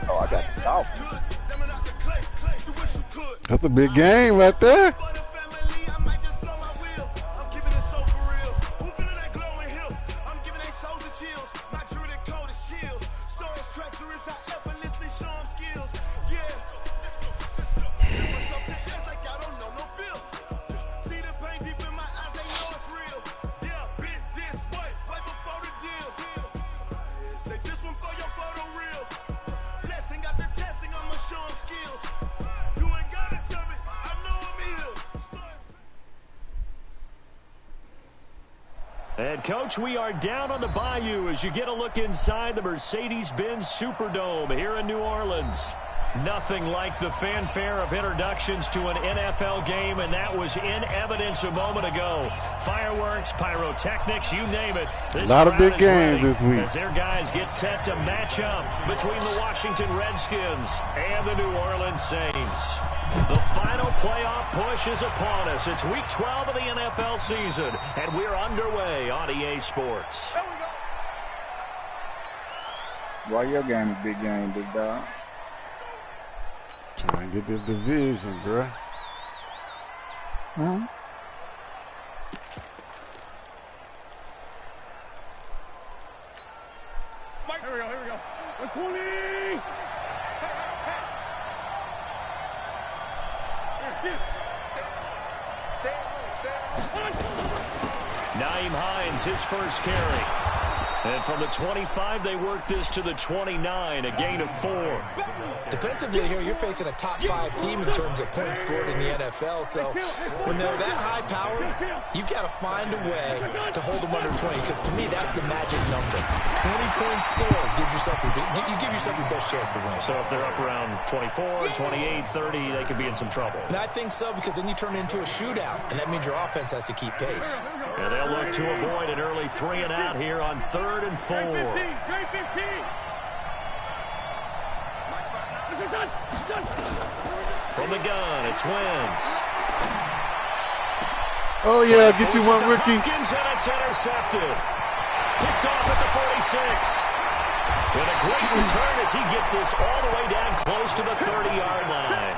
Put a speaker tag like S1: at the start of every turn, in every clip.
S1: Oh, I got the Dolphins.
S2: That's a big game right there.
S3: And, Coach, we are down on the Bayou as you get a look inside the Mercedes-Benz Superdome here in New Orleans. Nothing like the fanfare of introductions to an NFL game, and that was in evidence a moment ago. Fireworks, pyrotechnics, you name it.
S2: A lot of big games this week.
S3: As their guys get set to match up between the Washington Redskins and the New Orleans Saints. The final playoff push is upon us. It's Week 12 of the NFL season, and we're underway on EA Sports.
S1: Why your game a big game, big dog?
S2: Trying to get this division, bro.
S1: Huh?
S4: Here we go. 120!
S3: Nyheim Hines, his first carry. And from the 25, they work this to the 29, a gain of 4.
S5: Defensively here, you're facing a top-5 team in terms of points scored in the NFL. So when they're that high-powered, you've got to find a way to hold them under 20. Because to me, that's the magic number. 20 points scored gives yourself you give yourself your best chance to win.
S3: So if they're up around 24, 28, 30, they could be in some trouble.
S5: And I think so, because then you turn it into a shootout, and that means your offense has to keep pace.
S3: And they'll look to avoid an early 3 and out here on 3rd and 4. From the gun, it's Wentz.
S2: Oh, yeah, get you one, Ricky.
S3: Hopkins, and it's intercepted. Picked off at the 46. And a great return as he gets this all the way down close to the 30-yard line.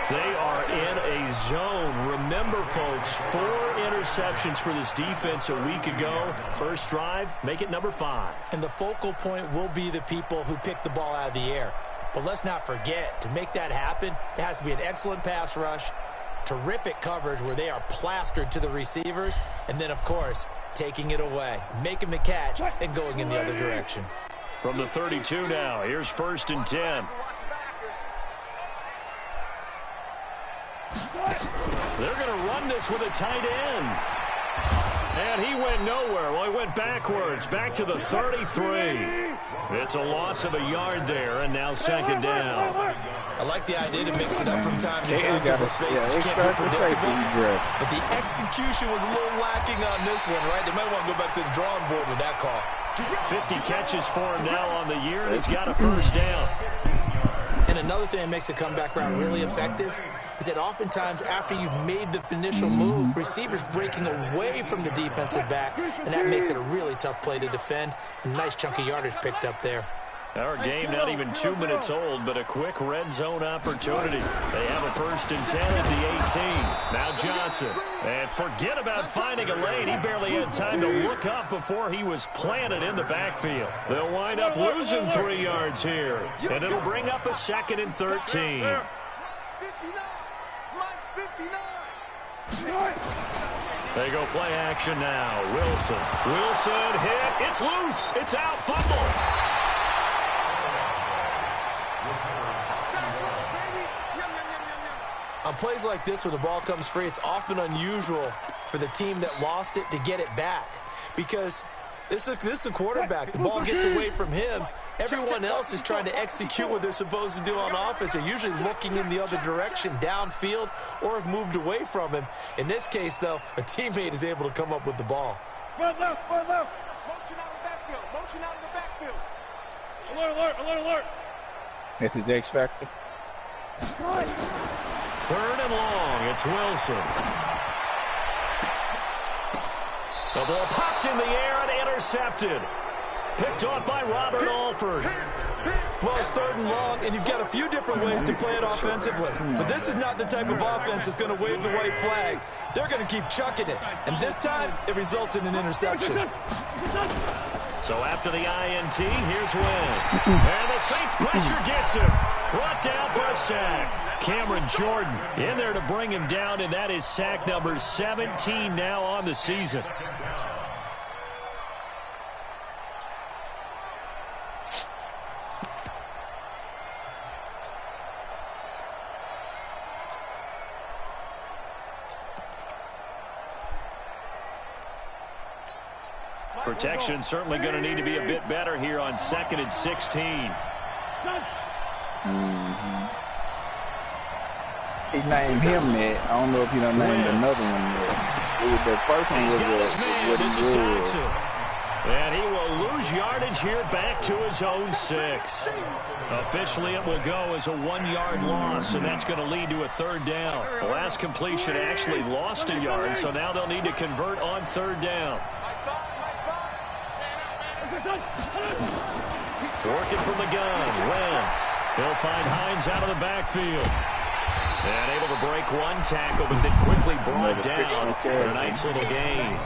S3: They are in a zone. Remember, folks, 4 interceptions for this defense a week ago. First drive, make it number 5.
S5: And the focal point will be the people who pick the ball out of the air. But let's not forget, to make that happen, there has to be an excellent pass rush, terrific coverage where they are plastered to the receivers, and then, of course, taking it away, making the catch, and going in the other direction.
S3: From the 32 now, here's 1st and 10. They're going to run this with a tight end. And he went nowhere. Well, he went backwards, back to the 33. It's a loss of a yard there, and now 2nd down.
S5: I like the idea to mix it up from time to time because let's face it, you can't be predictable. But the execution was a little lacking on this one, right? They might want to go back to the drawing board with that call.
S3: 50 catches for him now on the year, and he's got a 1st down.
S5: And another thing that makes a comeback route really effective is that oftentimes after you've made the initial move, receivers breaking away from the defensive back, and that makes it a really tough play to defend. A nice chunk of yardage picked up there.
S3: Our game not even 2 minutes old, but a quick red zone opportunity. They have a 1st and 10 at the 18. Now Johnson. And forget about finding a lane. He barely had time to look up before he was planted in the backfield. They'll wind up losing 3 yards here. And it'll bring up a 2nd and 13. They go play action now. Wilson hit. It's loose. It's out. Fumble.
S5: On plays like this where the ball comes free, it's often unusual for the team that lost it to get it back. Because this is a quarterback. The ball gets away from him. Everyone else is trying to execute what they're supposed to do on offense. They're usually looking in the other direction, downfield, or have moved away from him. In this case, though, a teammate is able to come up with the ball.
S4: Run left. Motion out of the backfield. Alert.
S1: That's his X factor.
S3: Third and long. It's Wilson. The ball popped in the air and intercepted. Picked off by Robert Alford.
S5: Well, it's third and long, and you've got a few different ways to play it offensively. But this is not the type of offense that's going to wave the white flag. They're going to keep chucking it. And this time, it results in an interception.
S3: So after the INT, here's Wentz. And the Saints pressure gets him. Brought down for a sack. Cameron Jordan in there to bring him down, and that is sack number 17 now on the season. Protection certainly going to need to be a bit better here on 2nd and 16.
S1: He named him that. I don't know if he done named another one yet. The first one
S3: He's
S1: was
S3: got his man.
S1: what
S3: This
S1: he
S3: is
S1: was.
S3: Thompson. And he will lose yardage here back to his own 6. Officially, it will go as a 1-yard loss, and that's going to lead to a third down. The last completion actually lost a yard, so now they'll need to convert on third down. Working from the gun, Wentz. He'll find Hines out of the backfield. And able to break one tackle, but then quickly brought down for a nice little gain.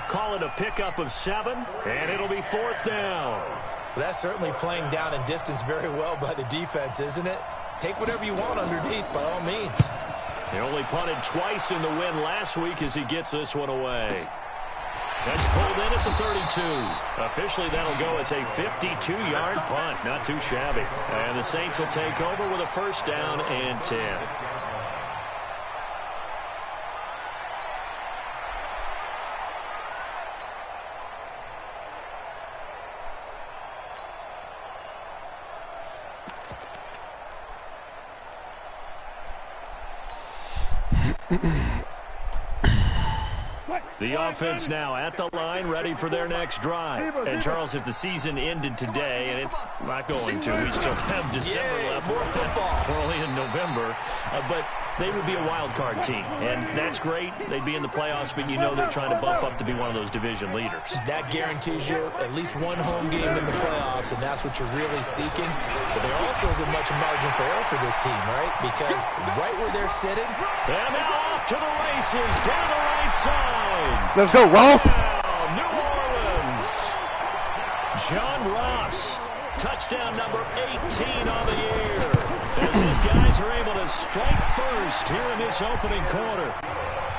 S3: Call it a pickup of 7, and it'll be 4th down.
S5: Well, that's certainly playing down and distance very well by the defense, isn't it? Take whatever you want underneath, by all means.
S3: He only punted twice in the win last week as he gets this one away. That's pulled in at the 32. Officially, that'll go as a 52-yard punt. Not too shabby. And the Saints will take over with a first down and 10. The offense now at the line, ready for their next drive. And, Charles, if the season ended today, and it's not going to, we still have December left.
S5: More football.
S3: We're only in November. But they would be a wild card team, and that's great. They'd be in the playoffs, but you know they're trying to bump up to be one of those division leaders.
S5: That guarantees you at least one home game in the playoffs, and that's what you're really seeking. But there also isn't much margin for error for this team, right? Because right where they're sitting.
S3: And now off to the races, down the right side.
S2: Let's go, Ross.
S3: New Orleans. John Ross, touchdown number 18 on the year. And these guys are able to strike first here in this opening quarter.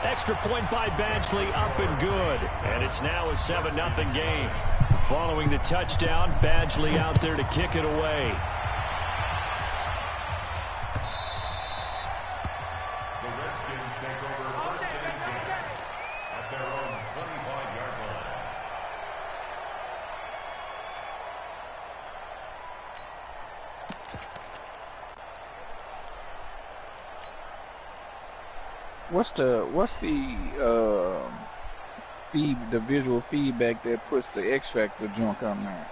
S3: Extra point by Badgley, up and good. And it's now a 7-0 game. Following the touchdown, Badgley out there to kick it away.
S1: What's the visual feedback that puts the X Factor junk on there?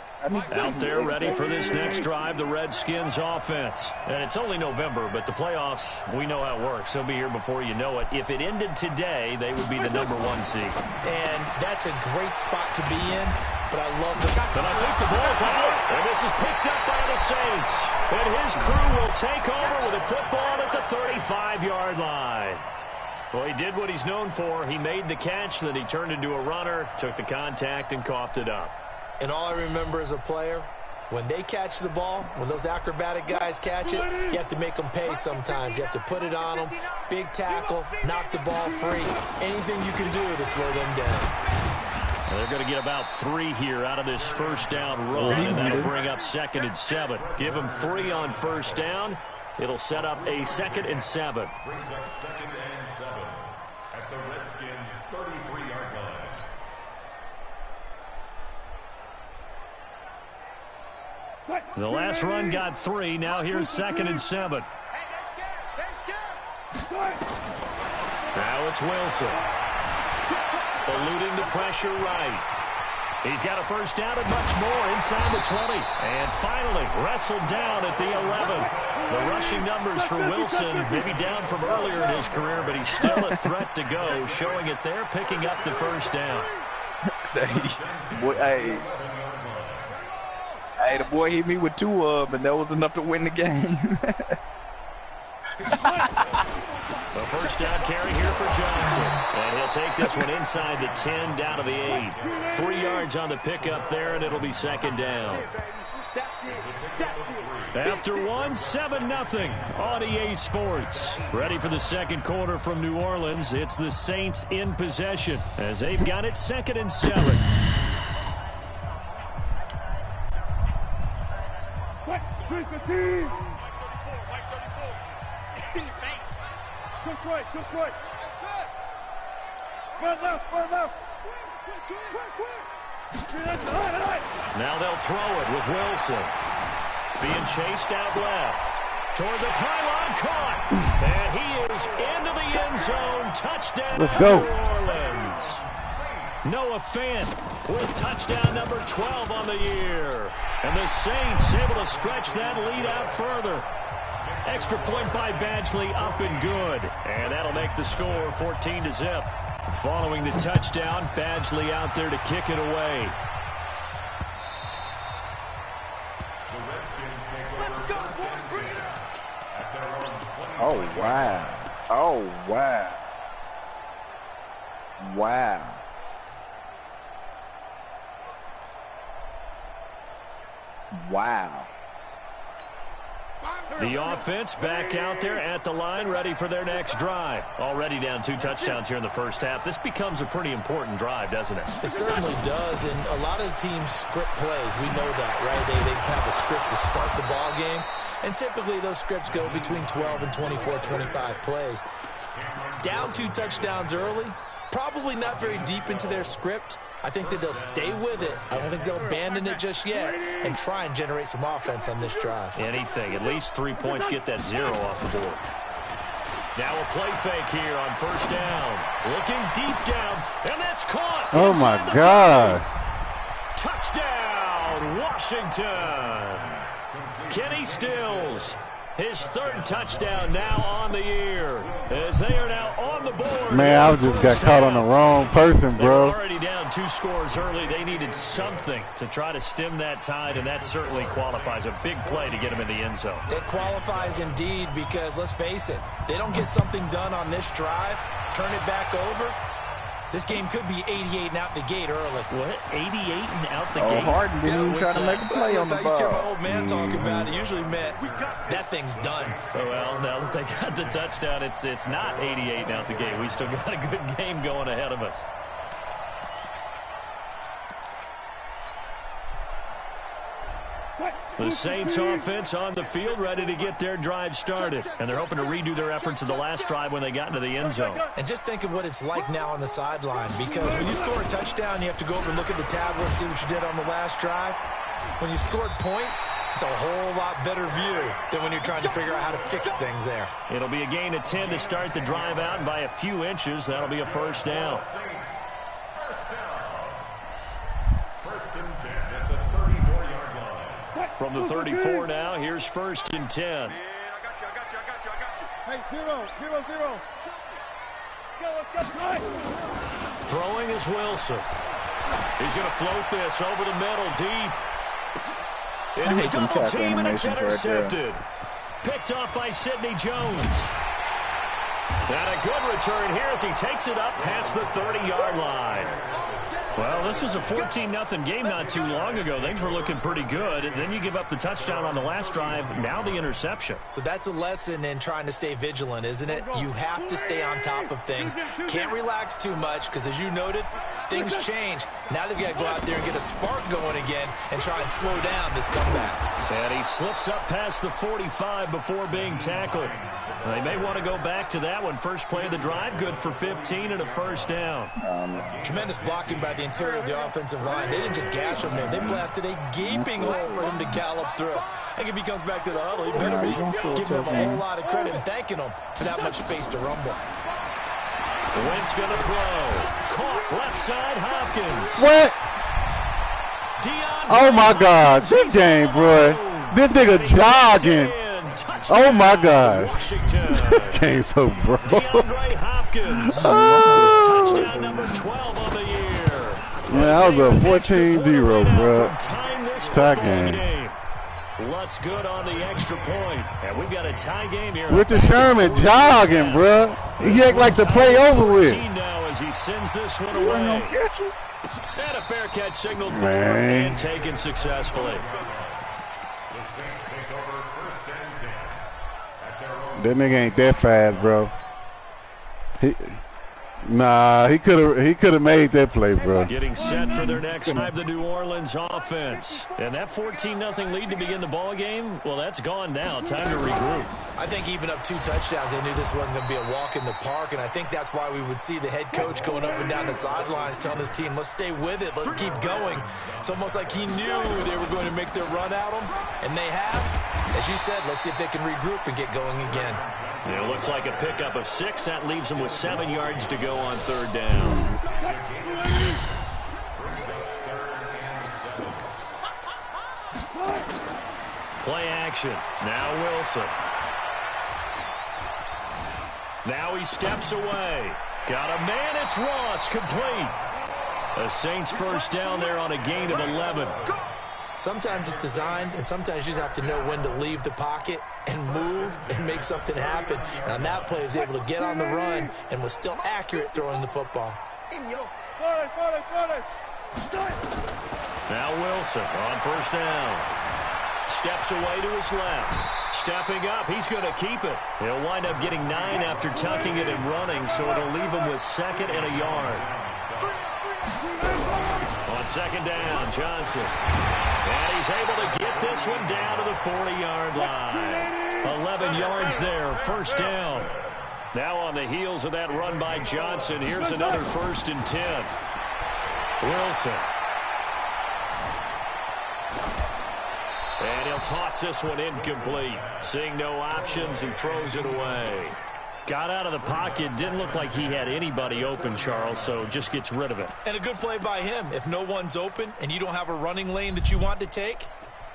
S3: Out there ready for this next drive, the Redskins offense. And it's only November, but the playoffs, we know how it works. They'll be here before you know it. If it ended today, they would be the #1 seed.
S5: And that's a great spot to be in, but I love the...
S3: But I think the ball's out, and this is picked up by the Saints. And his crew will take over with a football at the 35-yard line. Well, he did what he's known for. He made the catch, then he turned into a runner, took the contact, and coughed it up.
S5: And all I remember as a player, when they catch the ball, when those acrobatic guys catch it, you have to make them pay sometimes. You have to put it on them, big tackle, knock the ball free. Anything you can do to slow them down.
S3: Well, they're going to get about 3 here out of this first down run, and that'll bring up 2nd and 7. Give them 3 on first down. It'll set up a 2nd and 7.
S6: Brings up 2nd and 7 at the Redskins' 33-yard line.
S3: The last run got 3. Now here's 2nd and 7. Now it's Wilson. Eluding the pressure right. He's got a first down and much more inside the 20. And finally wrestled down at the 11. The rushing numbers for Wilson, maybe down from earlier in his career, but he's still a threat to go, showing it there, picking up the first down.
S1: Hey, the boy hit me with 2 of them, and that was enough to win the game.
S3: The first down carry here for Johnson. And he'll take this one inside the 10, down to the 8. 3 yards on the pickup there, and it'll be second down. After 1, 7-0 on EA Sports. Ready for the second quarter from New Orleans. It's the Saints in possession as they've got it 2nd and 7.
S4: Quick. Right left.
S3: Now they'll throw it with Wilson. Being chased out left. Toward the pylon, caught. And he is into the end zone. Touchdown,
S2: Let's go.
S3: New Orleans. Noah Fant with touchdown number 12 on the year. And the Saints able to stretch that lead out further. Extra point by Badgley, up and good. And that'll make the score 14-0. Following the touchdown, Badgley out there to kick it away.
S1: Oh, wow. Oh, wow. Wow. Wow.
S3: The offense back out there at the line, ready for their next drive. Already down 2 touchdowns here in the first half. This becomes a pretty important drive, doesn't it?
S5: It certainly does, and a lot of the teams script plays. We know that, right? They have a script to start the ball game, and typically those scripts go between 12 and 24, 25 plays. Down 2 touchdowns early, probably not very deep into their script. I think that they'll stay with it. I don't think they'll abandon it just yet and try and generate some offense on this drive.
S3: Anything. At least 3 points, get that 0 off the board. Now a play fake here on first down. Looking deep down, and that's caught.
S2: Oh, my God.
S3: Touchdown, Washington. Kenny Stills. His 3rd touchdown now on the year as they are now on the board.
S2: Man, I just got caught on the wrong person,
S3: They were
S2: bro.
S3: already down 2 scores early. They needed something to try to stem that tide, and that certainly qualifies. A big play to get them in the end zone.
S5: It qualifies indeed because, let's face it, they don't get something done on this drive, turn it back over, this game could be 88 and out the gate early.
S3: What? 88 and out the
S1: Oh,
S3: gate?
S1: Harden didn't even try to make a play on the
S5: I used to hear my
S1: ball.
S5: old man talk about it. Usually meant that thing's done.
S3: Well, now that they got the touchdown, it's not 88 and out the gate. We still got a good game going ahead of us. The Saints offense on the field, ready to get their drive started. And they're hoping to redo their efforts of the last drive when they got into the end zone.
S5: And just think of what it's like now on the sideline, because when you score a touchdown, you have to go over and look at the tablet and see what you did on the last drive. When you scored points, it's a whole lot better view than when you're trying to figure out how to fix things there.
S3: It'll be a gain of 10 to start the drive out, and by a few inches, that'll be a first down.
S6: First and 10 at the 34-yard line.
S3: From the 34 now, here's first and 10.
S4: I got you. Hey, 0. Go.
S3: Throwing is Wilson. He's going to float this over the middle, deep.
S1: I hate them
S3: Double
S1: tackle
S3: team, and it's
S1: animations right there.
S3: intercepted. Picked off by Sidney Jones. And a good return here as he takes it up past the 30-yard line. Well, this was a 14-0 game not too long ago. Things were looking pretty good. And then you give up the touchdown on the last drive. Now the interception.
S5: So that's a lesson in trying to stay vigilant, isn't it? You have to stay on top of things. Can't relax too much because, as you noted, things change. Now they've got to go out there and get a spark going again and try and slow down this comeback.
S3: And he slips up past the 45 before being tackled. They may want to go back to that one. First play of the drive, good for 15 and a first down.
S5: Tremendous blocking by the interior of the offensive line. They didn't just gash him there. They blasted a gaping hole for him to gallop through. I think if he comes back to the huddle, he better be giving him a whole lot of credit and thanking him for that much space to rumble.
S3: Wentz going to throw. Caught left side, Hopkins.
S2: What? Oh, my God. This game, bro. This nigga jogging. Oh, my gosh. This game's so bro.
S3: DeAndre Hopkins. Touchdown number 12 of the year.
S2: Man, that was a 14-0, bro. Tie game.
S3: Lutz good on the extra point. And we've got a tie game here.
S2: Richard Sherman jogging, bro. He act like the play over with.
S3: Now as he sends this one away. And a fair catch signaled for and taken successfully.
S2: That nigga ain't that fast, bro. He could have made that play, bro.
S3: Getting set for their next drive, the New Orleans offense. And that 14-0 lead to begin the ball game, well, that's gone now. Time to regroup.
S5: I think even up 2 touchdowns, they knew this wasn't going to be a walk in the park, and I think that's why we would see the head coach going up and down the sidelines telling his team, let's stay with it, let's keep going. It's almost like he knew they were going to make their run at him, and they have. As you said, let's see if they can regroup and get going again.
S3: It looks like a pickup of 6. That leaves them with 7 yards to go on 3rd down. Play action. Now Wilson. Now he steps away. Got a man. It's Ross. Complete. The Saints first down there on a gain of 11.
S5: Sometimes it's designed, and sometimes you just have to know when to leave the pocket and move and make something happen. And on that play, he was able to get on the run and was still accurate throwing the football.
S3: Now Wilson on first down. Steps away to his left. Stepping up, he's going to keep it. He'll wind up getting 9 after tucking it and running, so it'll leave him with 2nd and a yard. On 2nd down, Johnson. And he's able to get this one down to the 40-yard line. 11 yards there, first down. Now on the heels of that run by Johnson, here's another 1st and 10. Wilson. And he'll toss this one incomplete. Seeing no options, he throws it away. Got out of the pocket. Didn't look like he had anybody open, Charles, so just gets rid of it.
S5: And a good play by him. If no one's open and you don't have a running lane that you want to take,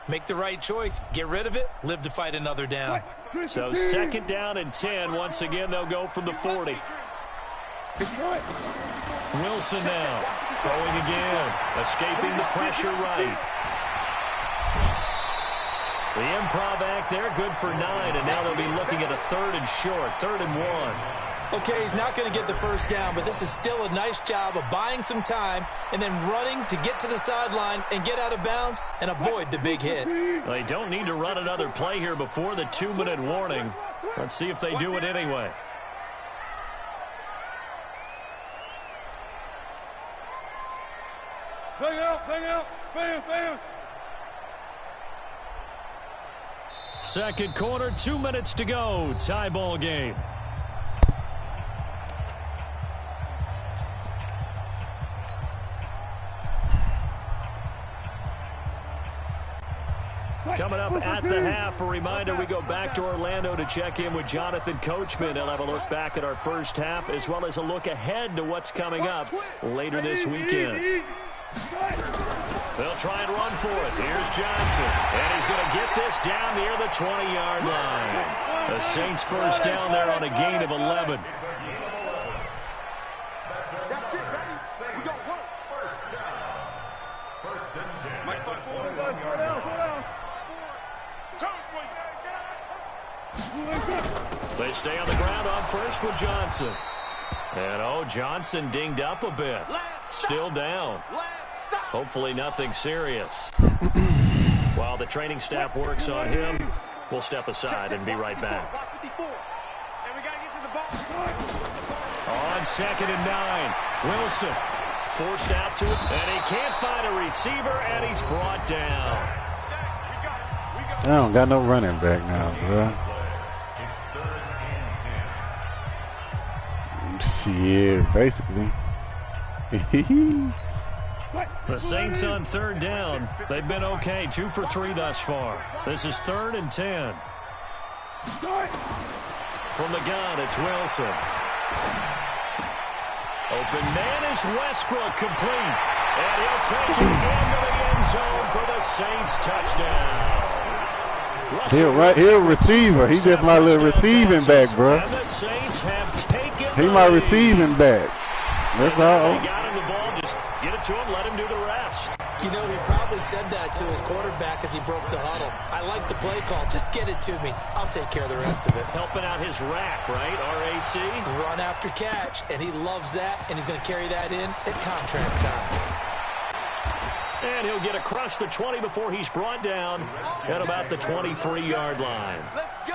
S5: make the right choice. Get rid of it. Live to fight another down.
S3: So 2nd down and 10. Once again, they'll go from the 40. Wilson now. Throwing again. Escaping the pressure right. The improv act there, good for 9, and now they'll be looking at a 3rd and short, 3rd and 1.
S5: Okay, he's not going to get the first down, but this is still a nice job of buying some time and then running to get to the sideline and get out of bounds and avoid the big hit.
S3: They don't need to run another play here before the 2-minute warning. Let's see if they do it anyway.
S4: Bang out, bang out, bam, bam.
S3: 2nd quarter, 2 minutes to go. Tie ball game. Coming up at the half, a reminder, we go back to Orlando to check in with Jonathan Coachman. He'll have a look back at our first half as well as a look ahead to what's coming up later this weekend. They'll try and run for it. Here's Johnson. And he's going to get this down near the 20-yard line. The Saints first down there on a gain of 11. They stay on the ground on first with Johnson. And, Johnson dinged up a bit. Still down. Hopefully nothing serious. While the training staff works on him, we'll step aside and be right back. On 2nd and 9, Wilson forced out to it, and he can't find a receiver, and he's brought down.
S2: I don't got no running back now, bro. Shit, basically.
S3: The Saints on 3rd down. They've been okay, 2 for 3 thus far. This is 3rd and 10. From the gun, it's Wilson. Open man is Westbrook, complete. And he'll take it into the end zone for the Saints touchdown.
S2: He's a receiver. He's just my little receiving back, bro.
S3: And the Saints have taken
S2: He's my receiving back. That's all.
S3: They got him the ball. Just get it to him. Let him do the rest.
S5: You know, he probably said that to his quarterback as he broke the huddle. I like the play call. Just get it to me. I'll take care of the rest of it.
S3: Helping out his rack, right? RAC.
S5: Run after catch, and he loves that, and he's going to carry that in at contract time.
S3: And he'll get across the 20 before he's brought down at about the 23-yard line.
S4: Let's go.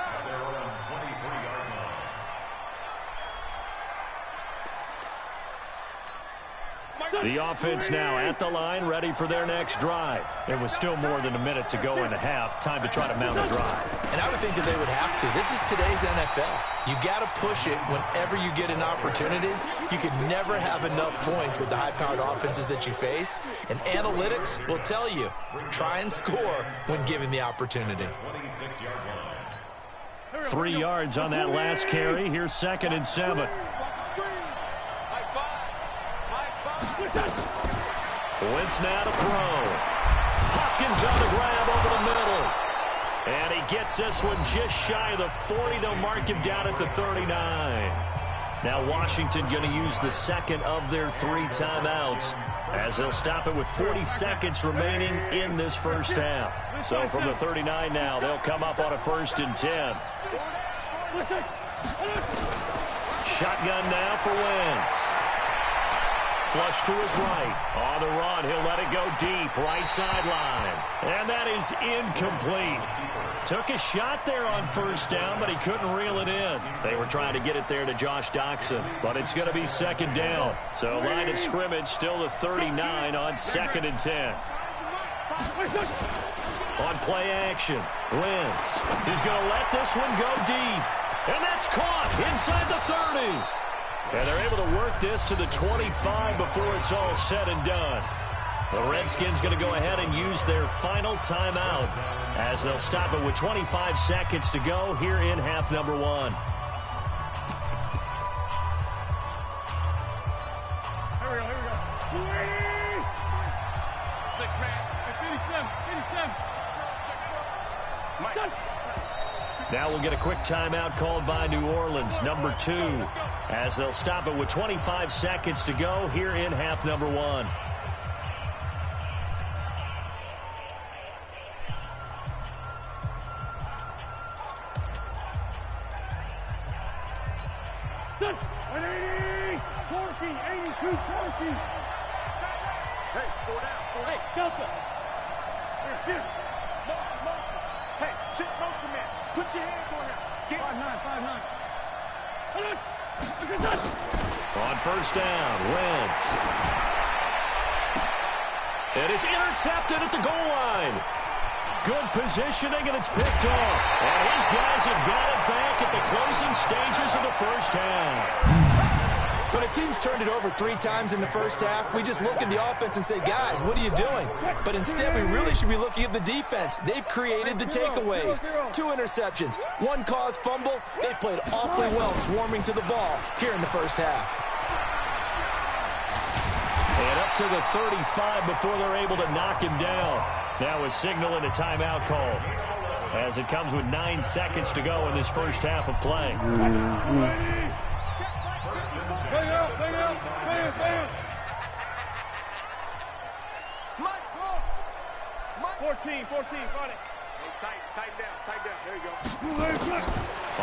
S3: The offense now at the line, ready for their next drive. There was still more than a minute to go in the half. Time to try to mount a drive.
S5: And I would think that they would have to. This is today's NFL. You got to push it whenever you get an opportunity. You can never have enough points with the high-powered offenses that you face. And analytics will tell you, try and score when given the opportunity.
S3: 3 yards on that last carry. Here's 2nd and 7. Wentz now to throw. Hopkins on the grab over the middle. And he gets this one just shy of the 40. They'll mark him down at the 39. Now Washington going to use the second of their 3 timeouts as they'll stop it with 40 seconds remaining in this first half. So from the 39 now, they'll come up on a 1st and 10. Shotgun now for Wentz. Flush to his right. On the run, he'll let it go deep. Right sideline. And that is incomplete. Took a shot there on 1st down, but he couldn't reel it in. They were trying to get it there to Josh Doxson, but it's going to be 2nd down. So line of scrimmage still the 39 on 2nd and 10. On play action, Wentz. He's going to let this one go deep. And that's caught inside the 30. And they're able to work this to the 25 before it's all said and done. The Redskins going to go ahead and use their final timeout as they'll stop it with 25 seconds to go here in half number 1.
S4: Here we go, here we go. 6 man. 57. Mike.
S3: Now we'll get a quick timeout called by New Orleans, number 2, as they'll stop it with 25 seconds to go here in half number 1.
S4: Hey, 4 down. Hey, Delta. Here. Motion. Hey, chip motion man. Put your hands on him. Get 5-9.
S3: On 1st down, Wentz. And it's intercepted at the goal line. Good positioning, and it's picked off. And his guys have got it back at the closing stages of the first half.
S5: When a team's turned it over 3 times in the first half, we just look at the offense and say, guys, what are you doing? But instead, we really should be looking at the defense. They've created the takeaways. 2 interceptions, 1 caused fumble. They played awfully well swarming to the ball here in the first half.
S3: And up to the 35 before they're able to knock him down. Now a signal and a timeout call as it comes with 9 seconds to go in this first half of play.
S4: Bang out. Mike, 14, got it. Hey, tight down. There you go.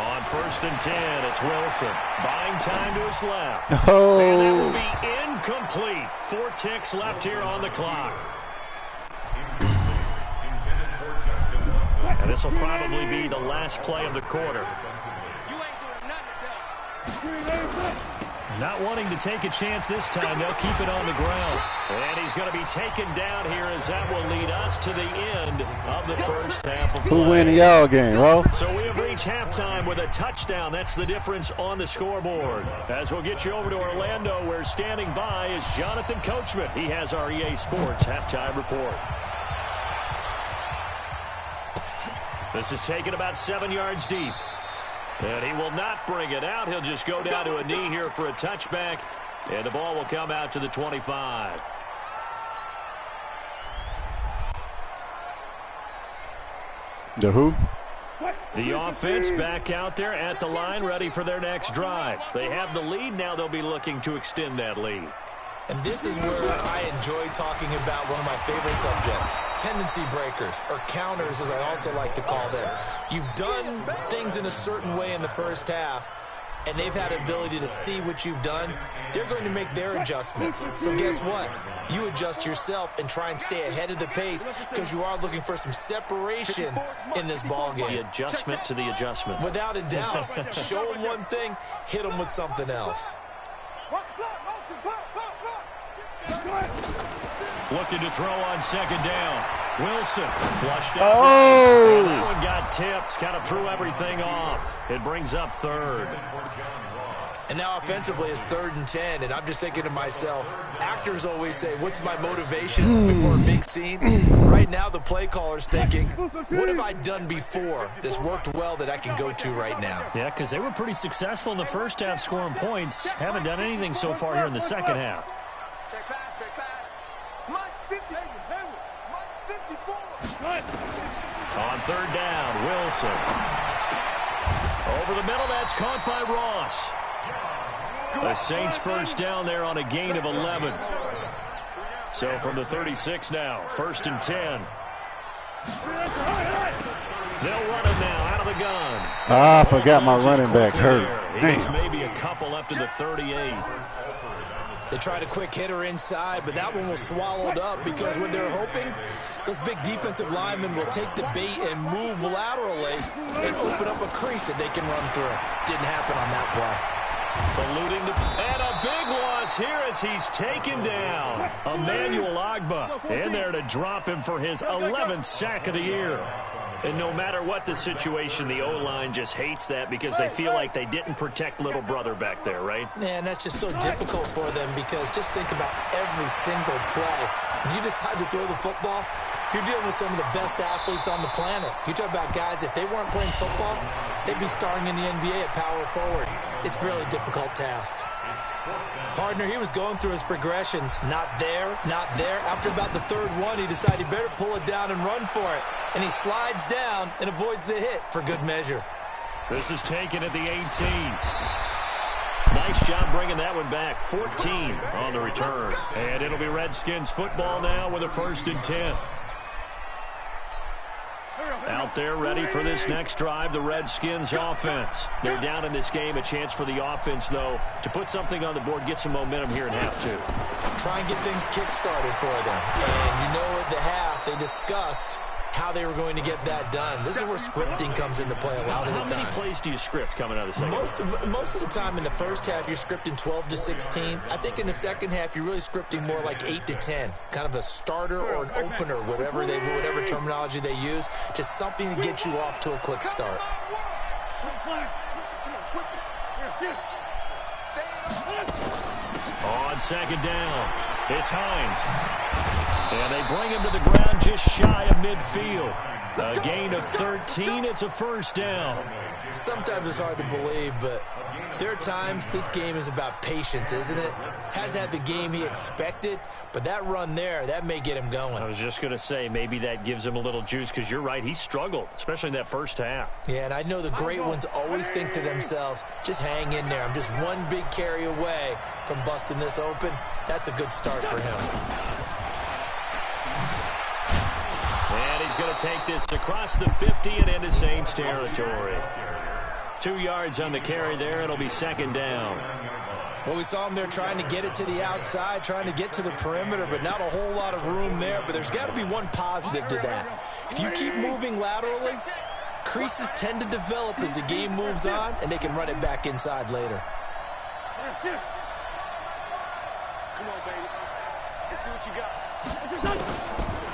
S3: On 1st and 10, it's Wilson. Buying time to his left.
S2: Oh.
S3: And that will be incomplete. 4 ticks left here on the clock. And this will probably be the last play of the quarter.
S4: You ain't doing nothing.
S3: Not wanting to take a chance this time, they'll keep it on the ground. And he's going to be taken down here as that will lead us to the end of the first half of play.
S2: Who win y'all game, bro?
S3: So we have reached halftime with a touchdown. That's the difference on the scoreboard. As we'll get you over to Orlando, where standing by is Jonathan Coachman. He has our EA Sports halftime report. This is taken about 7 yards deep. And he will not bring it out. He'll just go down to a knee here for a touchback. And the ball will come out to the 25.
S2: The who?
S3: The offense back out there at the line, ready for their next drive. They have the lead. Now they'll be looking to extend that lead.
S5: And this is where I enjoy talking about one of my favorite subjects, tendency breakers, or counters as I also like to call them. You've done things in a certain way in the first half, and they've had an ability to see what you've done. They're going to make their adjustments. So guess what? You adjust yourself and try and stay ahead of the pace because you are looking for some separation in this ball game.
S3: The adjustment to the adjustment.
S5: Without a doubt. Show them one thing, hit them with something else.
S3: Looking to throw on second down. Wilson flushed out.
S2: Oh!
S3: That one got tipped. Kind of threw everything off. It brings up third.
S5: And now offensively it's 3rd and 10, and I'm just thinking to myself, actors always say, what's my motivation before a big scene? Right now the play caller's thinking, what have I done before that's worked well that I can go to right now?
S3: Yeah, because they were pretty successful in the first half scoring points. Haven't done anything so far here in the second half.
S4: Check pass, check pass. Mike's 50. Mike's 54.
S3: On third down, Wilson. Over the middle, that's caught by Ross. The Saints first down there on a gain of 11. So from the 36 now, 1st and 10. They'll run it now out of the gun.
S2: I forgot my running back hurt.
S3: It's
S2: Damn.
S3: maybe a couple up to the 38.
S5: They tried a quick hitter inside, but that one was swallowed up because what they're hoping, those big defensive linemen will take the bait and move laterally and open up a crease that they can run through. Didn't happen on that play.
S3: Eluding the, and a big loss here as he's taken down. Emmanuel Ogbah in there to drop him for his 11th sack of the year. And no matter what the situation, the O-line just hates that because they feel like they didn't protect little brother back there, right?
S5: Man, that's just so difficult for them because just think about every single play. When you decide to throw the football, you're dealing with some of the best athletes on the planet. You talk about guys, if they weren't playing football, they'd be starring in the NBA at power forward. It's a really difficult task. Partner, he was going through his progressions. Not there, not there. After about the 3rd one, he decided he better pull it down and run for it. And he slides down and avoids the hit for good measure.
S3: This is taken at the 18. Nice job bringing that one back. 14 on the return. And it'll be Redskins football now with a 1st and 10. Out there ready for this next drive, the Redskins offense. They're down in this game. A chance for the offense, though, to put something on the board, get some momentum here in half 2.
S5: Try and get things kick-started for them. And you know at the half, they discussed how they were going to get that done. This is where scripting comes into play a lot of the time.
S3: How many plays do you script coming out of the second half?
S5: Most of the time in the first half, you're scripting 12 to 16. I think in the second half, you're really scripting more like 8 to 10. Kind of a starter or an opener, whatever terminology they use. Just something to get you off to a quick start.
S3: On second down, it's Hines. And they bring him to the ground just shy of midfield. A gain of 13. It's a 1st down.
S5: Sometimes it's hard to believe, but there are times this game is about patience, isn't it? Has had the game he expected, but that run there, that may get him going.
S3: I was just going to say, maybe that gives him a little juice because you're right, he struggled, especially in that first half.
S5: Yeah, and I know the great ones always think to themselves, just hang in there. I'm just one big carry away from busting this open. That's a good start for him.
S3: And he's going to take this across the 50 and into Saints territory. 2 yards on the carry there. It'll be 2nd down.
S5: Well, we saw him there trying to get it to the outside, trying to get to the perimeter, but not a whole lot of room there. But there's got to be one positive to that. If you keep moving laterally, creases tend to develop as the game moves on, and they can run it back inside later.
S4: Come on, baby. Let's see what you got.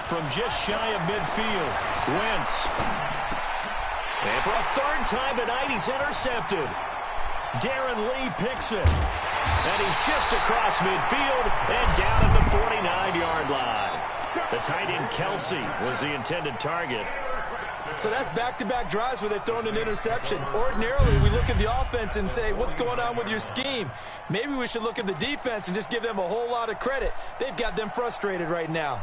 S3: From just shy of midfield, Wentz. And for a 3rd time tonight, he's intercepted. Darren Lee picks it. And he's just across midfield and down at the 49-yard line. The tight end Kelsey was the intended target.
S5: So that's back-to-back drives where they've thrown an interception. Ordinarily, we look at the offense and say, what's going on with your scheme? Maybe we should look at the defense and just give them a whole lot of credit. They've got them frustrated right now.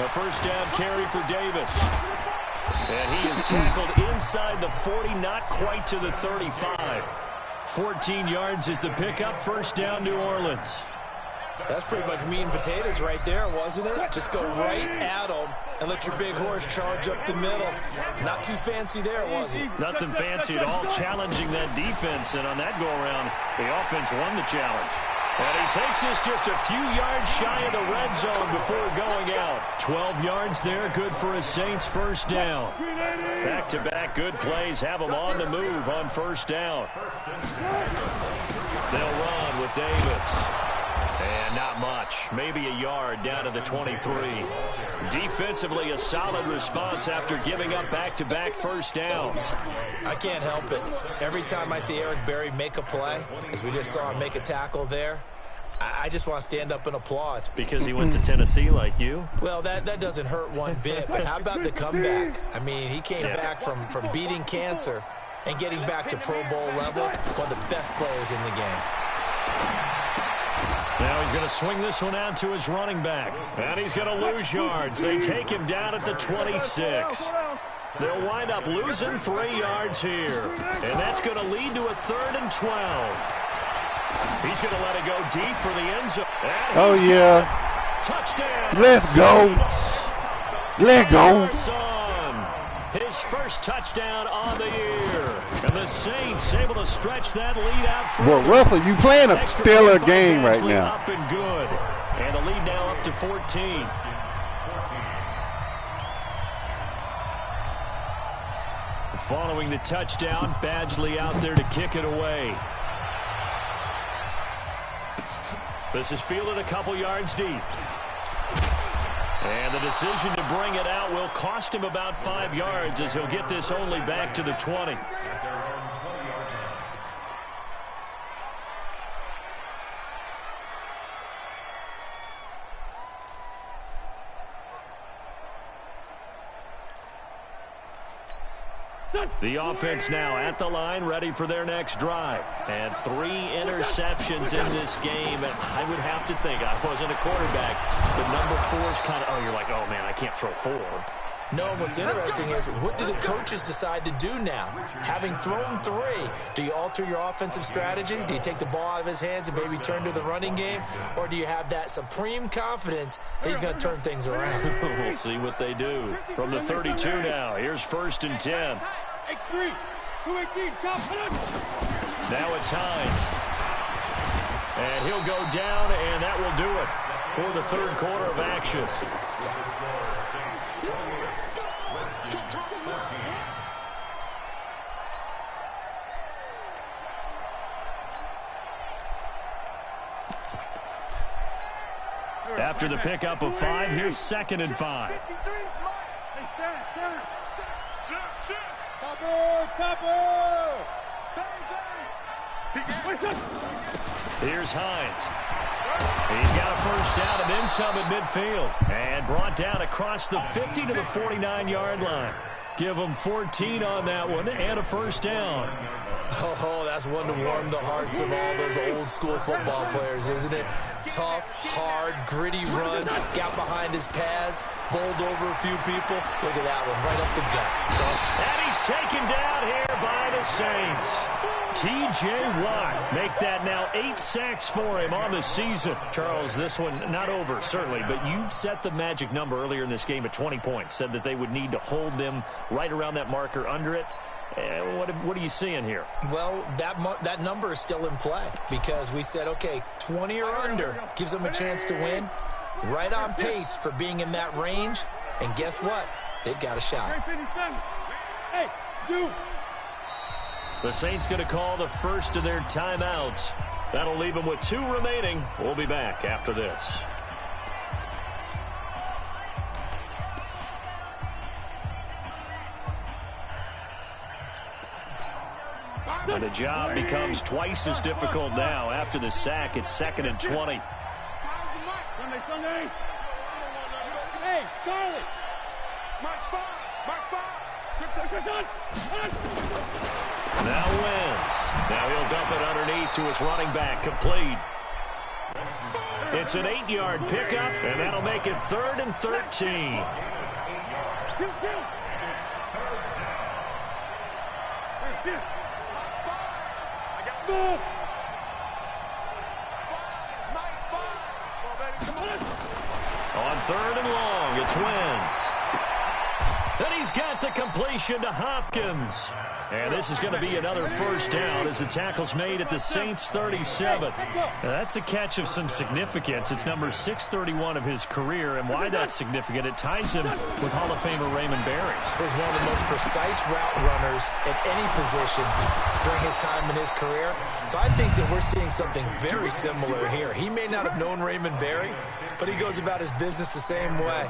S3: A first down carry for Davis. And he is tackled inside the 40, not quite to the 35. 14 yards is the pickup. First down, New Orleans.
S5: That's pretty much meat and potatoes right there, wasn't it? Just go right at them and let your big horse charge up the middle. Not too fancy there, was it?
S3: Nothing fancy at all, challenging that defense. And on that go-around, the offense won the challenge. And he takes us just a few yards shy of the red zone before going out. 12 yards there, good for a Saints first down. Back-to-back good plays have them on the move on first down. They'll run with Davis. And not much, maybe a yard down to the 23. Defensively, a solid response after giving up back-to-back first downs.
S5: I can't help it. Every time I see Eric Berry make a play, as we just saw him make a tackle there, I just want to stand up and applaud.
S3: Because he went to Tennessee like you?
S5: Well, that doesn't hurt one bit, but how about the comeback? I mean, he came back from beating cancer and getting back to Pro Bowl level, one of the best players in the game.
S3: Now he's going to swing this one out to his running back. And he's going to lose yards. They take him down at the 26. They'll wind up losing 3 yards here. And that's going to lead to a 3rd and 12. He's going to let it go deep for the end zone.
S2: Oh, yeah.
S3: Touchdown.
S2: Let's go. Let's go.
S3: His first touchdown on the year. And the Saints able to stretch that lead out further.
S2: Well, Russell, you playing a stellar game right now.
S3: Up and good. And the lead now up to 14. Following the touchdown, Badgley out there to kick it away. This is fielded a couple yards deep. And the decision to bring it out will cost him about 5 yards as he'll get this only back to the 20. The offense now at the line, ready for their next drive. And 3 interceptions in this game. And I would have to think, I wasn't a quarterback, but number 4 is kind of, oh, you're like, oh, man, I can't throw 4.
S5: No, what's interesting is, what do the coaches decide to do now? Having thrown 3, do you alter your offensive strategy? Do you take the ball out of his hands and maybe turn to the running game? Or do you have that supreme confidence that he's going to turn things around?
S3: We'll see what they do. From the 32 now, here's 1st and 10.
S4: X3, 218, chop,
S3: Now it's Hines. And he'll go down, and that will do it for the 3rd quarter of action. After the pickup of 5, here's 2nd and 5. Here's Hines. He's got a first down and then some at midfield. And brought down across the 50 to the 49-yard line. Give them 14 on that one and a first down.
S5: Oh, that's one to warm the hearts of all those old-school football players, isn't it? Tough, hard, gritty run, got behind his pads, bowled over a few people. Look at that one, right up the gut. So,
S3: and he's taken down here by the Saints. T.J. Watt make that now 8 sacks for him on the season. Charles, this one not over, certainly, but you set the magic number earlier in this game at 20 points, said that they would need to hold them right around that marker under it. What are you seeing here?
S5: Well, that number is still in play because we said, okay, 20 or under gives them a chance to win. Right on pace for being in that range. And guess what? They've got a shot.
S4: Hey, dude.
S3: The Saints going to call the first of their timeouts. That'll leave them with 2 remaining. We'll be back after this. And the job becomes twice as difficult now. After the sack, it's 2nd and 20.
S4: Hey, Charlie.
S3: Now Wentz. Now he'll dump it underneath to his running back. Complete. It's an 8-yard pickup, and that'll make it 3rd and 13. On 3rd and long, it's Wentz. And he's got the completion to Hopkins. And this is going to be another first down as the tackle's made at the Saints' 37. Now, that's a catch of some significance. It's number 631 of his career, and why that's significant, it ties him with Hall of Famer Raymond Berry.
S5: He's one of the most precise route runners at any position during his time in his career. So I think that we're seeing something very similar here. He may not have known Raymond Berry, but he goes about his business the same way.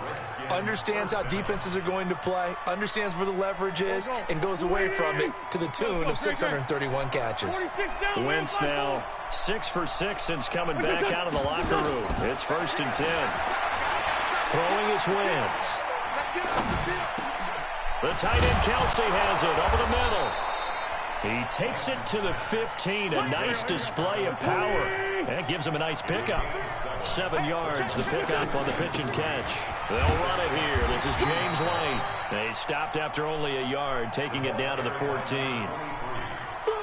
S5: Understands how defenses are going to play, understands where the leverage is, and goes away from it to the tune of 631 catches.
S3: Wentz now 6 for 6 since coming back out of the locker room. It's 1st and 10. Throwing is Wentz. The tight end Kelsey has it over the middle. He takes it to the 15. A nice display of power. And it gives him a nice pickup. 7 yards, the pickup on the pitch and catch. They'll run it here. This is James White. They stopped after only a yard, taking it down to the 14.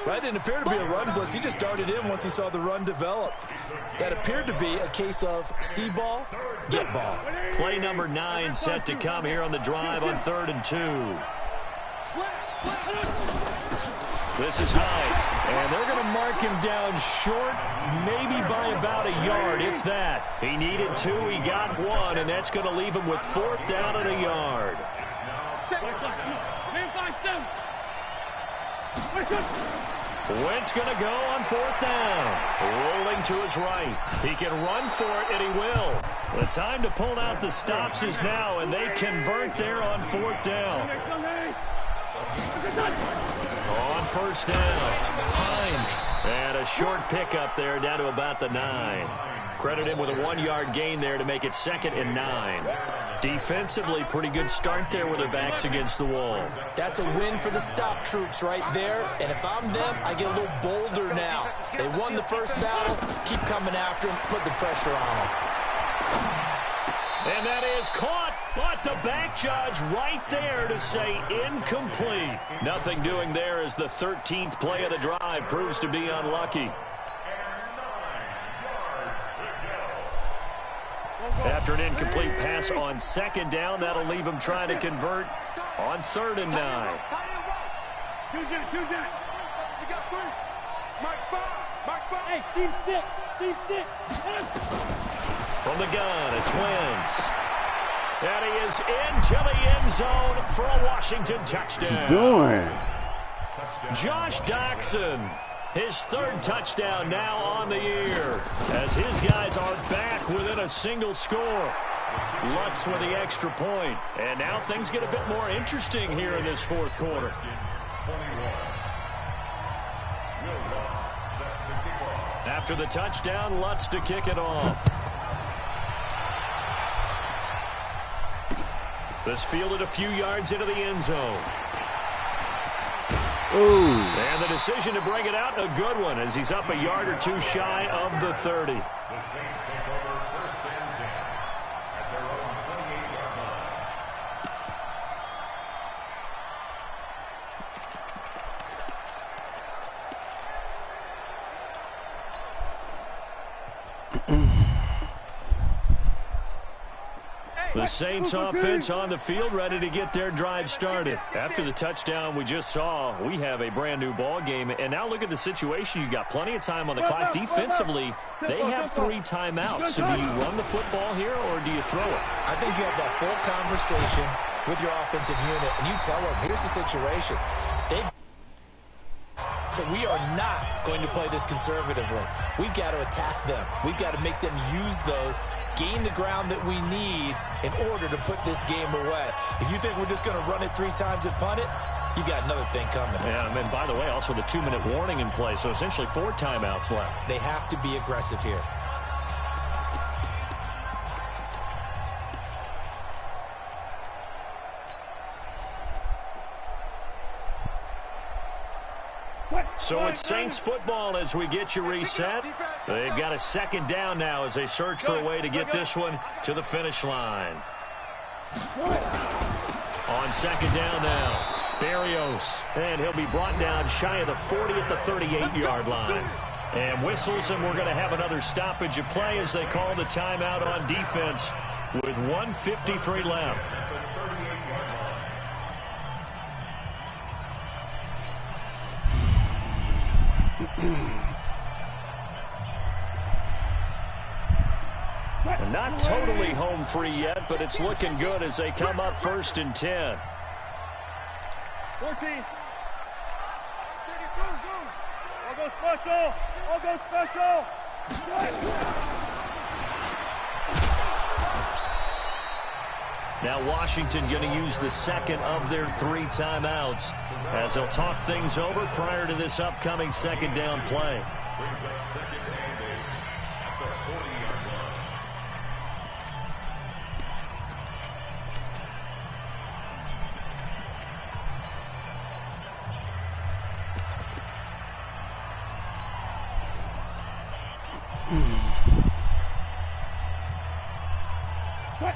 S5: That didn't appear to be a run blitz. He just darted in once he saw the run develop. That appeared to be a case of see ball, get ball.
S3: Play number 9 set to come here on the drive on 3rd and 2. This is Hines, and they're going to mark him down short, maybe by about a yard, if that. He needed 2, he got 1, and that's going to leave him with 4th down and a yard. Wentz going to go on 4th down. Rolling to his right. He can run for it, and he will. The time to pull out the stops is now, and they convert there on 4th down. On 1st down, Hines. And a short pickup there down to about the 9. Credit him with a 1-yard gain there to make it 2nd and 9. Defensively, pretty good start there with their backs against the wall.
S5: That's a win for the stop troops right there. And if I'm them, I get a little bolder now. They won the first battle. Keep coming after them. Put the pressure on them.
S3: And that is caught, but the back judge right there to say incomplete. Nothing doing there as the 13th play of the drive proves to be unlucky. After an incomplete pass on 2nd down, that'll leave him trying to convert on 3rd and 9.
S4: Hey, Steve 6.
S3: From the gun, it's Wentz. And he is into the end zone for a Washington touchdown.
S2: What you doing?
S3: Josh Doctson, his 3rd touchdown now on the year, as his guys are back within a single score. Lutz with the extra point. And now things get a bit more interesting here in this 4th quarter. After the touchdown, Lutz to kick it off. This fielded a few yards into the end zone.
S2: Ooh.
S3: And the decision to bring it out, a good one, as he's up a yard or 2 shy of the 30.
S6: The Saints take over 1st and 10 at their own 28-yard line.
S3: The Saints offense on the field, ready to get their drive started. After the touchdown we just saw, we have a brand new ball game. And now look at the situation. You got plenty of time on the clock. Defensively, they have 3 timeouts. So do you run the football here or do you throw it?
S5: I think you have that full conversation with your offensive unit, and you tell them, here's the situation. So we are not going to play this conservatively. We've got to attack them. We've got to make them use those, gain the ground that we need in order to put this game away. If you think we're just going to run it 3 times and punt it, you got another thing coming.
S3: Yeah, and by the way, also the 2-minute warning in play, so essentially 4 timeouts left.
S5: They have to be aggressive here.
S3: So it's Saints football as we get you reset. They've got a second down now as they search for a way to get this one to the finish line. On second down now, Berrios. And he'll be brought down shy of the 40 at the 38-yard line. And whistles, and we're going to have another stoppage of play as they call the timeout on defense with 1:53 left. And not totally home free yet, but it's looking good as they come up 1st and 10.
S4: 14. I'll go special. I'll go special.
S3: Now Washington going to use the second of their 3 timeouts as they'll talk things over prior to this upcoming second down play.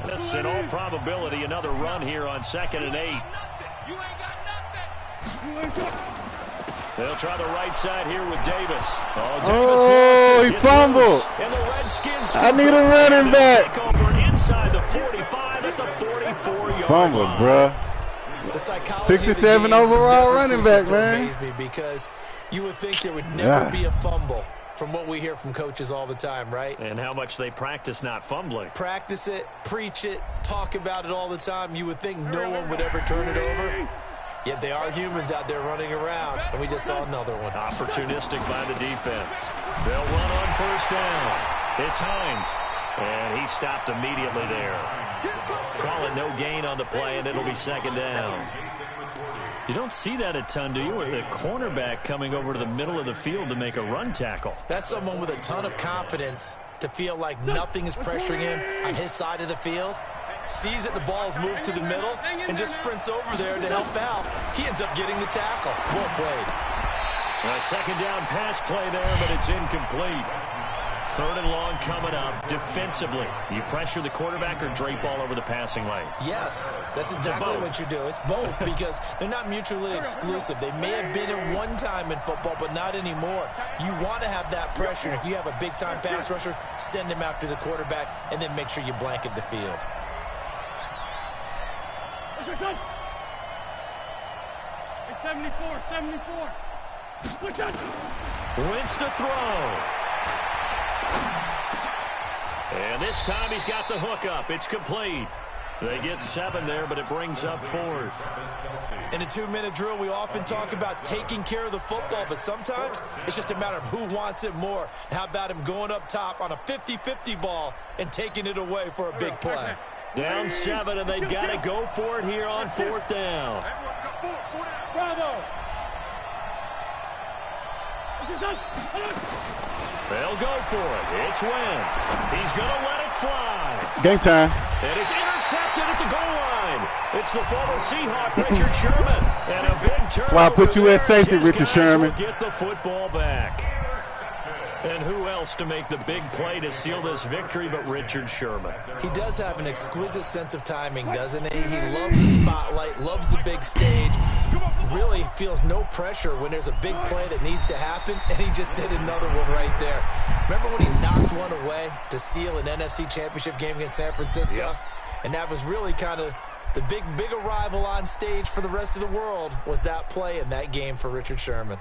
S3: This, in all probability, another run here on 2nd and 8. They'll try the right side here with Davis.
S2: Oh, he fumbled.
S3: And the Redskins,
S2: I need a running back.
S3: Take over inside the 45 at the 44-yard
S2: Fumble,
S3: line.
S2: bruh.
S5: The psychology
S2: 67
S5: of the game
S2: overall
S5: never
S2: running
S5: ceases
S2: back,
S5: to
S2: man.
S5: amaze me because you would think there would never be a fumble from what we hear from coaches all the time, right?
S3: And how much they practice not fumbling.
S5: Practice it, preach it, talk about it all the time. You would think no one would ever turn it over. Yet they are humans out there running around, and we just saw another one.
S3: Opportunistic by the defense. They'll run on 1st down. It's Hines, and he stopped immediately there. Call it no gain on the play, and it'll be 2nd down. You don't see that a ton, do you? With a cornerback coming over to the middle of the field to make a run tackle.
S5: That's someone with a ton of confidence to feel like nothing is pressuring him on his side of the field. Sees that the ball's moved to the middle and just sprints over there to help out. He ends up getting the tackle. Well played.
S3: A 2nd down pass play there, but it's incomplete. 3rd and long coming up. Defensively, you pressure the quarterback or drape all over the passing lane?
S5: Yes, that's exactly what you do. It's both because they're not mutually exclusive. They may have been at one time in football, but not anymore. You want to have that pressure. If you have a big-time pass rusher, send him after the quarterback, and then make sure you blanket the field.
S4: It's 74.
S3: Wins to throw. And this time he's got the hook up. It's complete. They get 7 there, but it brings up 4th.
S5: In a 2-minute drill, we often talk about taking care of the football, but sometimes it's just a matter of who wants it more. How about him going up top on a 50-50 ball and taking it away for a big play?
S3: Down 7, and they've got to go for it here on 4th down.
S4: Bravo.
S3: They'll go for it. It's Wentz. He's going to let it fly.
S2: Game time.
S3: And it's intercepted at the goal line. It's the former Seahawk, Richard Sherman. And a big turnover.
S2: Why I put you at safety,
S3: His
S2: Richard
S3: guys
S2: Sherman.
S3: will get the football back. And who else to make the big play to seal this victory but Richard Sherman?
S5: He does have an exquisite sense of timing, doesn't he? He loves the spotlight, loves the big stage, really feels no pressure when there's a big play that needs to happen, and he just did another one right there. Remember when he knocked one away to seal an NFC Championship game against San Francisco?
S3: Yep.
S5: And that was really kind of the big arrival on stage for the rest of the world was that play in that game for Richard Sherman.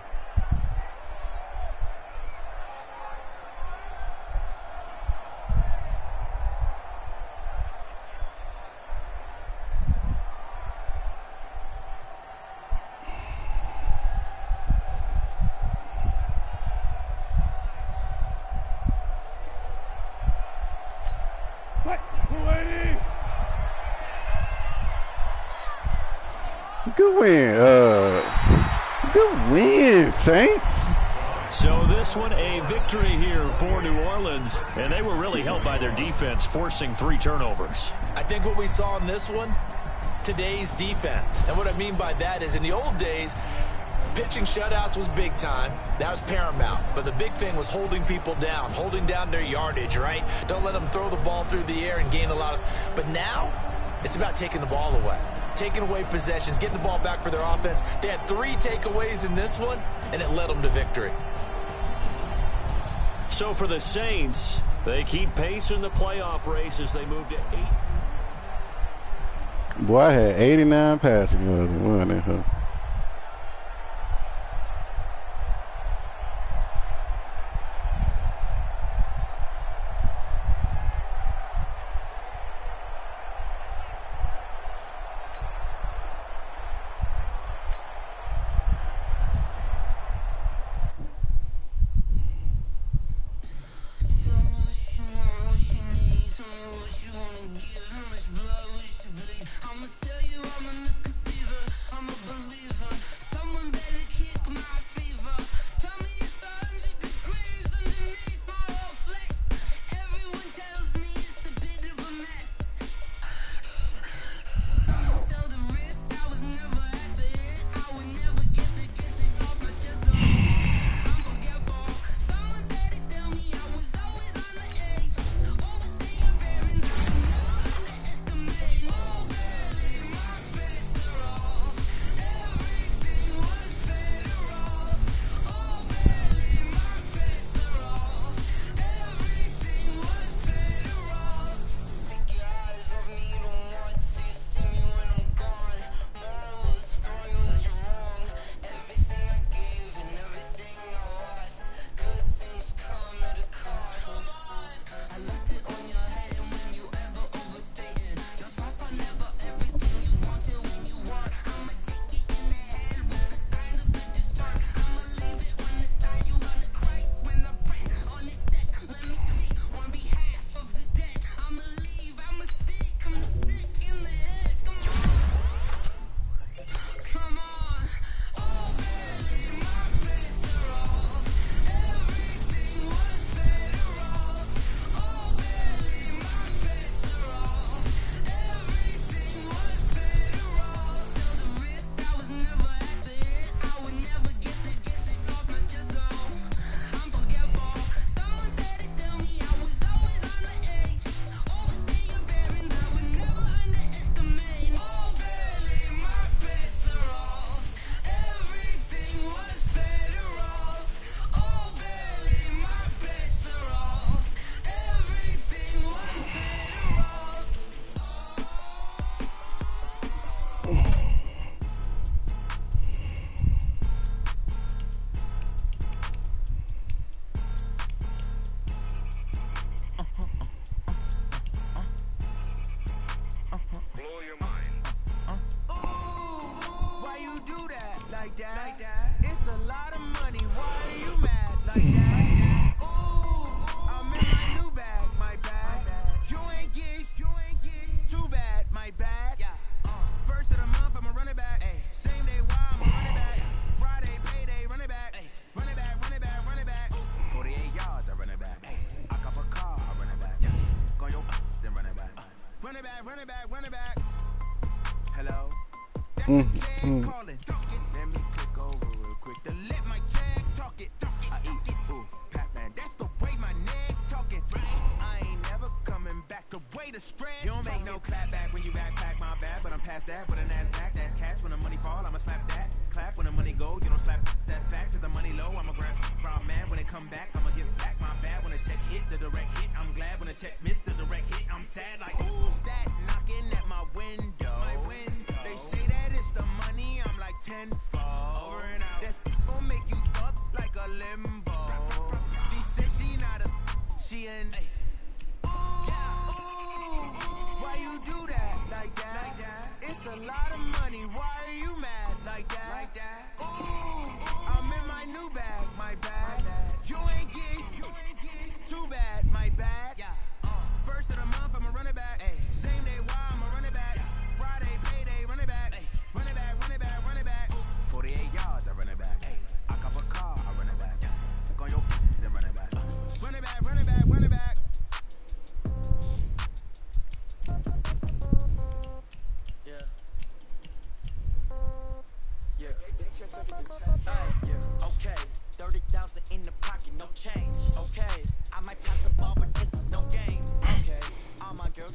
S2: Good win. Good win, Saints.
S3: So this one, a victory here for New Orleans, and they were really helped by their defense, forcing 3 turnovers.
S5: I think what we saw in this one, today's defense. And what I mean by that is in the old days, Pitching shutouts was big time. That was paramount. But the big thing was holding people down, holding down their yardage, right? Don't let them throw the ball through the air and gain a lot of... But now, it's about taking the ball away. Taking away possessions, getting the ball back for their offense. They had 3 takeaways in this one, and it led them to victory.
S3: So for the Saints, they keep pace in the playoff race as they move to 8.
S2: Boy, I had 89 passing yards and one in her.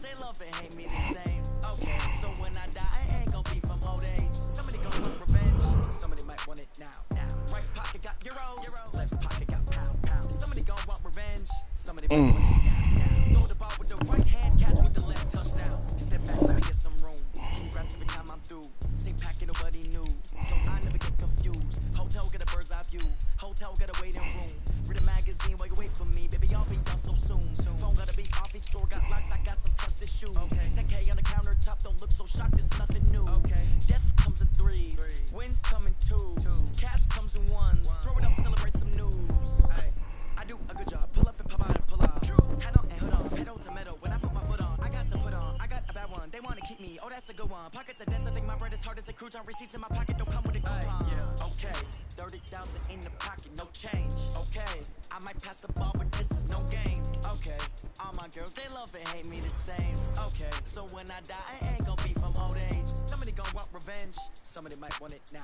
S7: they love and hate me the same. Okay, so when I die, I ain't gonna be from old age. Somebody gonna want revenge. Somebody might want it now. Right pocket got euros. Left pocket got pound. Somebody gonna want revenge. Somebody might want it now. Throw the ball with the right hand, catch with the left touchdown. Step back, let me get some room. Congrats every time I'm through. Same packet, nobody knew. So I never get confused. Hotel get a bird's eye view. Hotel get a waiting room. Read a magazine while you wait for me. Baby, I'll be done so soon. Phone gotta be off, each store got locks. I got some trusted shoes. 10K on the countertop, don't look so shocked, it's nothing new. Death comes in threes. Wins come in twos. Cash comes in ones. Throw it up, celebrate some news. I do a good job. Pull up and pop out and pull out. Head on and hood on. Pedal to metal. When I put my foot on, I got to put on. I got a bad one. They want to keep me. Oh, that's a good one. Pockets are dense. I think my bread is hard as a crouton. Receipts in my pocket don't come with a coupon. Okay. 30,000 in the pocket, no change. Okay. I might pass the ball, but this is no game. Okay. All my girls, they love and hate me the same. Okay. So when I die, I ain't gonna be from old age. Somebody gonna want revenge. Somebody might want it now.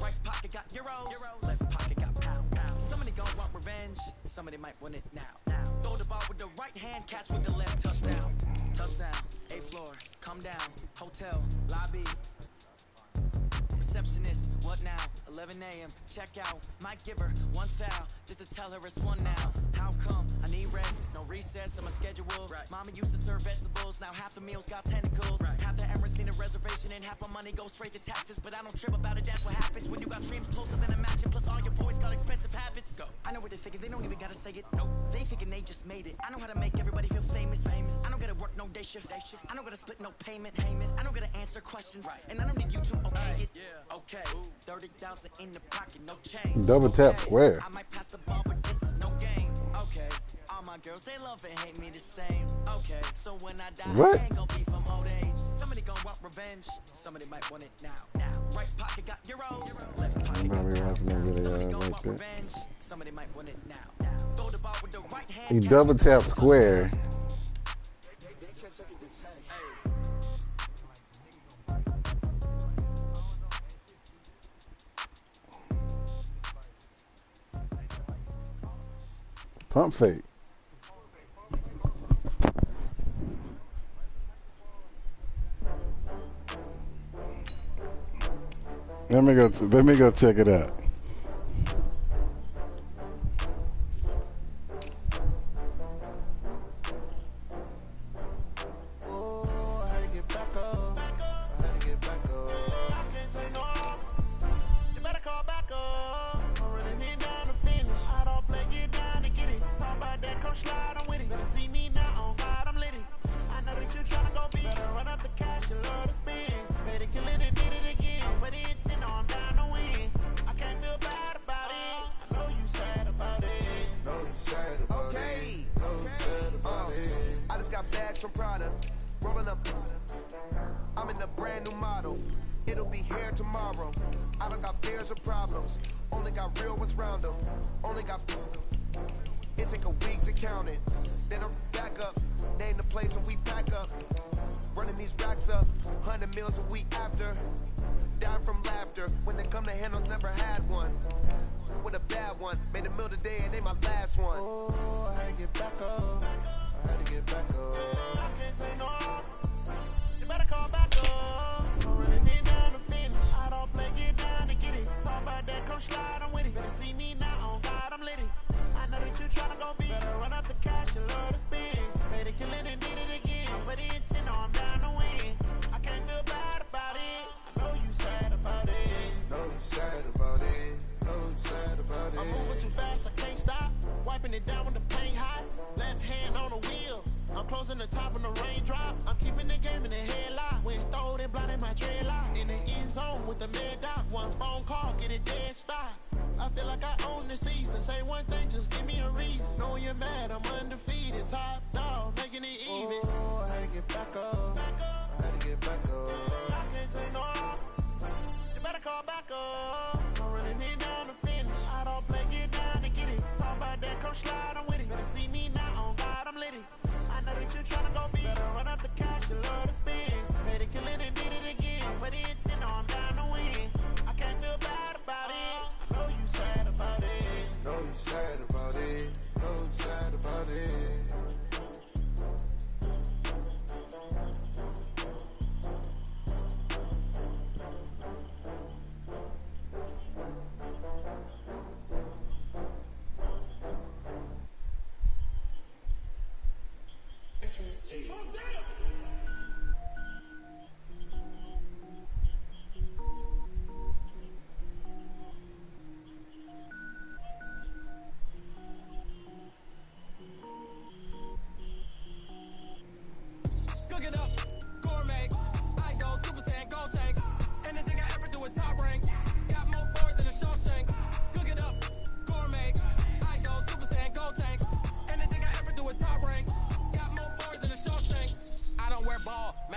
S7: Right pocket got euros. Left pocket got pound. Somebody gonna want revenge. Somebody might want it now. Throw the ball with the right hand, catch with the left touchdown. Touchdown, 8th floor, come down, hotel, lobby. Receptionist, what now? 11 a.m. Check out. Might give her one foul just to tell her it's one now. How come? I need rest, no recess on my schedule. Mama used to serve vegetables, now half the meals got tentacles. Half the Emirates need a reservation and half my money goes straight to taxes. But I don't trip about it, that's what happens when you got dreams closer than a match. And plus all your boys got expensive habits. Go. I know what they're thinking, they don't even gotta say it. Nope. They ain't thinking they just made it. I know how to make everybody feel famous. I don't gotta work no day shift. I don't gotta split no payment. I don't gotta answer questions. And I don't need you to okay it. Okay, 30,000 in the pocket, no change.
S2: Double tap square.
S7: I might pass the ball, but this is no game. Okay, all my girls, they love and hate me the same. Okay, so when I die,
S2: What?
S7: I ain't gonna be from old age. Somebody gonna want revenge. Somebody might want it now. Right pocket got euros. Left pocket got
S2: Probably watching that
S7: pound.
S2: video
S7: Somebody gonna
S2: like
S7: want
S2: that.
S7: revenge. Somebody might want it now. Throw the ball with the right hand.
S2: He
S7: catch
S2: double
S7: with the
S2: tap
S7: left
S2: square. Pump fake. Let me go check it out.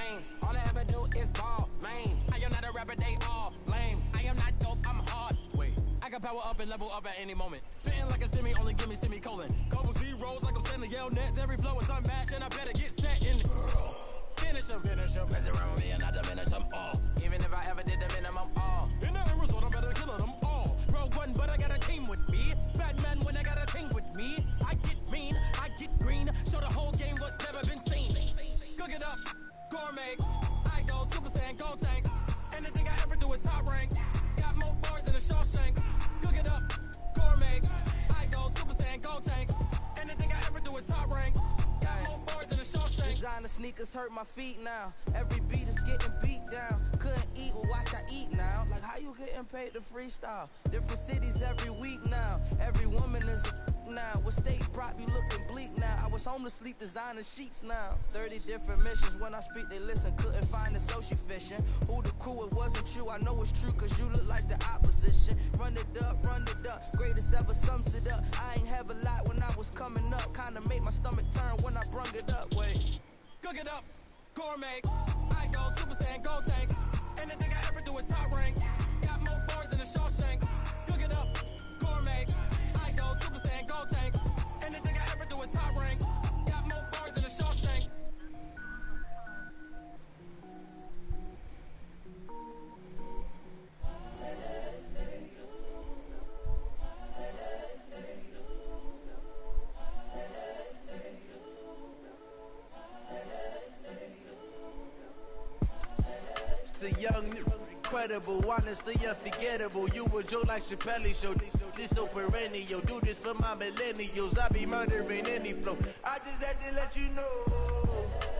S7: lanes. All I ever do is ball, lame. I am not a rapper, they all lame. I am not dope, I'm hard. Wait, I can power up and level up at any moment. Spitting like a semi, only give me semicolon. Couple zeros like I'm sending yell nets. Every flow is unmatched, and I better get set in. Finish them. Mess around with me and I diminish them all. Even if I ever did the minimum, all. In the end result, I better kill them all. Rogue One, but I got a team with me. Batman when I got a team with me. I get mean, I get green. Show the whole game what's never been seen. Cook it up, gourmet. I go Super Saiyan, gold tanks. Anything I ever do is top rank. Got more bars than a Shawshank. Cook it up, gourmet. I go Super Saiyan, gold tanks. Anything I ever do is top rank. Got more bars than a Shawshank.
S8: Designer sneakers hurt my feet now. Every beat is getting beat down. Couldn't eat, well watch I eat now. Like how you getting paid to freestyle? Different cities every week now. Every woman is a now. With state prop, you looking bleak now. I was home to sleep, designer sheets now. 30 different missions. When I speak, they listen. Couldn't find the social fishing. Who the crew? It wasn't you. I know it's true, cause you look like the opposition. Run it up. Greatest ever sums it up. I ain't have a lot when I was coming up. Kinda made my stomach turn when I brung it up. Wait.
S7: Cook it up, gourmet. I go Super Saiyan, gold tanks. Anything I ever do is top rank. Got more bars than a Shawshank. Cook it up, gourmet. I go Super Saiyan, gold tanks. Anything I ever do is top rank. Got more bars than a Shawshank.
S8: The young, incredible, honestly unforgettable. You a joke like Chappelle show. This so perennial. Do this for my millennials. I be murdering any flow. I just had to let you know.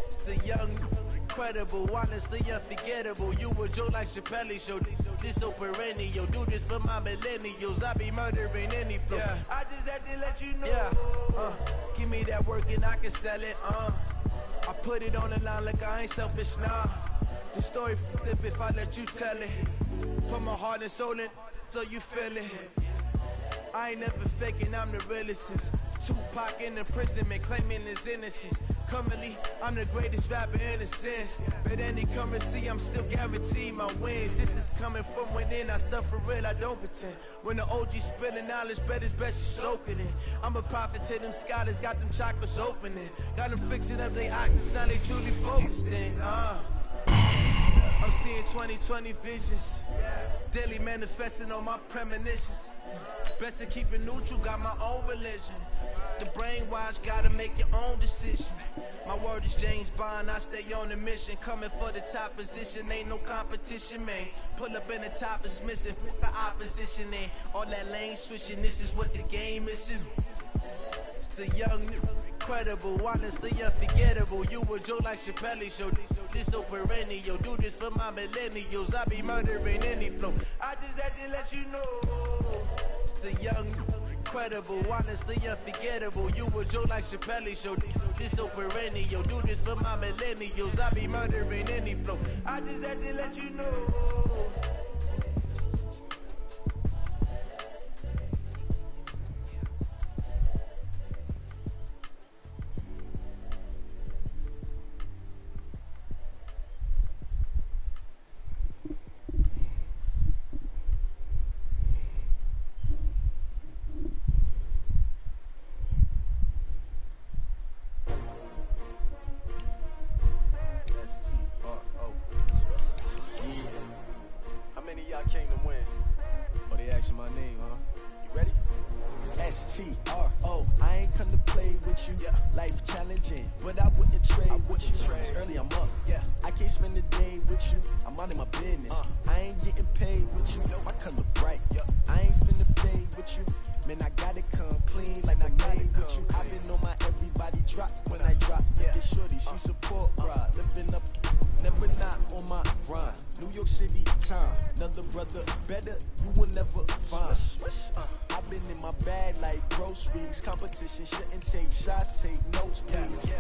S8: It's the young, incredible, honestly unforgettable. You a joke like Chappelle show. This so perennial. Do this for my millennials. I be murdering any flow. Yeah. I just had to let you know. Yeah. Give me that work and I can sell it. I put it on the line like I ain't selfish, nah. The story flip if I let you tell it. Put my heart and soul in so you feel it. I ain't never faking, I'm the realest since Tupac in imprisonment, claiming his innocence. Currently, I'm the greatest rapper in a sense. But any currency, I'm still guaranteed my wins. This is coming from within, I stuff for real, I don't pretend. When the OG spilling knowledge, bet it's best you soak it in. I'm a prophet to them scholars, got them chakras opening. Got them fixing up their octaves, now they truly focused in. I'm seeing 2020 visions. Daily manifesting on my premonitions. Best to keep it neutral, got my own religion. The brainwash, gotta make your own decision. My word is James Bond, I stay on the mission. Coming for the top position, ain't no competition, man. Pull up in the top is missing, the opposition ain't. All that lane switching, this is what the game is in. It's the young, incredible, honestly unforgettable. You a joke like Chappelle show. This so perennial. Do this for my millennials. I be murdering any flow. I just had to let you know. It's the young, incredible, honestly unforgettable. You a joke like Chappelle show. This so perennial. Do this for my millennials. I be murdering any flow. I just had to let you know.
S9: Life challenging, but I wouldn't trade with you. It's early, I'm up. Yeah, I can't spend the day with you. I'm out of my business. I ain't getting paid with you. My color bright. I ain't finna fade with you. Man, I gotta come clean like I made with you. I've been on my everybody drop when I drop. Look at shorty, she support ride. Living up, never not on my grind. New York City time. Another brother better, you will never find. I've been in my bag like groceries. Competition shouldn't take shots, take notes, please.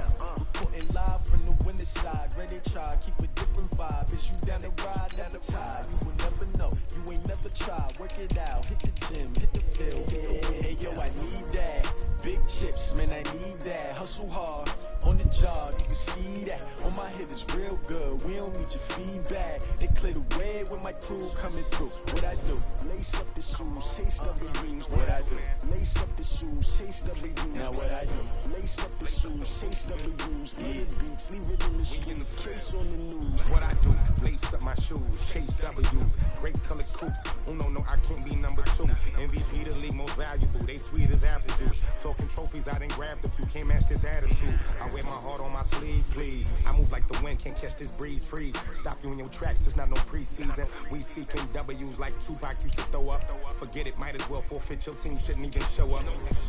S9: Reporting live from the winter side. Ready to try, keep a different vibe. Is you down the ride, never tired. You will never know, you ain't never tried. Work it out, hit the gym, hit the field, hit the win. Hey yo, I need that. Big chips, man, I need that. Hustle hard, on the job, you can see that. On my head is real good, we don't need your feedback. They clear the way with my crew coming through. What I do? Lace up the shoes, chase W's. What I do? Lace up the shoes, chase W's. Now what I do? Lace up the shoes, chase W's. Big beats, leave it in the street, case on the news.
S10: What I do? Lace up my shoes, chase W's. Great colored coops. Oh no, I can't be number 2. MVP the league most valuable. They sweet as apple juice. Talking trophies, I done grabbed a few. Can't match this attitude. I wear my heart on my sleeve, please. I move like the wind, can't catch this breeze. Freeze. Stop you in your tracks. There's not no preseason. We seeking W's like Tupac used to throw up. Forget it, might as well forfeit. Your team shouldn't even show up.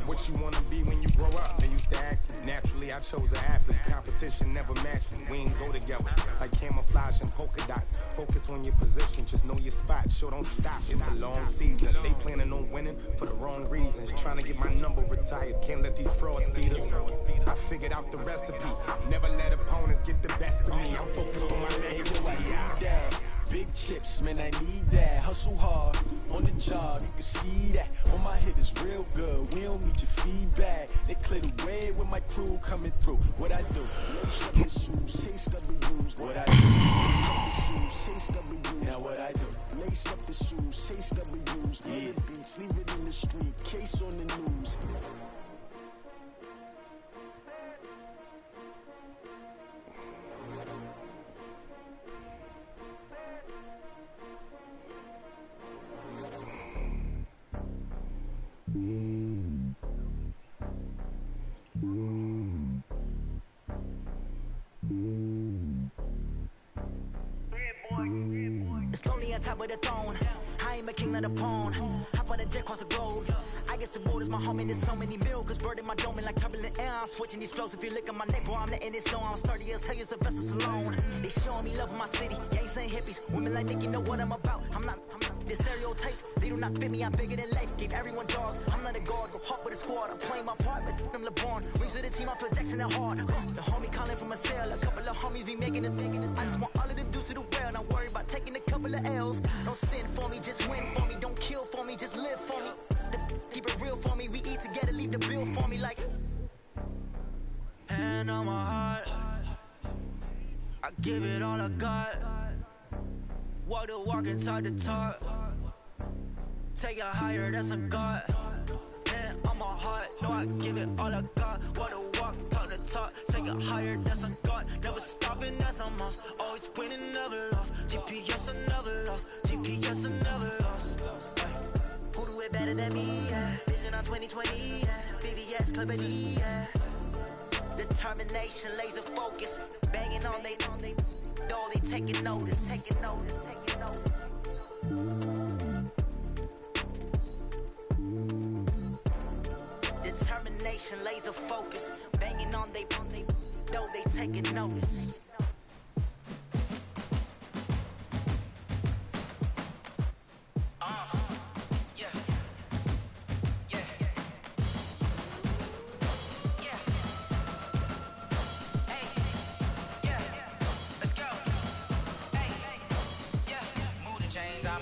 S10: What you wanna be when you grow up? They used to ask me. Naturally, I chose an athlete. Competition never matched me. We ain't go together like camouflage and polka dots. Focus on your position, just know your spot. Sure, don't stop. It's a long season. They planning on winning for the wrong reasons. Trying to get my number retired. Can't let these frauds beat us. I figured out the recipe. Never let opponents get the best of me. I'm focused on my legacy.
S9: I need that. Big chips, man, I need that. Hustle hard, on the job, you can see that. On my head is real good, we don't need your feedback. They clear the way with my crew coming through. What I do? Lace up the shoes, chase W's. What I do? Lace up the shoes, chase W's. Now what I do? Lace up the shoes, chase W's. Yeah. Beats, leave it in the street, case on the news.
S7: It's lonely on top of the throne. I am a king of the pawn. Hop on a jet across the globe. I guess the road is my home and there's so many mil. Cause bird in my dome and like turbulent air. I'm switching these flows. If you look at my neck, boy, I'm letting it snow. I'm sturdy as hell, as a vessel alone. They showing me love in my city. Gangs ain't hippies. Women like Nick, you know what I'm about. I'm not the stereotypes. They do not fit me. I'm bigger than life. Gave everyone jobs. I'm not a guard. Go hard with a squad. I'm playing my part. But them LeBron. Rings of the team. I feel Jackson and hard. The homie calling from a cell. A couple of homies be making it. I just want all of the dudes to do well. Not worry about taking a couple of L's. Don't sin for me. Just win for me. Don't kill for me. Just live for me. Keep it real for me. We eat together. Leave the bill for me like. Hand on my heart. I give it all I got. Walk the walk and talk the talk. Take it higher, that's a God. Hand on my heart, no, I give it all I got. Walk the walk, talk the talk. Take it higher, that's a God. Never stopping, that's a must. Always winning, never lost. GPS, I never lost. GPS, I never lost. Who do it better than me? Yeah. Vision on 2020. Yeah. VVS, Clippity. Yeah. Determination, laser focus. Banging on they know they taking notice. Taking notice, taking notice. Determination, laser focus. Banging on they know they taking notice.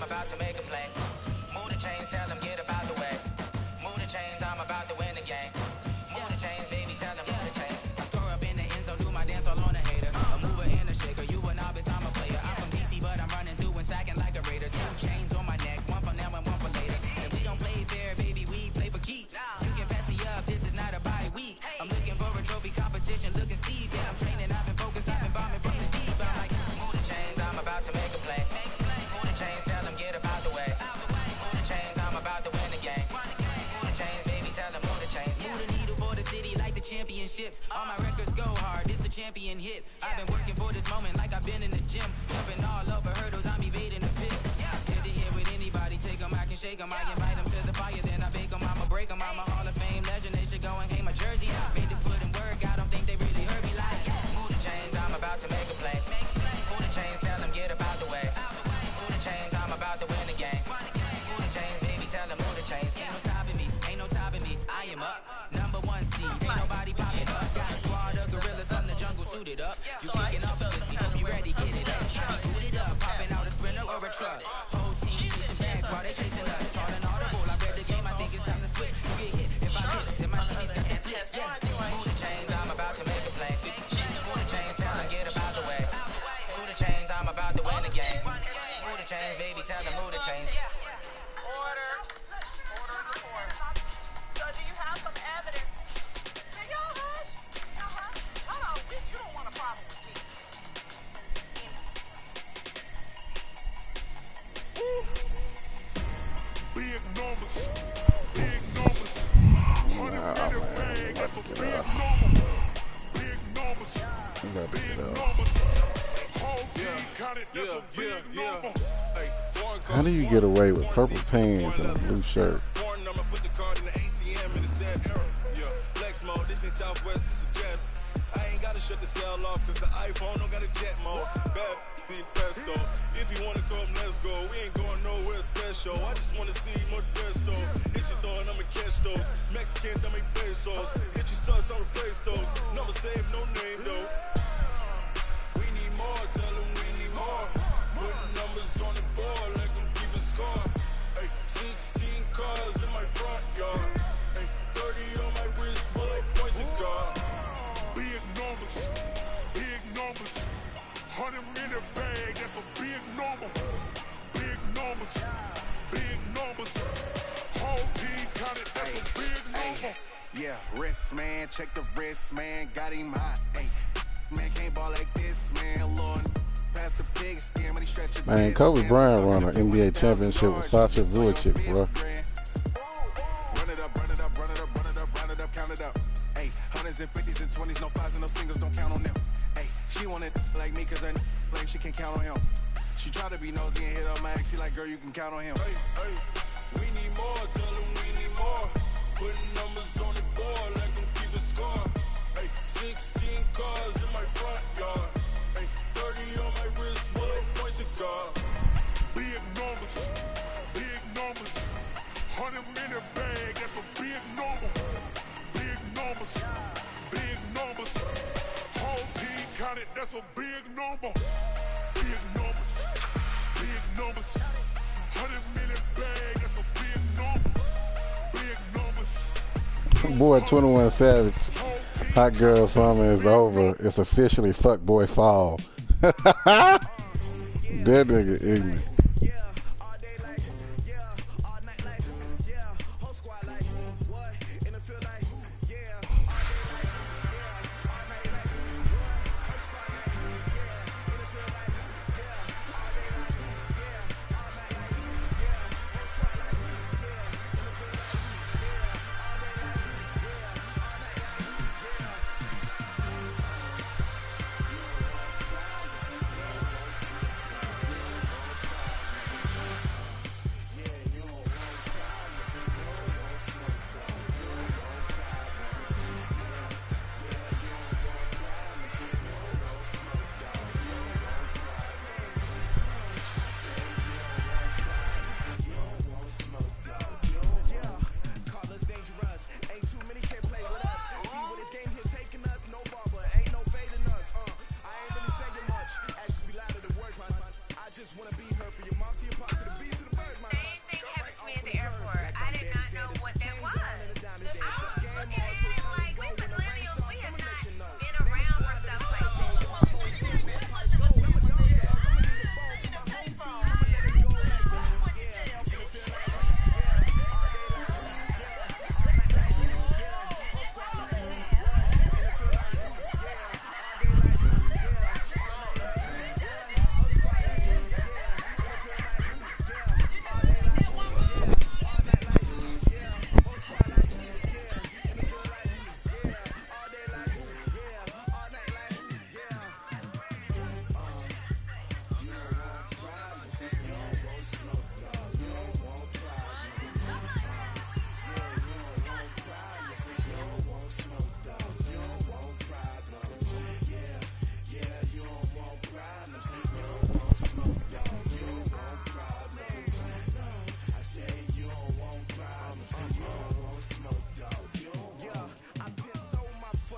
S11: About to make a play. Move the chains, tell them get about the way. Move the chains, I'm about to win the game. Move the chains, baby, tell them move the chains. I store up in the end zone, do my dance all on a hater. A mover and a shaker, you a novice, I'm a player. I'm from DC, but I'm running through and sacking like a raider. 2 chains on my neck, one for now and one for later. If we don't play fair, baby, we play for keeps. You can pass me up, this is not a bye week. I'm looking for a trophy competition, looking steep. Yeah, I'm training, I've been focused, I've been bombing from the deep. I'm like, move the chains, I'm about to make a play. Move the chains, tell them get about the way. Move the chains, I'm about to win the game. Move the chains, baby, tell them move the chains. Move the needle for the city like the championships. All my records go hard, this a champion hit. I've been working for this moment like I've been in the gym. Jumping all over hurdles, I'm evading the pit. Head to head with anybody, take them, I can shake them. I invite them to the fire, then I bake them. I'ma break them, I'm a Hall of Fame legend. They should go and hang my jersey. Made to put in work, I don't think they really heard me like. Move the chains, I'm about to make a play. Move the chains, tell them get about the way. Move the chains, I'm about to win the game. Move the chains, baby, tell them move the chains. Ain't no stopping me, ain't no topping me. I am up, #1 seed. Ain't nobody popping up. Got a squad of gorillas on the jungle suited up. You kicking off of this, we hope you ready, get it up. I be booted up, popping out a sprinter or a truck. Whole team chasing bags while they chasing us. Calling audible, I read the game, I think it's time to switch. You get hit if I miss, then my team's got that blitz. Yeah, move the chains, I'm about to make a play. Move the chains, tell them get about the way. Move the chains, I'm about to win the game. Move the chains, baby, tell them move the chains.
S12: Order in the court. So do you have some evidence? Can y'all hush? Hold on, you don't want a problem with me.
S4: Big numbers. 100 bag, that's a big number. Big numbers. Whole team counted, that's a big number.
S2: How do you get away with purple pants and a blue shirt?
S13: Foreign number, put the card in the ATM in the sad era. Yeah, flex mode, this ain't Southwest, this is jet. I ain't gotta shut the cell off, cause the iPhone don't got a jet mode. Bad need pesto. If you wanna come, let's go. We ain't going nowhere special. I just wanna see more Modesto. Hit your throw and I'ma catch those. Mexican, I make pesos. Hit your sauce, I'll replace those. Number save, no name though. We need more, tell them we need more. Putting numbers on the board, like them keep a score. Hey, 16 cars in my front yard. Hey, 30 on my wrist, bullet points of God.
S4: Big numbers. 100 minute bag, that's a big number. Big numbers. Whole team counted, that's a big number.
S10: Yeah, wrist man, check the wrist man, got him hot. Hey, man can't ball like this, man. Lord, past the pig skin when he stretch it.
S2: Man, Kobe Bryant won an NBA championship with Sasha Vujacic, bro.
S10: Run it up, count it up. Hey, hundreds and 50s and 20s, no fives and no singles, don't count on them. Hey, she wanted like me cause her blame, she can't count on him. She tried to be nosy and hit up my ex, she like, girl, you can count on him.
S13: Hey, we need more, tell them we need more. Putting numbers on the board, like them keep a score. Hey, 16 cars in my front yard. Hey, 30 on my wrist, bullet points of God.
S4: Big numbers. 100 minute bag, that's a big number. Big numbers. Whole team counted, that's a big number. Big numbers. 100 minute bag, that's a big number. Big numbers.
S2: Boy, 21 Savage. Hot girl summer is over. It's officially fuckboy fall. That nigga ignorant.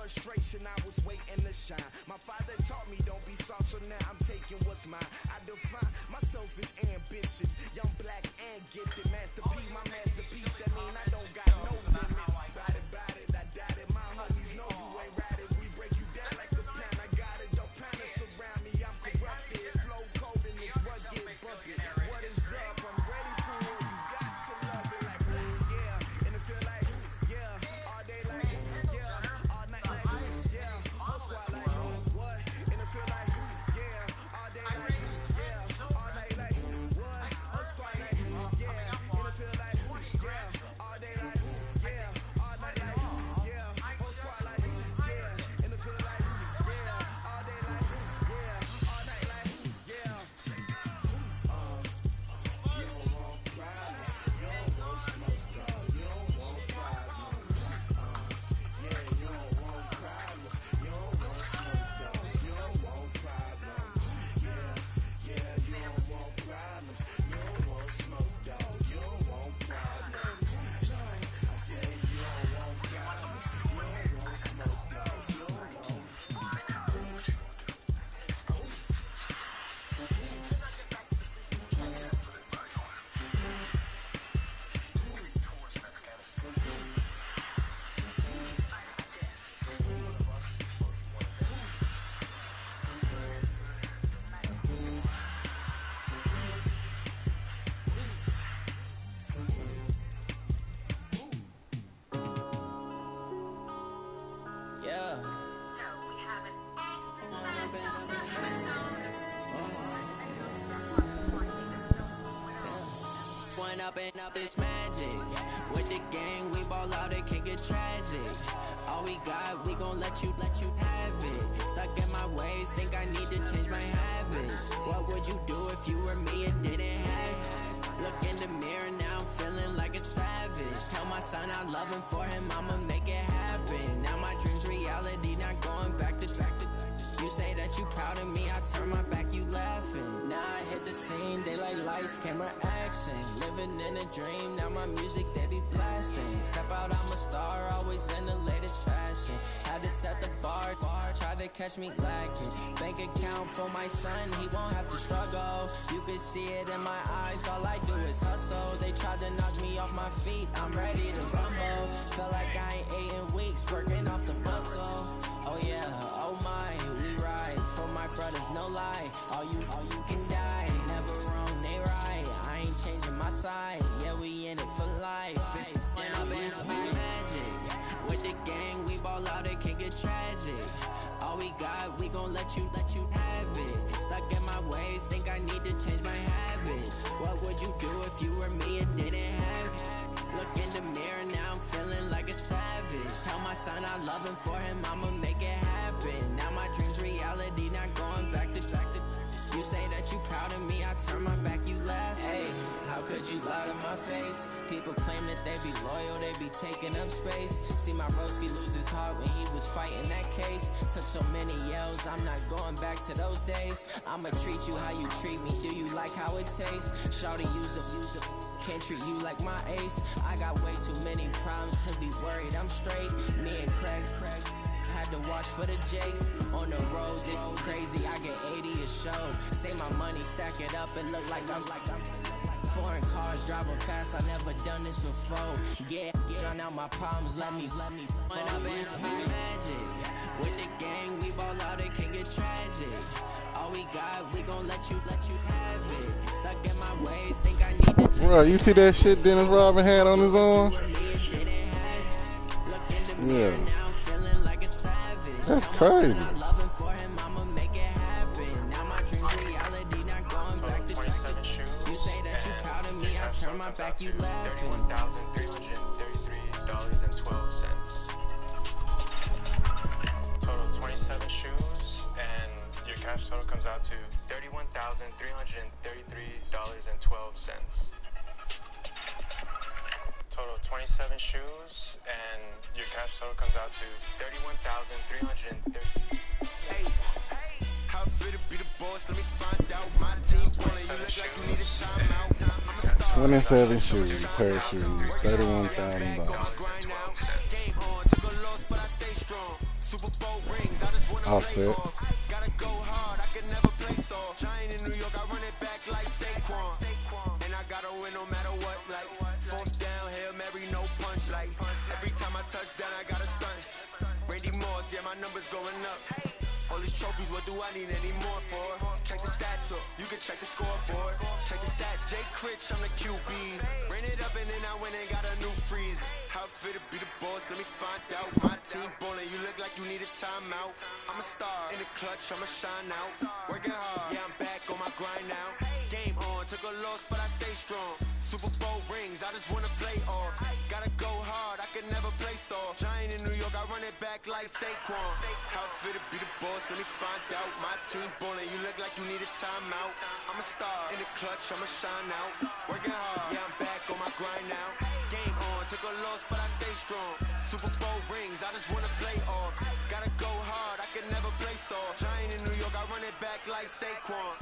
S8: frustration, I was waiting to shine. My father taught me don't be soft, so now I'm taking what's mine. I define myself as ambitious, young, black, and gifted. Master P, my masterpiece, that mean I don't got no limits. Bout it, I doubt it. My homies know you ain't right it. We break you down like a pound. I got it, don't pound us around me. I'm corrupted, flow cold and it's rugged, bumpy. What is up? I'm ready for it. You got to love it like, yeah. And it feel like, yeah. All day like, yeah. All night like, yeah. Whole squad like, what? And it feel like, yeah. All day like, yeah. All night like, what? Whole squad like, yeah. And it feel like, yeah. All day like, yeah. All night like, yeah. Whole squad like, yeah. And it feel like, yeah. All day like, yeah. All night like, yeah. You don't want problems, you don't want smoke, dog. You don't want problems. Yeah, you don't want problems, you don't want smoke, dog. You don't want problems. Yeah, you don't want problems, you don't want smoke, dog. You don't want problems. No, I said you don't want problems, you don't want smoke, dog. You don't want.
S7: Yeah. One up and up is magic. With the gang, we ball out, it can get tragic. All we got, we gon' let you have it. Stuck in my ways, think I need to change my habits. What would you do if you were me and didn't have it? Look in the mirror now, I'm feeling like a savage. Tell my son I love him, for him I'ma make it happen. Now my dream's reality, not going back to. You say that you proud of me, I turn my back, you laughing. Now I hit the scene, they like lights, camera, action. Living in a dream, now my music, they be blasting. Step out, I'm a star, always in the latest fashion. Had to set the bar, try to catch me lacking. Bank account for my son, he won't have to struggle. You can see it in my eyes, all I do is hustle. They tried to knock me off my feet, I'm ready to rumble. Felt like I ain't ate in weeks, working off the muscle. Oh yeah, oh my, we ride for my brothers, no lie. All you can die, never wrong, they right. I ain't changing my side, yeah, we in it for life. And up is magic. With the gang, we ball out, it can get tragic. All we got, we gon' let you have it. Stuck in my ways, think I need to change my habits. What would you do if you were me and didn't have it? Look in the mirror, now I'm feeling like a savage. Tell my son I love him, for him I'ma make it happen. Now my dream's reality, not going back to. You say that you proud of me, I turn my back, you laugh. Hey, how could you lie to my face? People claim that they be loyal, they be taking up space. See my broski lose his heart when he was fighting that case. Took so many yells, I'm not going back to those days. I'ma treat you how you treat me, do you like how it tastes? Shawty, use a can't treat you like my ace. I got way too many problems to be worried, I'm straight. Me and Craig had to watch for the Jakes. On the road, it's crazy, I get 80 a show. Say my money, stack it up, and look like I'm foreign cars, driving fast, I never done this before. Get on out my problems, let me One up and up is magic. With the gang, we ball out, it can get tragic. All we got, we gon' let you have it. Stuck in my ways, think I need to change.
S2: Bro, you see that shit Dennis Rodman had on his arm? Yeah. That's crazy.
S7: Back you laughing.
S14: $31,333.12. Total 27 shoes, and your cash total comes out to $31,333.12. Total 27 shoes, and your cash total comes out to $31,333.
S8: How fit to be the boss? Let me find out. My team pulling. You look like you need a timeout.
S2: 27 shoes, pair of shoes, $31,000.
S8: Super
S2: Offset.
S8: Gotta go hard, I can never play soft. Giant in New York, I run it back like Saquon. And I gotta win no matter what. Like fourth down, Hail Mary, no punch. Like every time I touch down, I gotta stunt. Randy Moss, yeah, my numbers going up. All these trophies, what do I need any more for? Check the stats up, you can check the scoreboard. Check the stats, Jake Critch, I'm the QB. Ran it up and then I went and got a new freeze. How it fit to be the boss, let me find out. My team ballin', you look like you need a timeout. I'm a star, in the clutch, I'ma shine out. Working hard, yeah, I'm back on my grind now. Game on, took a loss, but I stay strong. Super Bowl rings, I just wanna play off. Gotta go hard, I can never play soft. Giant in New York, I run it back like Saquon. How it fit to be the boss, let me find out. My team ballin', you look like you need a timeout. I'm a star, in the clutch, I'ma shine out. Working hard, yeah, I'm back on my grind now. Game on, took a loss, but I stay strong. Super Bowl rings, I just wanna play off. Gotta go hard, I can never play soft. Giant in New York, I run it back like Saquon.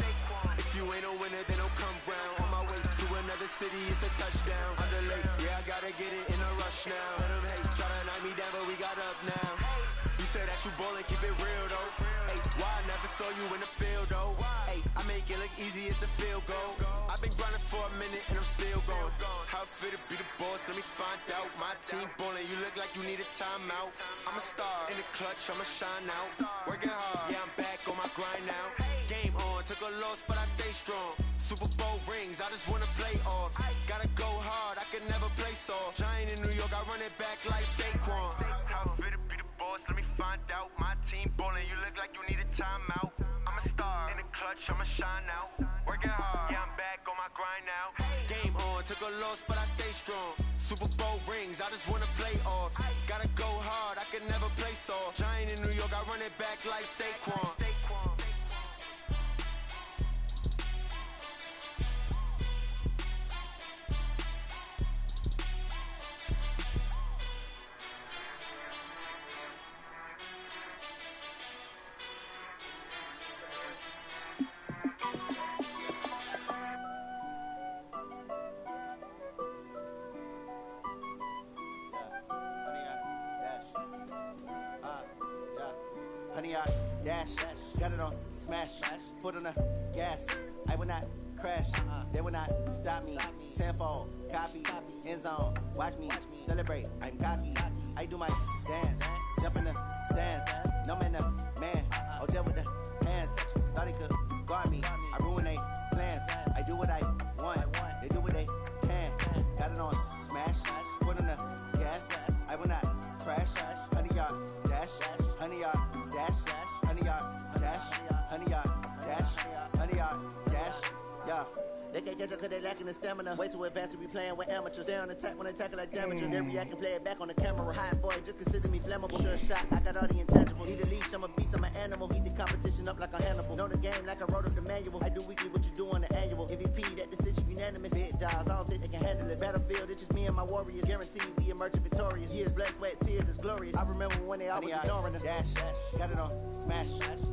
S8: If you ain't a winner, then don't come round. On my way to another city, it's a touchdown. Under late, yeah, I gotta get it in a rush now. Let them hate, try to knock me down, but we got up now. You say that you ballin', keep it real though. Hey, why I never saw you in the field though? Hey, I make it look easy, it's a field goal. I've been grinding for a minute and I'm still going. How it fit to be the boss, let me find out. My team ballin', you look like you need a timeout. I'm a star, in the clutch, I'ma shine out. Working hard, yeah, I'm back on my grind now. Game on, took a loss, but I stay strong. Super Bowl rings, I just wanna play off. Gotta go hard, I can never play soft. Giant in New York, I run it back like Saquon. How it fit to be the boss, let me find out. My team ballin', you look like you need a timeout. I'm a star, in the clutch, I'ma shine out. Working hard, yeah, I'm back on my grind now. Game on, took a loss, but I stay strong. Super Bowl rings, I just wanna play off. Gotta go hard, I can never play soft. Giant in New York, I run it back like Saquon. Honey, I dash, got it on smash, foot on the gas. I will not crash, they will not stop me. Tenfold, copy, end zone, watch me celebrate. I'm cocky, I do my dance, jump in the stands. No man, man, oh, deal with the hands. Thought he could guard me, I ruin they plans. I do what I want, they do what they can. Got it on smash, foot on the gas. I will not crash, honey, y'all dash, honey, y'all dash, honey, y'all dash, honey, y'all dash, honey, y'all dash, yeah. They can't catch up cause they lacking the stamina. Way too advanced to be playing with amateurs. Stay on attack when they tackle like damages. They react and play it back on the camera. Hot boy, just consider me flammable. Sure shot, I got all the intangibles. Need a leash, I'm a beast, I'm an animal. Heat the competition up like a Hannibal. Know the game like I wrote up the manual. I do weekly what you do on the annual. MVP, that decision unanimous. Big dials, I don't think they can handle it. Battlefield, it's just me and my warriors. Guaranteed we emerge victorious. Years, blood, sweat, tears, it's glorious. I remember when they always ignoring us. Dash, got it on smash,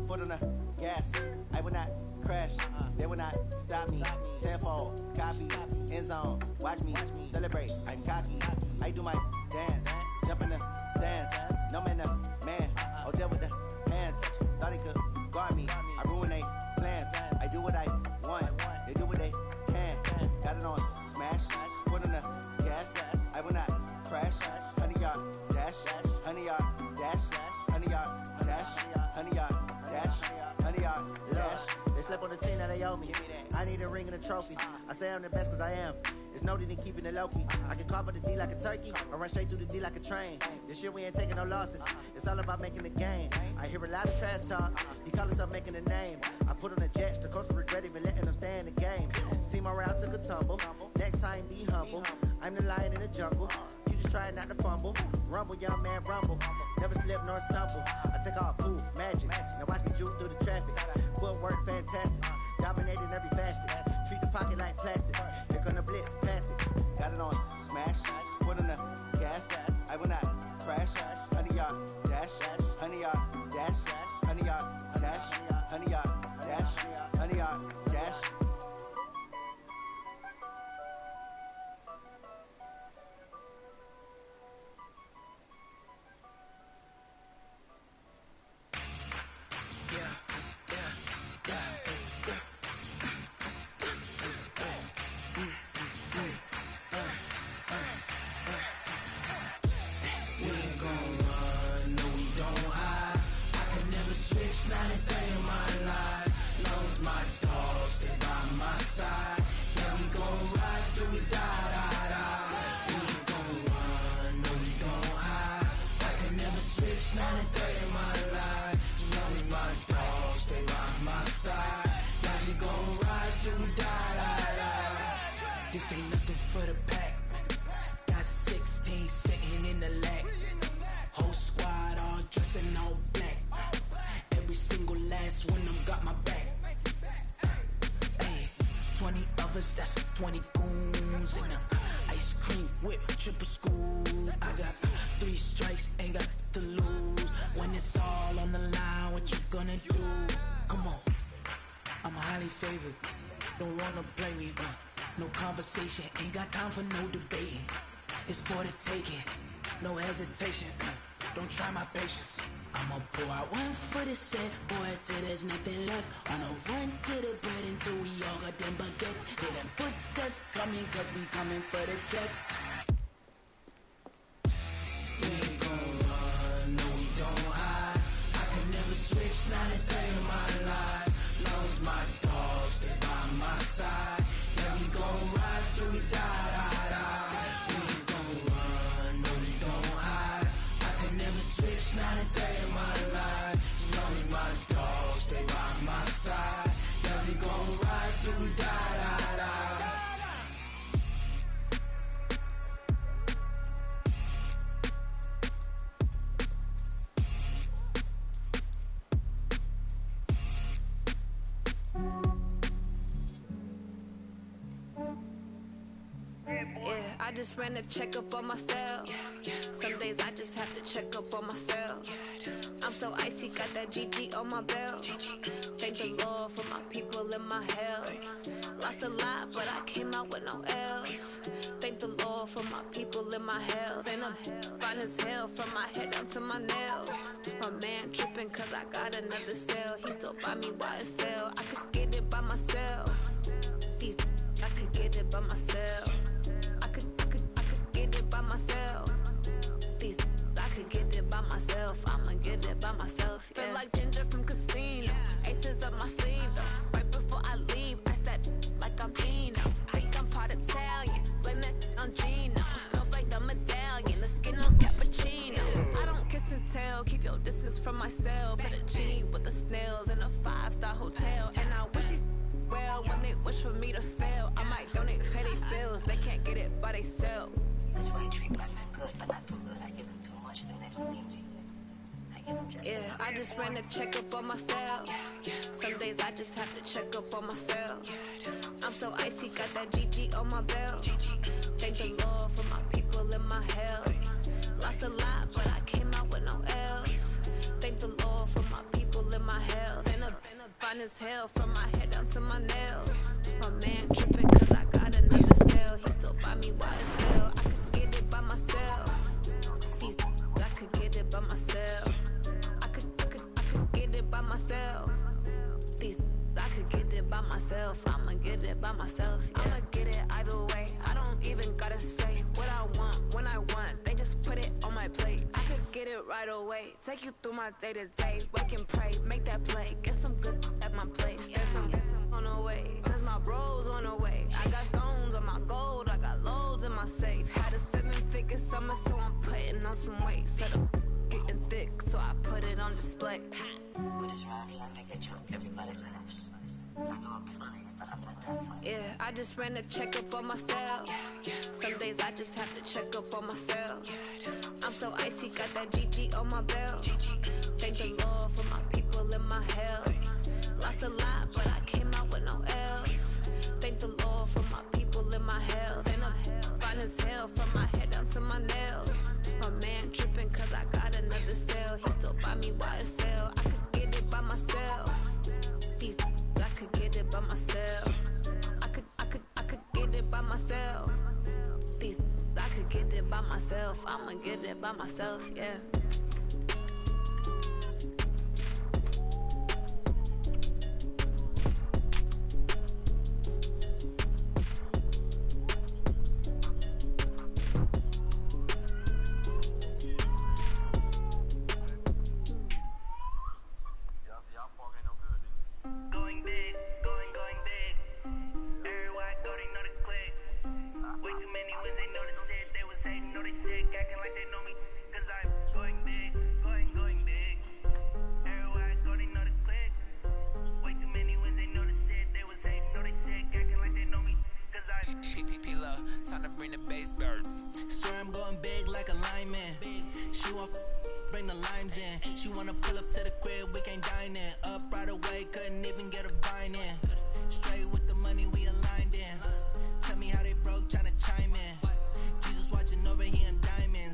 S8: foot on the gas. I will not crash, they will not stop me. Tenfold, copy, end zone, watch me celebrate. I'm cocky, I do my dance, jump in the stands. No man, man, oh, deal with the hands. Thought he could guard me, I ruin they plans. I do what I want, they do what they can. Got it on smash, foot on the gas. I will not crash, honey, y'all dash, honey, y'all dash, honey, y'all dash, honey, y'all dash, honey, y'all dash. Slept on the team that they owe me. I need a ring and a trophy. I say I'm the best cause I am. It's no need in keeping it low key. I can carve up the D like a turkey or run straight through the D like a train. This year we ain't taking no losses. It's all about making the game. I hear a lot of trash talk. He call himself making a name. I put on the Jets. The coach will regret even letting them stay in the game. Team morale took a tumble. Next time be humble. I'm the lion in the jungle. You just trying not to fumble. Rumble, young man, rumble. Never slip nor stumble. I take off, poof, magic. Now watch me juke through the traffic. Footwork fantastic. Dominating every facet. Treat the pocket like plastic. Here come the blitz, pass it. Got it on smash. Foot on the gas. I will not crash. Honey, y'all dash. Honey, y'all dash. Honey, y'all dash. Honey, y'all dash. Honey, y'all dash.
S9: 20 goons and ice cream whip, triple school. I got 3 strikes, ain't got to lose. When it's all on the line, what you gonna do? Come on, I'm highly favored. Don't wanna blame me, no conversation, ain't got time for no debating. It's for the taking, no hesitation, don't try my patience. I'ma pour out one for the set, boy, till there's nothing left. On a run to the bread until we all got them baguettes. Hear them footsteps coming, cause we coming for the check. We ain't gon' run, no we don't hide. I can never switch, not a day in my life. Long as my dogs stay by my side. Yeah, we gon' ride till we die, die, die. We ain't gon' run, no we don't hide. I can never switch, not a day in my life. As long as my dogs stay by my side. Yeah, we gon' ride till we die, die, die.
S15: Yeah, I just ran a checkup on myself. Some days I just have to check up on myself. I'm so icy, got that GG on my belt. Thank the Lord for my people in my health. Lost a lot, but I came out with no else. Thank the Lord for my people in my health. And I'm fine as hell from my head down to my nails. My man tripping cause I got another cell. He still buy me YSL. I could get it by myself. These I could get it by myself. I could get it by myself. These I could get it by myself. I'ma get it by myself. Yeah. Feel like Ginger from Casino. Aces up my sleeve though. Right before I leave, I step like I'm Dino. Think I'm part Italian. Blame that on Gino. Smells like the medallion. The skin on cappuccino. I don't kiss and tell. Keep your distance from myself. For the genie with the snails in a 5-star hotel. And I wish these well when they wish for me to fail. I might donate petty bills. They can't get it by themselves.
S16: That's why I treat black men good, but not too good. I give them too much, then they don't need me. I give them just
S15: yeah, I just ran a checkup on myself. Some days I just have to check up on myself. I'm so icy, got that GG on my belt. Thank the Lord for my people in my health. Lost a lot, but I came out with no else. Thank the Lord for my people in my health. And I'm fine as hell from my head down to my nails. My man tripping cause I got another cell. He still buy me YSL. I could get it by myself. These I could get it by myself. I could get it by myself. These I could get it by myself. I'ma get it by myself. Yeah. I'ma get it either way. I don't even gotta say what I want when I want. They just put it on my plate. I could get it right away. Take you through my day to day. Wake and pray, make that play. Get some good at my place. There's some on the way. Cause my bro's on the way. I got stones on my gold. I got loads in my safe. Had a 7-figure summer, so I'm putting on some weight. Set up getting thick, so I put it on display.
S16: With this rhyme, I make a joke, everybody laughs. I know I'm funny, but I'm not that funny.
S15: Yeah, I just ran a checkup on myself. Some days I just have to check up on myself. I'm so icy, got that GG on my belt. Thank the Lord for my people in my health. Lost a lot, but I came out with no else. Thank the Lord for my people in my health. And I'm fine as hell from my head down to my nails. My man tripping cause I got another cell. He still buy me YSL. I could get it by myself. These I could get it by myself. I could get it by myself. These I could get it by myself. I'ma get it by myself, yeah.
S9: Time to bring the bass bird. Swear I'm going big like a lineman. She want bring the limes in. She wanna pull up to the crib, we can't dine in. Up right away, couldn't even get a vine in. Straight with the money we aligned in. Tell me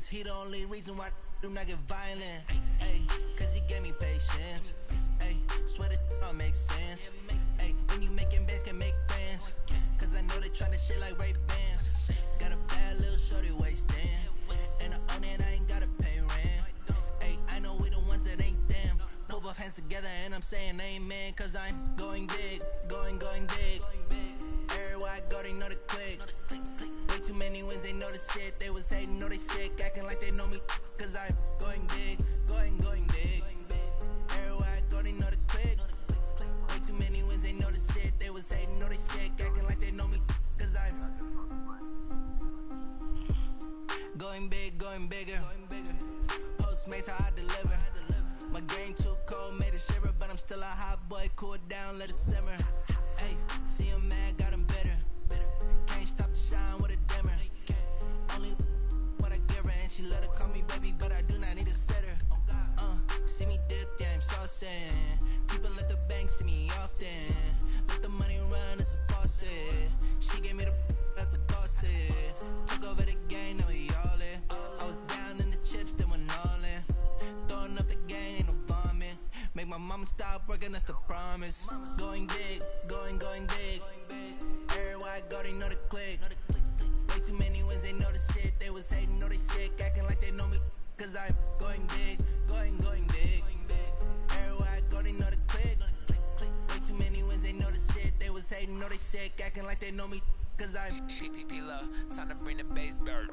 S8: He the only reason why I do not get violent. Ay, cause he gave me patience. Ay, swear that all makes sense. Ay, when you making bands, can make friends. Cause I know they tryna shit like Ray-Bans. Got a bad little shorty wasting. And I own it, I ain't gotta pay rent. Ay, I know we the ones that ain't them. Move both hands together and I'm saying amen. Cause I'm going big, going big. Everywhere I go, they know the click. Way too many wins, they know the shit. They was hating, know they sick, acting like they know me. Cause I'm going big, going big. Everywhere I go, they know the click. Way too many wins, they know the shit. They was hating, know they sick, acting like they know me. Cause I'm going big, going bigger. Postmates, how I deliver. My game too cold, made it shiver. But I'm still a hot boy, cool it down, let it simmer. Hey, see him mad, got him bitter. Can't stop the shine with a dimmer. Only what I give her, and she let her call me baby, but I do not need a sitter. See me dip, yeah, I'm saucing. People at the bank see me often. Let the money run, it's a faucet. She gave me the that's the bosses. Took over the game, now we all in. I was down in the chips, then went all in. Throwing up the game, ain't no vomit. Make my mama stop working, that's the promise. Going big, going big. Everywhere I go, they know the click. Way too many wins, they know the shit. They was hating, know they sick, acting like they know me. Cause I'm going big, going big. Everywhere I go, they know the click. Way too many wins, they know the shit. They was hating, know they sick, acting like they know me. Cause I'm
S11: PPP love, time to bring the bass back.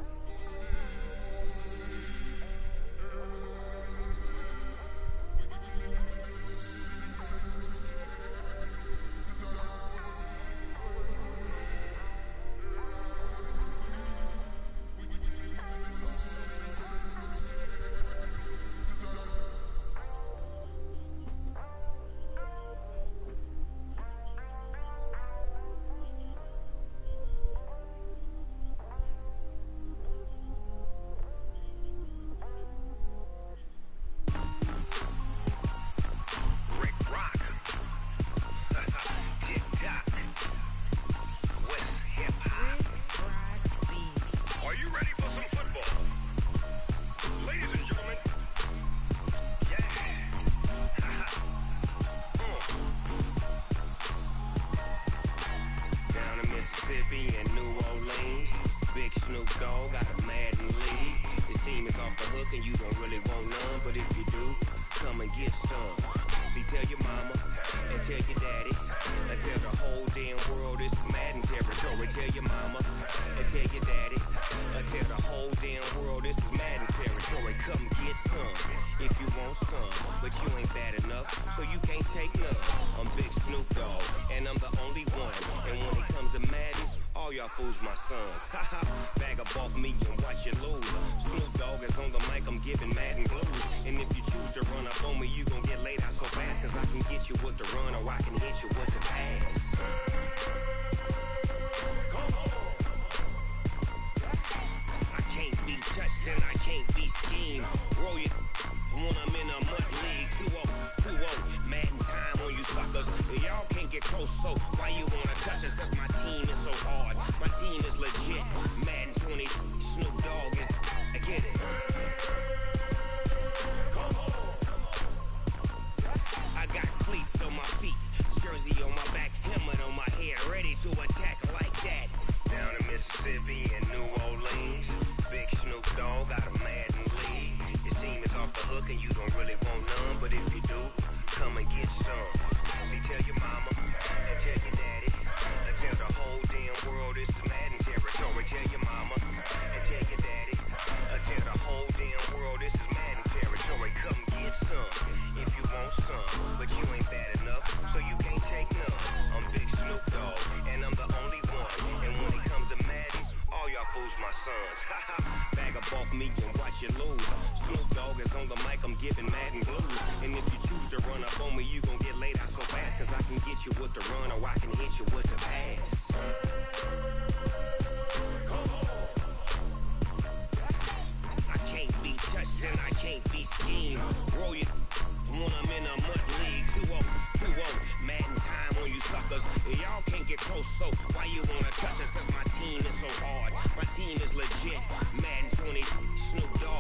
S10: Snoop Dogg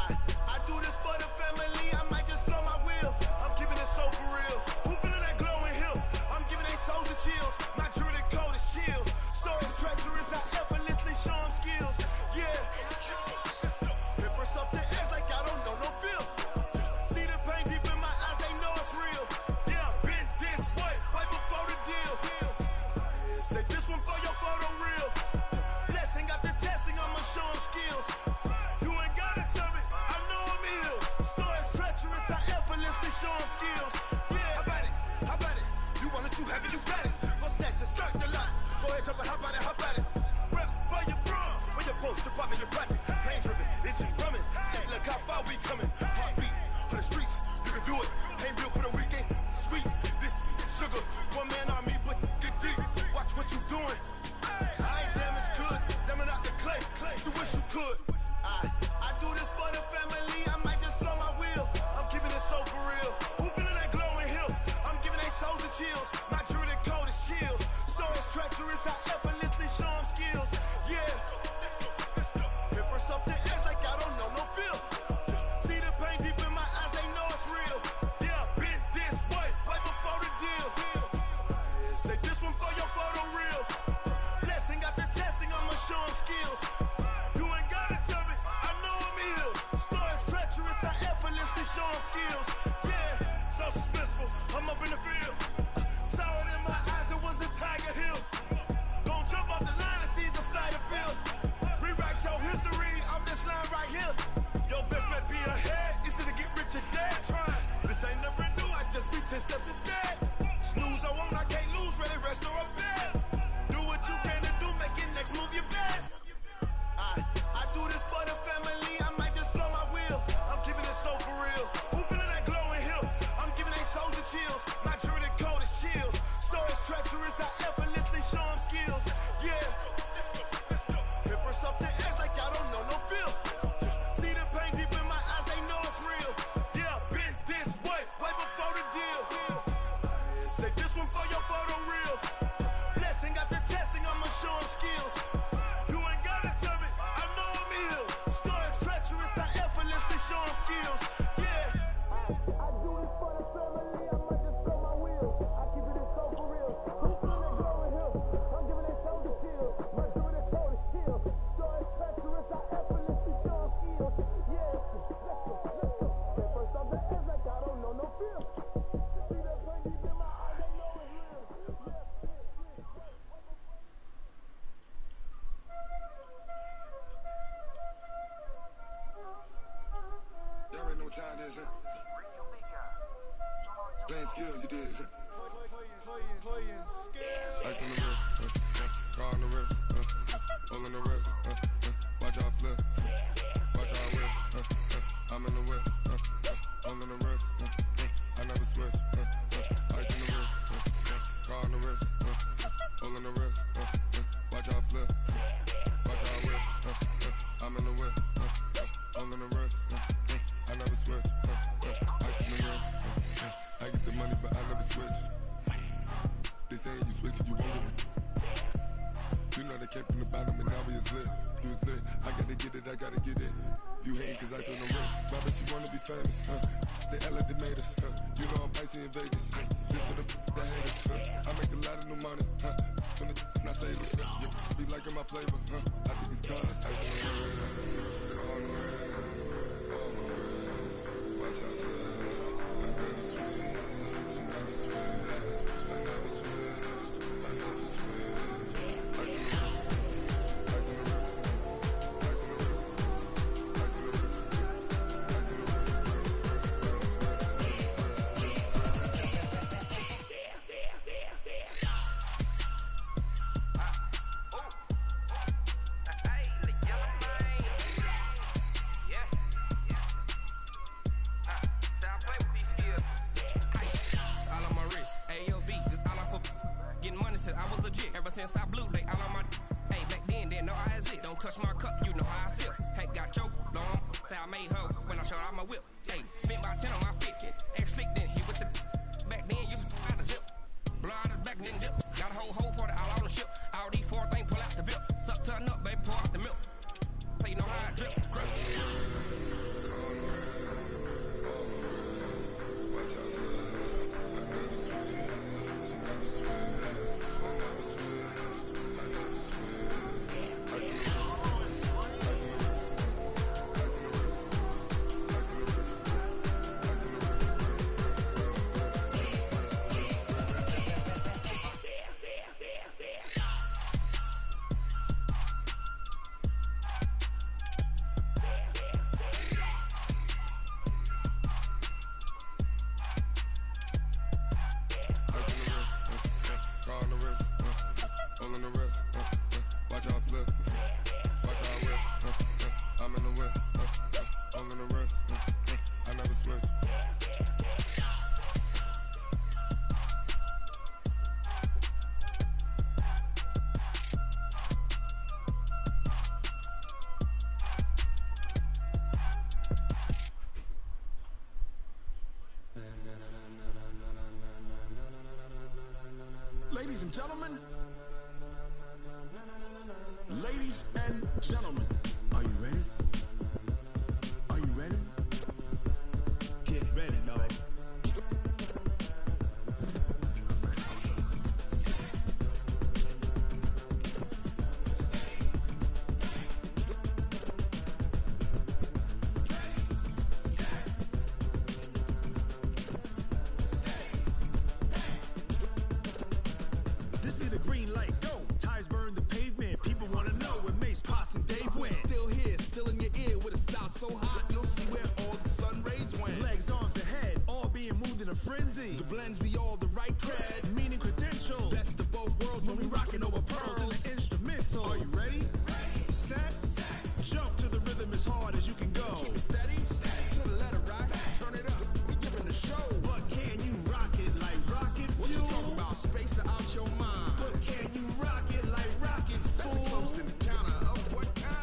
S8: I do this for the family, I might just blow my wheel. I'm keeping it so for real. Who feeling that glowing hill? I'm giving they soldier chills. My jewelry code is chill. Stories treacherous, I effortlessly show them skills. Yeah. Paper stuff the edge like I don't know no feel. See the pain deep in my eyes, they know it's real. Yeah, been this way, right before the deal. Yeah, say this one for your photo real. Blessing after testing, I'ma show them skills. You ain't gotta tell me, I know I'm ill. Stories treacherous, I effortlessly show them skills. Yeah, how about it? How about it? You want it, you have it, you got it. Go snatch it, skirt the lot. Go ahead, jump it, how about it, how about it? Rep for your bro, for your post, department, your projects. Pain driven, itching, drumming. Hey, look how far we coming. Heartbeat on the streets, you can do it. Ain't built for the weekend, sweet. This sugar, one man army, but get deep. Watch what you doing. I ain't damaged goods, damn it out the clay. You wish you could. I do this for the family, I might just blow my wheel. I'm keeping it so for real. Who feeling that glowing hill? I'm giving they soldier chills. My jewelry code is chill. Stories treacherous, I effortlessly show them skills. Yeah. Paper stuff the edge like I don't know no feel. See the pain deep in my eyes, they know it's real. Yeah, been this way, right before the deal. Say this one for your photo real. Blessing after testing, I'ma show them skills. You ain't gotta tell me, I know I'm ill. Stories treacherous, I effortlessly show them skills. Yeah, so suspenseful, I'm up in the field. Saw it in my eyes, it was the Tiger Hill. Gon' jump off the line and see the flight of field. Rewrite your history off this line right here. Your best bet be ahead, easy to get rich or dead. Trying, this ain't never new, I just be 10 steps instead. Snooze I won't, I can't lose, ready, rest or a bed. Do what you can to do, make your next move your best. I do this for the family, I might just blow my wheel. I'm keeping it so for real. Who feeling that glowing hill? I'm giving they soldier chills. My jewelry code is chill. Stories treacherous, I effortlessly show them skills. Yeah. Paper stuff the edge like I don't know no feel. See the pain deep in my eyes, they know it's real. Yeah, been this way, right before the deal. Say this one for your photo real. Blessing after testing, I'ma show them skills. You ain't gotta tell me, I know I'm ill. Stories treacherous, I effortlessly show them skills. Yeah. I do this for the family, I might just blow my wheel. I keep it so for real. Who feeling that glowing hill? I'm giving they soldier chills. My jewelry code is chill. Stories treacherous, I effortlessly show them skills. Yeah, let's go. First off the edge like I don't know no feel. See that pain deep in my eyes, they know it's real.
S13: There ain't no time, there's it. Playing skills, you did. Ice on the wrist, car on the wrist, all on the wrist, watch out flip, watch out whip, I'm in the whip, all on the wrist, I never switch, ice on the wrist, car on the wrist, all on the wrist, watch out flip, watch out whip, I'm in the whip, all on the wrist, I never switch, ice on the wrist, I get the money but I never switch. They saying you switch, you won't get it. You know they came from the bottom and now we is lit. You was lit, I gotta get it, I gotta get it. You hating cause I on the wrist. Why bet you wanna be famous, They act like they made us, You know I'm icy in Vegas, This for the that hate us, I make a lot of new money, When the not savers, You be liking my flavor, I think it's cause ice on the wrist, on the wrist, on the wrist. Watch out flash, I never switch, I never switch, I never switch, I never switch. Ice on the wrist, ice on the wrist, ice on the wrist, ice on the wrist, ice on the wrist,
S17: I was legit ever since I blew they all on my hey back then didn't know I exist. Don't touch my cup, you know how I sip. Hey, got your long that I made her when I showed out my whip. Hey, spent about 10 on my fit. Ex slick then hit with the back then used to out the zip. Blow out his back then dip. Got a whole party all on the ship. All these four things pull out the VIP. Suck turn up, baby, pour out the milk. So you know how I drip.
S18: y'all flip. Watch how I whip. I'm in the whip. I'm in the wrist. I never switch.
S10: Ladies and gentlemen, ladies and gentlemen, are you ready? Are you ready? Get ready, dog. This be the green light, go. Tires burn the pavement. People wanna know where Mace, Posse, and Dave went. Still here, still in your ear with a style so hot, you'll see where all the sun rays went. Legs, arms, ahead, all being moved in a frenzy. The blends be all the right cred, meaning credentials. Best of both worlds when we rockin' over pearls in the instrumental. Are you ready? Set, jump to the rhythm as hard as you can go. Keep it steady, to the letter right. Turn it up, we giving the show. But can you rock it like rocket fuel? What you talking about? Space out your mind. But can you rock it like rockets, fool? That's a close encounter of what kind?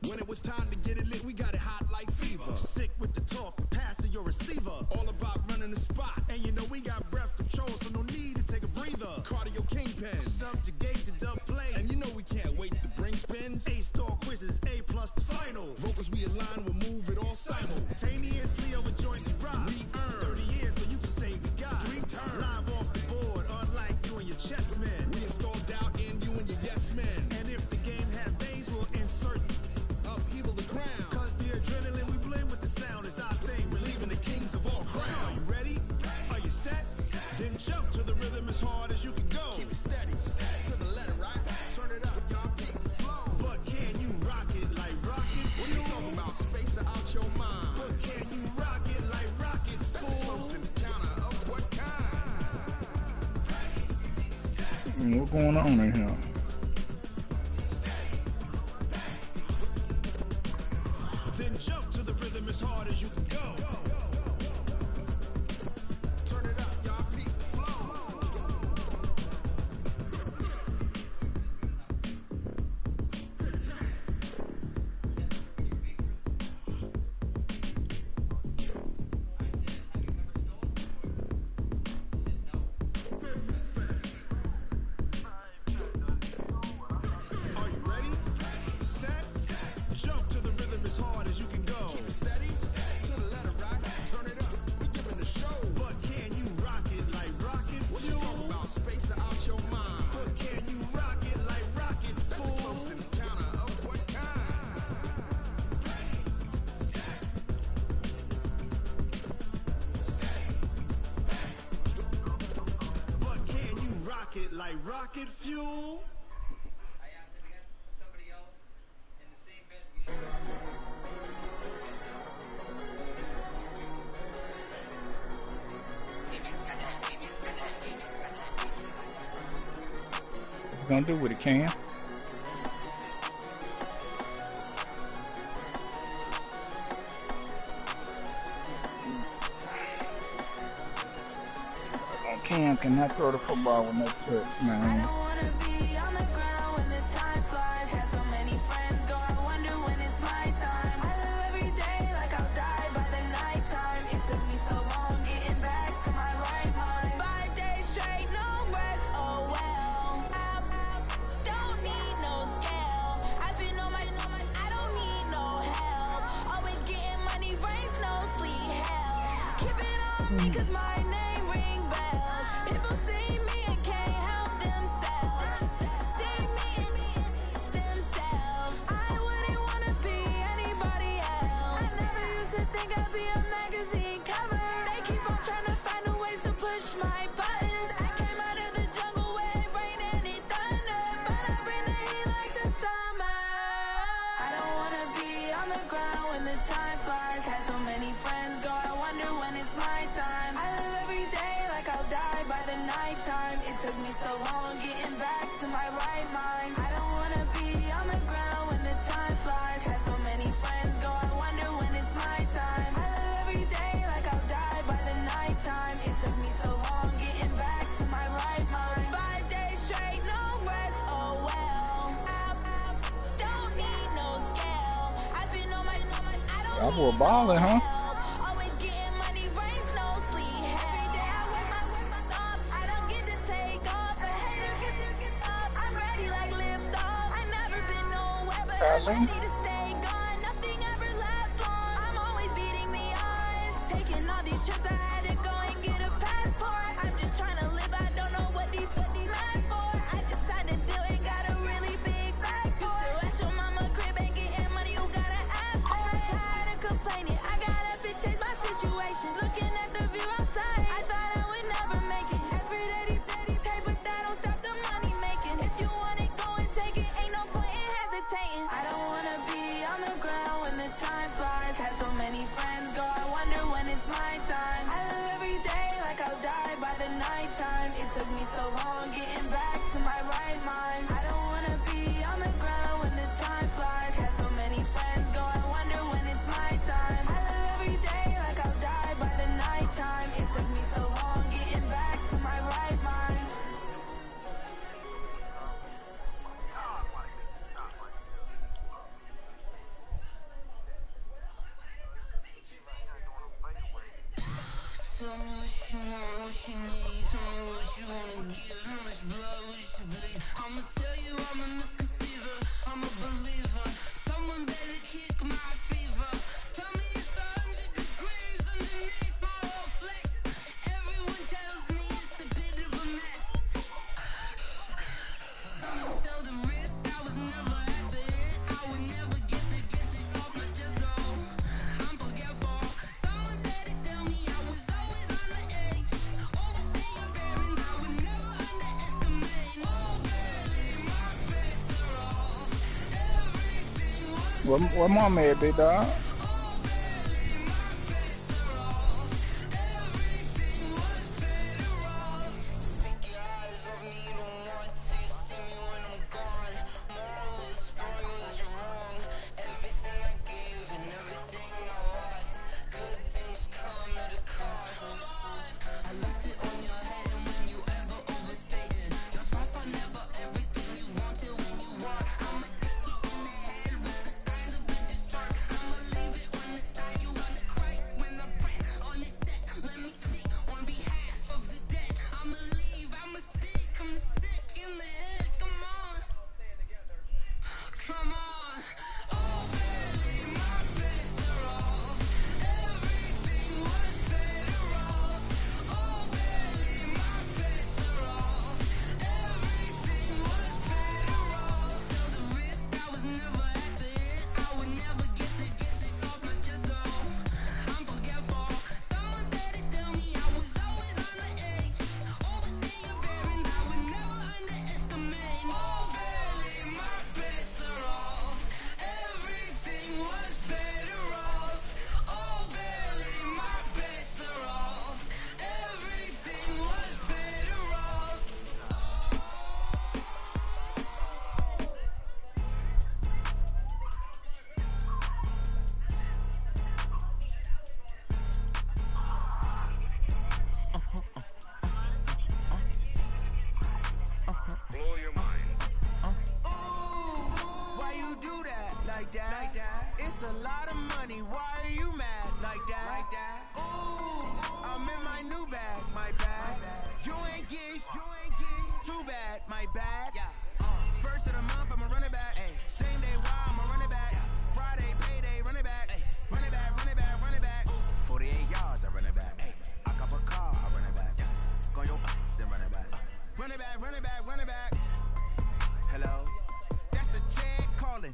S10: When it was time to get it lit, we got it hot like fever. Sick with the talk, pass to your receiver. All about running the spot. And you know we got breath control, so no need to take a breather. Cardio kingpin, subjugate the dub play. And you know we can't wait to bring spins. A-star quizzes, A+ the final. Vocals we align, we'll move it all simultaneously over joints we rock. We earn 30 years so you can say we got 3 turns. Live off the board, unlike you and your chess men. We install doubt in you and your yes men. And if the game had veins, we'll insert upheaval the ground. Cause the adrenaline we blend with the sound is our thing. Relieving the kings of all crowns. Are you ready? Are you set? Then jump to the rhythm as hard as you can go. Keep it steady, to the letter right. Turn it up, y'all keep the flow. But can you rock it like rocket? What are you talking about? Space out your mind. But can you rock it like rockets, fool? That's a close encounter of what kind?
S1: What's going on in here?
S10: Then jump to the rhythm as hard as you can go. Turn it up, y'all keep the flow. Are you ready? Set, jump to the rhythm as hard as you can go. Keep it steady, to the letter right. Turn it up, we giving the show. But can you rock it like rocket fuel? What you talking about? Space out your mind. But can you rock it like rockets, fool? That's a close encounter of what kind? But can you rock it like rocket fuel?
S1: It's gonna do what it can. Cam cannot throw the football with no touch, man.
S15: Cause my name ring bells. People see me and can't help themselves. See me and themselves. I wouldn't wanna be anybody else. I never used to think I'd be a magazine cover. They keep on trying to find new ways to push my buttons. I came out of the jungle where it rained and it thunder, but I bring the heat like the summer. I don't wanna be on the ground when the time flies. Had so many friends go, I wonder when it's my time. I live every day like I'll die by the nighttime.
S1: That boy ballin', huh?
S15: Always getting money, rain, snow, sleet. Every day I work my thumb. I don't get to take off. A hater get up. I'm ready like lift off. I never been nowhere, but I'm ready to stay gone. Nothing ever lasts long. I'm always beating the odds. Taking all these trips, I had to go and get a passport. I'm just trying to live. I don't know what these mad for. I just signed a deal and got a really big bag for it. Still at your mama crib ain't getting money. You gotta ask for it. Tired of complaining. I got up and changed my situation. Looking at the view outside, I thought I would never make it. Every day, take, but that don't stop the money making. If you want it, go and take it. Ain't no point in hesitating. I don't wanna be on the ground when the time flies. Had so many friends go, I wonder when it's my time. I live every day like I'll die by the nighttime. It took me so long getting back to my right mind. I don't wanna be on the ground when the time flies. Had so many friends go, I wonder when it's my time. I live every day like I'll die by the nighttime. It took me so long getting back to my right mind.
S11: Tell me what you want, what you need. Tell me what you wanna give. How much blood would you bleed? I'ma tell you I'm a misconceiver. I'm a believer. Someone better kick my fever. Tell me it's 100 degrees underneath my whole flesh. Everyone tells me it's a bit of a mess. Someone tell the risk I was never at the end. I would never get it off my chest. Oh, I'm forgetful. Someone better tell me I was always on the edge. Overstay your bearings, I would never underestimate. Oh, barely, my bets are off. Everything was
S1: What mama at, big dog?
S11: Take your eyes off me, you don't want to see me when I'm gone. Moral of the story was you're wrong. Everything I gave and everything I lost. Good things come at a cost. I left it on your head, and when you ever overstayed it, your thoughts are never everything you want till when you want. I'ma take it in the head with the signs of a destruct. I'ma leave it on the side. You wanna Christ when I press on the set. Let me speak on behalf of the dead. I'ma leave, I'ma speak. I'm the sick in the head. Come on, come on. Oh, barely, my bets are off. Everything was better off. Oh, barely, my bets are off. Everything was better off. Tell the risk I was never at the end. I would never get it off my chest. Oh, I'm forgetful. Someone better tell me I was always on the edge. Overstay your bearings, I would never underestimate. Oh, barely, my bets are off. Everything was better off. Oh, barely, my bets are off. Everything was better off.
S6: Blow your mind.
S8: Why you do that like that? It's a lot of money. Why are you mad like that? Ooh, I'm in my new bag, my bad. You ain't getting too bad, my bad. First of the month, I'ma run it back. Same day, why I'ma run it back. Friday, payday, run it back. Run it back, run it back, run it back. 48 yards, I run it back. I cop a car, I run it back. Go yo, then run it back. Run it back, run it back, run it back. Hello? That's the check calling.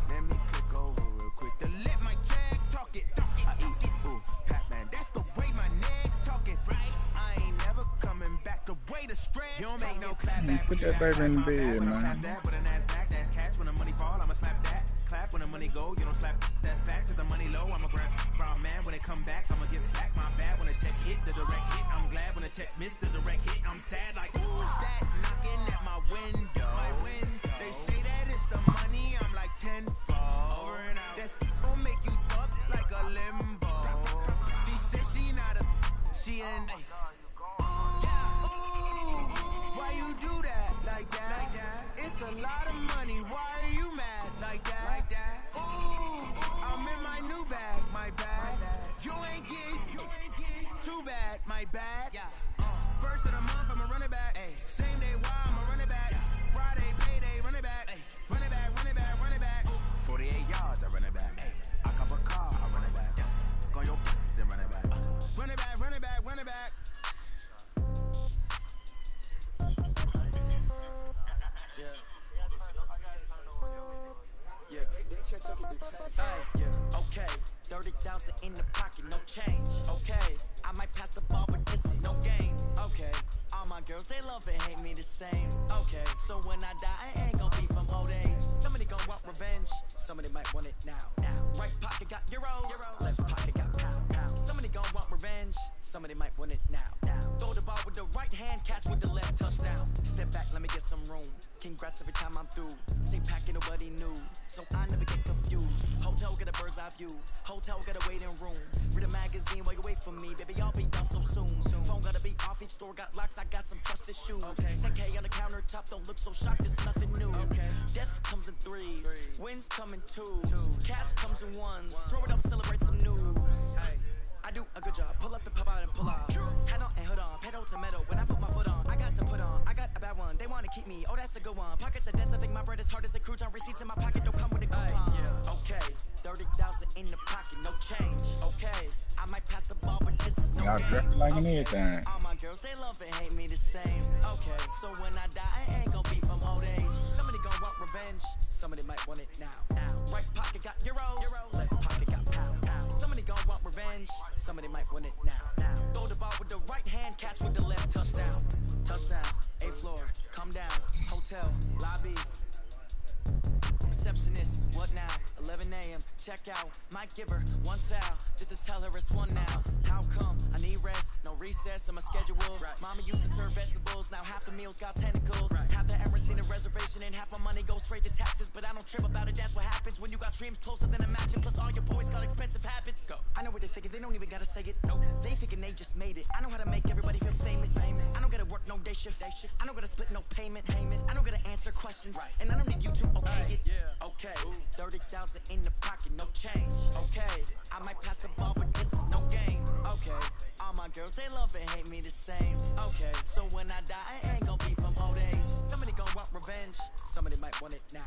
S8: Let me click over real quick to let my check talk it. I eat it, ooh, Pac-Man. That's the way my neck talking. Right? I ain't never coming back. The way the stress. You don't make no clap back.
S1: Put that baby in the bed, man.
S8: With a NASDAQ, that's cash. When the money fall, I'ma slap that. Clap when the money go, you don't slap. That's facts. If the money low, I'ma grab brown man. When it come back, I'ma give it back. My bad when the check hit, the direct hit. I'm glad when the check missed the direct hit. I'm sad like, who's that knocking at my window? They say that it's the money, I'm like tenfold. Over and out. That's gon' make you up like a limbo. She said she not a, she in. Why you do that like that? It's a lot of money. Why are you mad like that? Ooh, I'm in my new bag, my
S7: Hey, okay, 30,000 in the pocket, no change. Okay, I might pass the ball, but this is no game. Okay, all my girls, they love and hate me the same. Okay, so when I die, I ain't gonna be from old age. Somebody gon' want revenge, somebody might want it now. Right pocket got euros, left pocket got pound. Somebody gon' want revenge, somebody might want it now. Throw the ball with the right hand, catch with the left, touchdown. Step back, let me get some room. Congrats every time I'm through. Same packet, nobody knew, so I never get confused. Hotel get a bird's eye view, hotel get a waiting room. Read a magazine while you wait for me, baby, I'll be done so soon. Phone gotta be off, each store got locks, I got some trusted shoes. 10K on the countertop, don't look so shocked, it's nothing new. Death comes in threes, wins come in twos, cash comes in ones. Throw it up, celebrate some news. I do a good job, pull up and pop out and pull out. Head on and hood on, pedal to metal. When I put my foot on, I got to put on. I got a bad one, they wanna keep me, oh that's a good one. Pockets are dense, I think my bread is hard as a crouton. Receipts in my pocket don't come with a coupon. Okay, 30,000 in the pocket, no change. Okay, I might pass the ball, but this is no
S1: Y'all
S7: game.
S1: dressing like an everything.
S7: All my girls, they love and hate me the same. Okay, so when I die, I ain't gonna be from old age. Somebody gon' want revenge, somebody might want it now. Right pocket got euros, left pocket got pound. Somebody gon' want revenge, somebody might want it now. Throw the ball with the right hand, catch with the left, touchdown. Touchdown, 8th floor, come down, hotel, lobby. Receptionist, what now? 11 a.m. Check out. Might give her one foul just to tell her it's one now. How come? I need rest, no recess on my schedule. Mama used to serve vegetables, now half the meals got tentacles. Half the Emirates in a reservation and half my money goes straight to taxes. But I don't trip about it, that's what happens when you got dreams closer than a matching. Plus all your boys got expensive habits. Go. I know what they're thinking, they don't even gotta say it. Nope. They thinking they just made it. I know how to make everybody feel famous. I don't gotta work no day shift. I don't gotta split no payment. I don't gotta answer questions. And I don't need you to okay it. Okay, 30,000 in the pocket, no change. Okay, I might pass the ball, but this is no game. Okay, all my girls, they love and hate me the same. Okay, so when I die, I ain't gonna be from old age. Somebody gon' want revenge, somebody might want it now.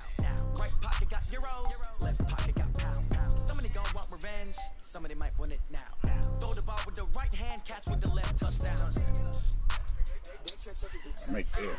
S7: Right pocket got euros, left pocket got pound. Somebody gon' want revenge, somebody might want it now. Throw the ball with the right hand, catch with the left, touchdown.
S1: Make it.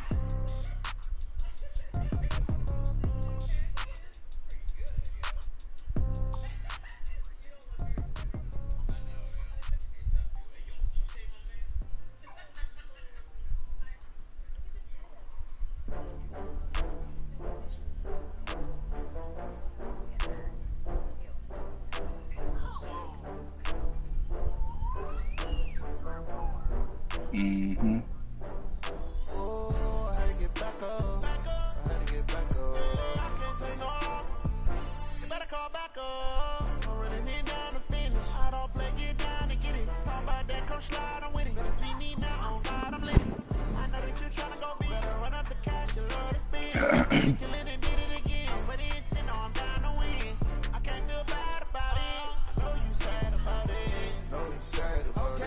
S1: Mm-hmm.
S8: Oh, I had to get back up. I had to get back up. I can't take no off. You better call back up. I'm running it down to finish. I don't play, get down to get it. Talk about that, come slide, I'm with it. Better see me now, oh God, I'm lit. I know that you're trying to go big. Better run up the cash, you love to spend. Kill it and did it again. But the intent, no, I'm down to win. I can't feel bad about it. I know you sad about it.
S10: Know you sad about it.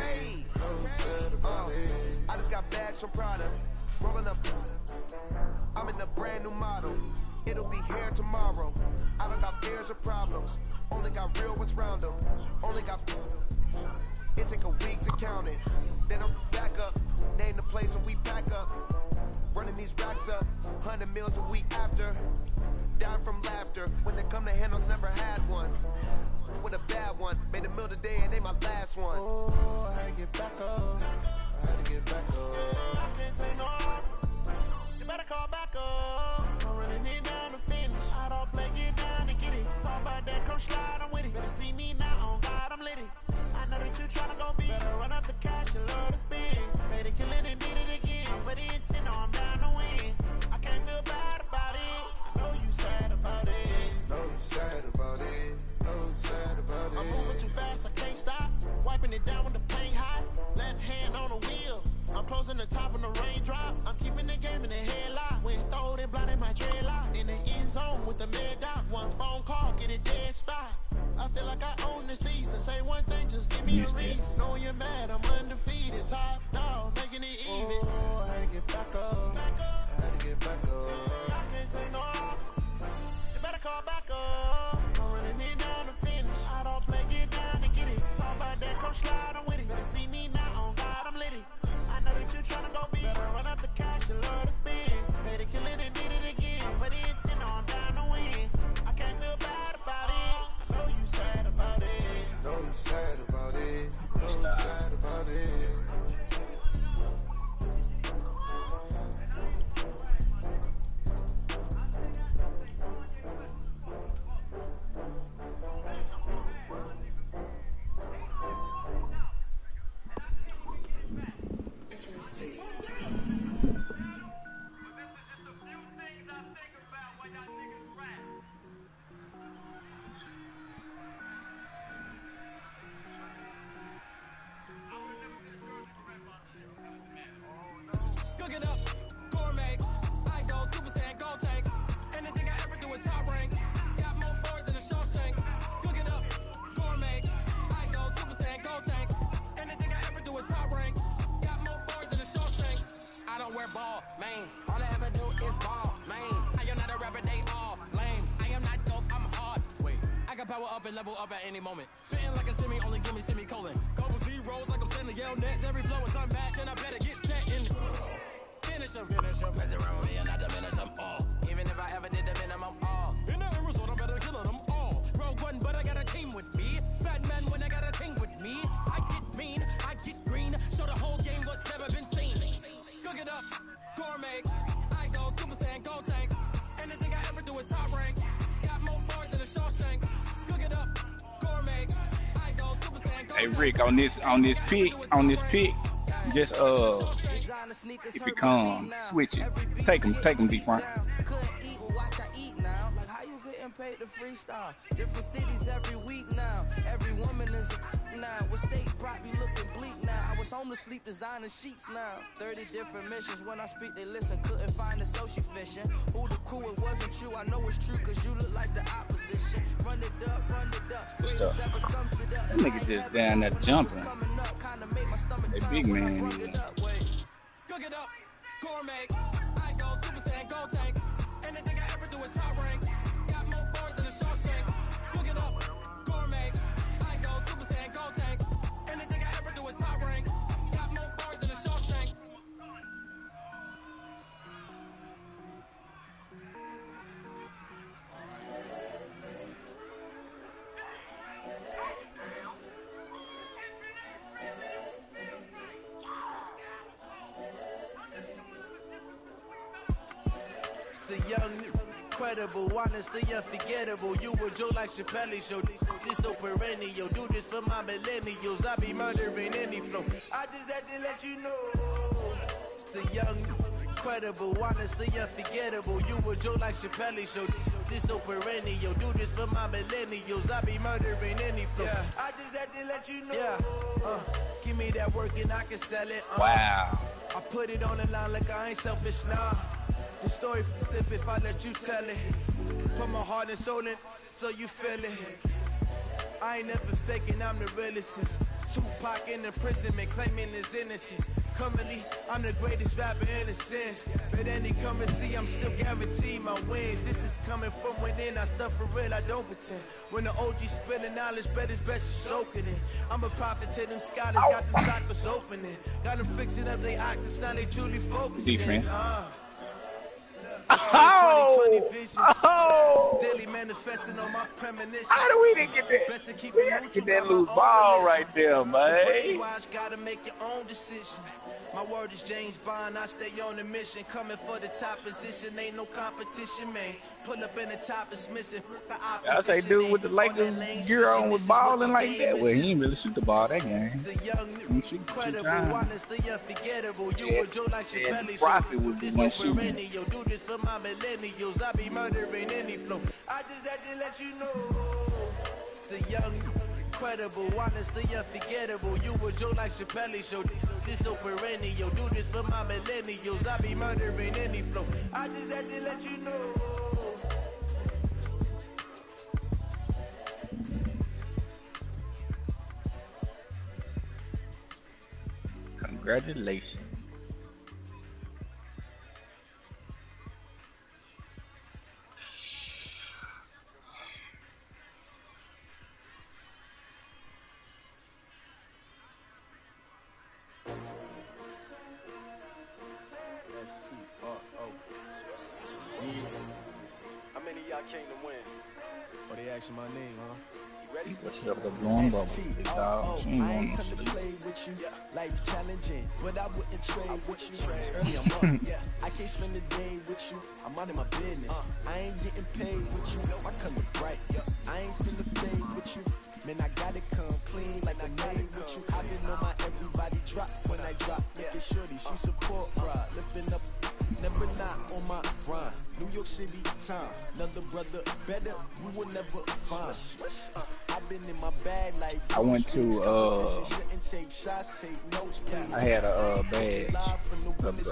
S10: Know you sad about it.
S8: I just got bags from Prada, rolling up. I'm in a brand new model. It'll be here tomorrow. I don't got fears or problems. Only got real ones round them. Only got. It take a week to count it. Then I'm back up. Name the place and we pack up. Running these racks up. 100 meals a week after. Down from laughter. When they come to handles, never had one. With a bad one. Made a meal today and they my last one. Oh, I had to get back up. I had to get back up. I can't take no off. You better call back up. I'm running it down to finish. I don't play, get down to get it. Talk about that, come slide, I'm with it. Better see me now, oh God, I'm lit. I know that you tryna go big. Better run up the cash, you love to spend. Better kill it and did it again. But the intent, no, I'm down to win. I can't feel bad about it. I know you sad about it.
S10: Know you sad about it. Know you sad about it.
S8: I'm moving too fast, I can't stop. Wiping it down when the paint hot. Left hand on the wheel. I'm closing the top when the raindrop. I'm keeping the game in the headlock. When throwed and blinded my dreadlock. In the end zone with the mid dot. One phone call, get it dead stop. I feel like I own the season. Say one thing, just give me a reason. Knowing you're mad, I'm undefeated. Top dog, making it even.
S10: Oh, I had to get back up. I had to get back up.
S8: I can't take no off. You better call back up. I'm running it down to finish. I don't play, get down to get it. Talk about that, come slide, I'm with it. Better see me now, oh God, I'm lit. I know that you're tryna go big. Better run up the cash, you love to spend. Better kill it and did it again. But the intent, no, I'm down to win. I can't feel bad about
S17: power up and level up at any moment. Spitting like a semi, only give me semicolon. Couple zeros like I'm sending yell nets. Every flow is unmatched and I better get set in. Finish them. Mess around with me and I diminish them all. Even if I ever did the minimum all. In the end result, I better kill them all. Rogue one, but I got a team with me. Batman when I got a team with me. I get mean, I get green. Show the whole game what's never been seen. Cook it up, gourmet. I go Super Saiyan, Gold Tank. Anything I ever do is top rank. Got more bars than a Shawshank. Cook it up, gourmet. I go Super Saiyan, Gold Tank.
S1: Hey Rick, on this pick, just if you come, switch it. Take them, deep front.
S8: Paid to freestyle. Different cities every week now. Every woman is a now. What state brought me looking bleak now. I was home to sleep designing sheets now. 30 different missions. When I speak, they listen. Couldn't find a social fishing. Who the crew, it wasn't you. I know it's true, cause you look like the opposition. Run it up.
S1: That nigga just down there jumping. That big man.
S17: Cook it up, gourmet. I go Super Saiyan, Gold Tank. Anything I ever do is top rank. Cook it up, gourmet. I go Super Saiyan, Gold Tank. Anything I ever do is top rank. Got more bars than a Shawshank.
S8: It's the young, incredible, honestly unforgettable. You were Joe like Chappelle show. This so perennial. Do this for my millennials. I be murdering any flow. I just had to let you know. It's the young, incredible, honestly unforgettable. You were Joe like Chappelle show. This so perennial. Do this for my millennials. I be murdering any flow. Yeah. I just had to let you know. Yeah. Give me that work and I can sell it.
S1: Wow.
S8: I put it on the line like I ain't selfish now. The story flip if I let you tell it. Put my heart and soul in so you feel it. I ain't never faking, I'm the realest since Tupac in imprisonment, claiming his innocence. Currently, I'm the greatest rapper in a sense. But any come and see, I'm still guaranteed my wins. This is coming from within, I stuff for real, I don't pretend. When the OG spilling knowledge, bet it's best to soak it in. I'm a prophet to them scholars, got them chakras opening. Got them fixing up they octaves, now they truly focusing. Daily manifesting on my premonitions.
S1: How do we didn't get that? We had to get that loose ball right there, man.
S8: Gotta make your own decision. My word is James Bond, I stay on a mission. Coming for the top position, ain't no competition, man. Pull up in the top is missing.
S1: I say dude with the Lakers gear on was balling like that. Well, he didn't really shoot the ball that game.
S8: Incredible, honestly unforgettable. You were Joe like Chappelle.
S1: Profit would be one shooting.
S8: Do this for my millennials. I be murdering any flow. I just had to let you know. It's the young, incredible, honestly unforgettable. You were Joe like Chappelle show. This so perennial. Do this for my millennials. I be murdering any flow. I just had to let you know.
S1: Congratulations.
S4: How many of y'all came to win?
S9: Oh, they asking my name, huh?
S4: Ready?
S1: What's up, the blowing bubble? Big dog. She ain't
S9: I
S1: want
S9: ain't
S1: no
S9: come to
S1: sleep.
S9: play with you, life challenging, but I wouldn't trade with you. Early I'm up, yeah. I can't spend the day with you. I'm out of my business. I ain't getting paid with you. My color bright. I ain't finna play with you. Man, I gotta come clean like I made with you. I been on my everybody drop when I drop. Look at shorty, she support ride, lifting up. Never not on my grind. New York City time. Another brother better, you will never find. I've been in my bag like
S1: I went to I had a badge of the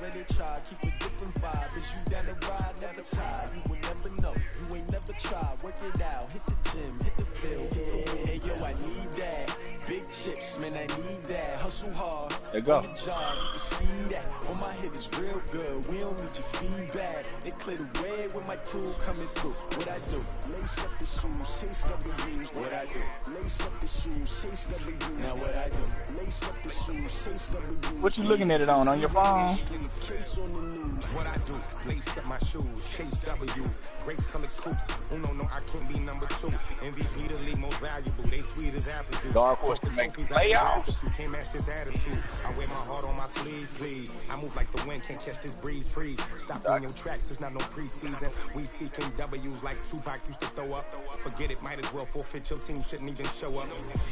S9: ready to try, keep a different vibe. Is you down the ride, never try. You will never know. You ain't never try. Work it out, hit the gym, hit the field. Hey yo, I need that. Big chips, man, I need that. Hustle hard.
S1: There you go.
S9: On the job, you can see that. On my head is real good. We don't need your feedback. They clear the way with my crew coming through. What I do? Lace up the shoes, chase W's. What I do? Lace up the shoes, chase W's. Now what I do? Lace up the shoes, chase W's.
S1: What you looking at it on your phone?
S10: What I do, lace up my shoes, chase W's, great color coupes. Oh no, I can't be number 2. MVP the league most valuable. They sweet as apple juice.
S1: Dark horse to make playoffs.
S10: You can't match this attitude. I wear my heart on my sleeve, please. I move like the wind, can't catch this breeze, freeze. Stop on your tracks, there's not no preseason. We seeking W's like Tupac used to throw up. Forget it, might as well forfeit. Your team shouldn't even show up.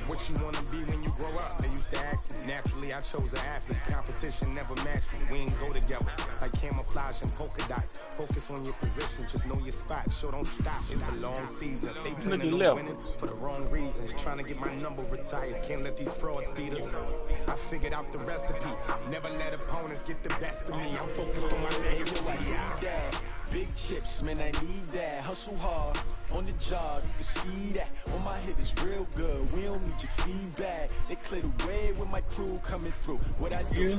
S10: What you wanna be when you grow up? They used to ask me. Naturally, I chose an athlete. Competition never matched me. We ain't go together like camouflage and polka dots. Focus on your position, just know your spot. Show don't stop. It's a long season. They planning on winning for the wrong reasons. Trying to get my number retired. Can't let these frauds beat us. I figured out the recipe. Never let opponents get the best of me. I'm focused on my legacy.
S9: Big chips, man, I need that. Hustle hard on the job, you can see that. On my head is real good. We don't need your feedback. They clear the way with my crew coming through. What I do?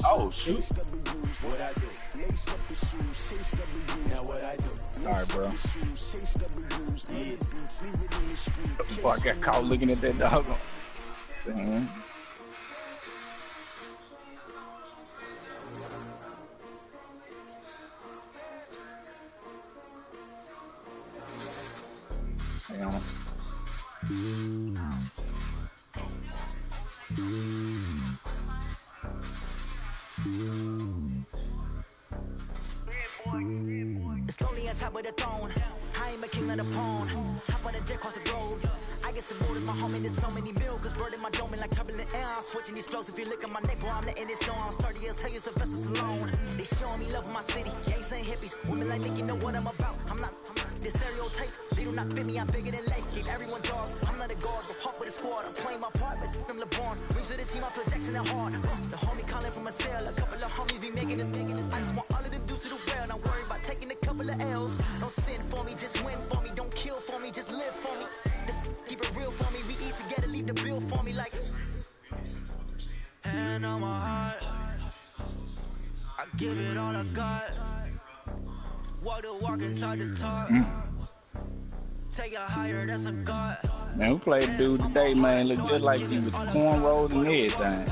S1: Oh shoot!
S9: What I do? Lace up the shoes, chase W's. Now what I do?
S1: All right, bro.
S9: Yeah.
S1: Before I got caught looking at that dog. Damn. Hang on.
S7: It's lonely on top of the throne. I am a king of the pawn. Hop on a jet across the globe. I get some borders, my homie, there's so many miracles. Bird in my dome like turbulent air. I'm switching these flows. If you look at my neck, bro, I'm letting it snow. I'm sturdy as hell, it's a vessel alone. They showing me love in my city. Gangs ain't hippies. Women like Nick, you know what I'm about. I'm not the stereotypes. They do not fit me. I'm bigger than life. Give everyone dogs. I'm not a guard, but hawk with a squad. I'm playing my part, but I'm LeBron. Rings of the team, I feel Jackson and hard. The homie calling from a cell. A couple of homies be making it. I just want all of them dudes to the well. Don't worry about taking a couple of L's. Don't sin for me, just win for me. Don't kill for me, just live for me. Keep it real for me. We eat together, leave the bill for me like. Hand on my heart, I give it all I got. Walk the walk inside the talk. Take it higher, that's a God.
S1: Man, we played dude today, man. Look just like he with cornrows and everything.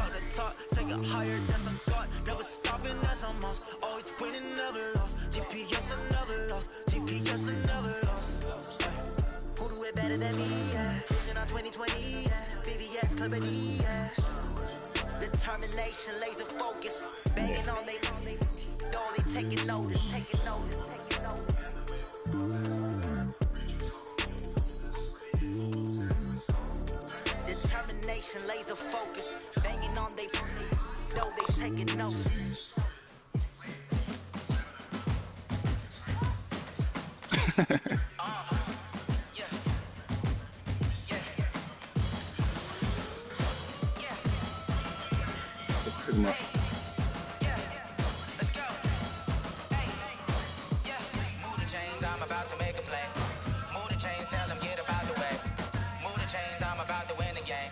S7: Take it higher, that's a God. Never stopping, that's a must. Always winning, never lost. GPS another loss. GPS another loss. Who do it better than me? Yeah. Vision on 2020. Yeah. VVS clarity. Yeah. Determination, laser focus. Banging on they. No, they taking notice. Taking notice. Taking notice. Determination, laser focus, banging on they know they taking notice.
S11: Move the chains, I'm about to make a play. Move the chains, tell them get about the way. Move the chains, I'm about to win the game.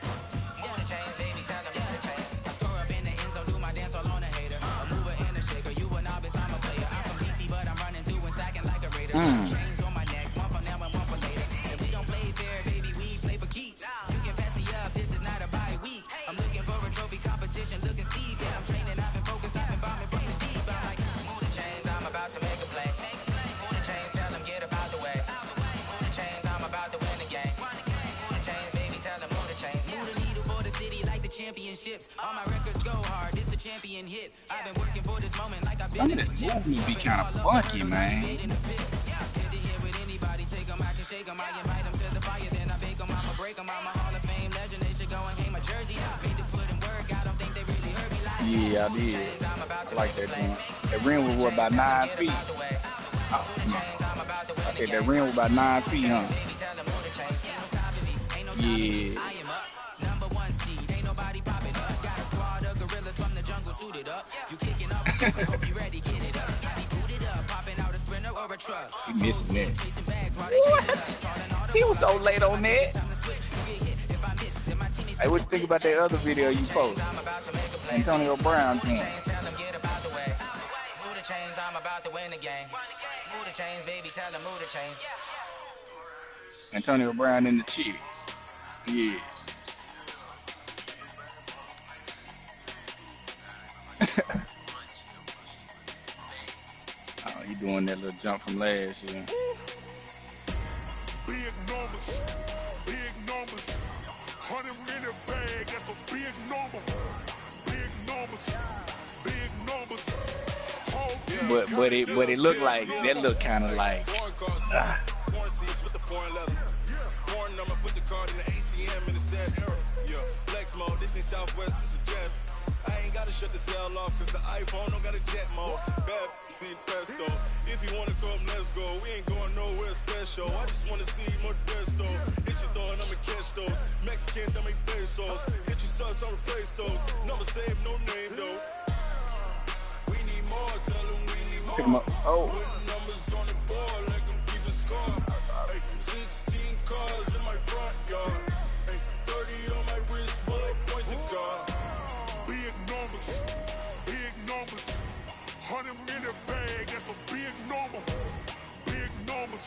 S11: Move the chains, baby, tell them move the chains. I score up in the end zone, do my dance all on a hater. A mover and a shaker, you a novice, I'm a player. I'm from DC, but I'm running through and sacking like a raider. Chains on my neck, one for now and one for later. If we don't play fair, baby, we play for keeps. You can pass me up, this is not a bye week. I'm looking for a trophy competition, looking steep. Yeah, I'm training, I've been focused, I've been bombing from the deep. I'm like, move the chains, I'm about to make a play. Move the chains, tell them get about the way. Move the chains, I'm about to win the game. Move the chains, baby, tell them move the chains. Move the needle for the city like the championships. All my records go hard, this a champion hit. I've been working for this moment like I've been
S1: Some of this movie be kind of funky, man.
S11: Take them, I can shake them, I invite them to the fire, then I bake them, I'ma break them, I'm a Hall of Fame legend, they should go and hang my jersey, made to put in work, I don't think they really heard me like.
S1: Yeah, I did. I like that joint. That rim was what, about 9 feet? Oh, okay, that rim was about 9 feet, huh? Yeah.
S11: I am up, number one seed, ain't nobody popping up, got a squad of gorillas from the jungle suited up, you kicking up, I hope you ready, get it up, I be booted up, popping out a Sprinter or a truck.
S1: He missing that. What? He was so late on that. Hey, what you think about that other video you posted? Antonio Brown thing.
S11: Move the chains, I'm about to win the game. Move the chains, baby, tell them move the chains.
S1: Antonio Brown and the chick. Yeah. Oh, he doing that little jump from last year.
S4: Big numbers, big numbers. 100 in the bag, that's a big number. Big numbers, big numbers.
S1: But it looked like that looked kind of like.
S13: Foreign seats with the foreign leather. Foreign number, put the card in the ATM in the sad era. Yeah, flex mode, this ain't Southwest, this is jet. I ain't gotta shut the cell off, cause the iPhone don't got a jet mode. Bad beat pesto. If you wanna come, let's go. We ain't going nowhere special. I just wanna see more desto. Hit your thought, I'ma catch those. Mexican, don't make pesos. Hit your sus, I'll replace those. Number save, no name though. We need more, tell them we need more.
S1: Pick 'em up. Oh.
S13: Put numbers on the board, like them keep a score. Hey, 16 cars in my front yard. Hey, 30 on my wrist, bullet point to God.
S4: Big numbers, big numbers. 100 in the bag, that's a big number. Big numbers,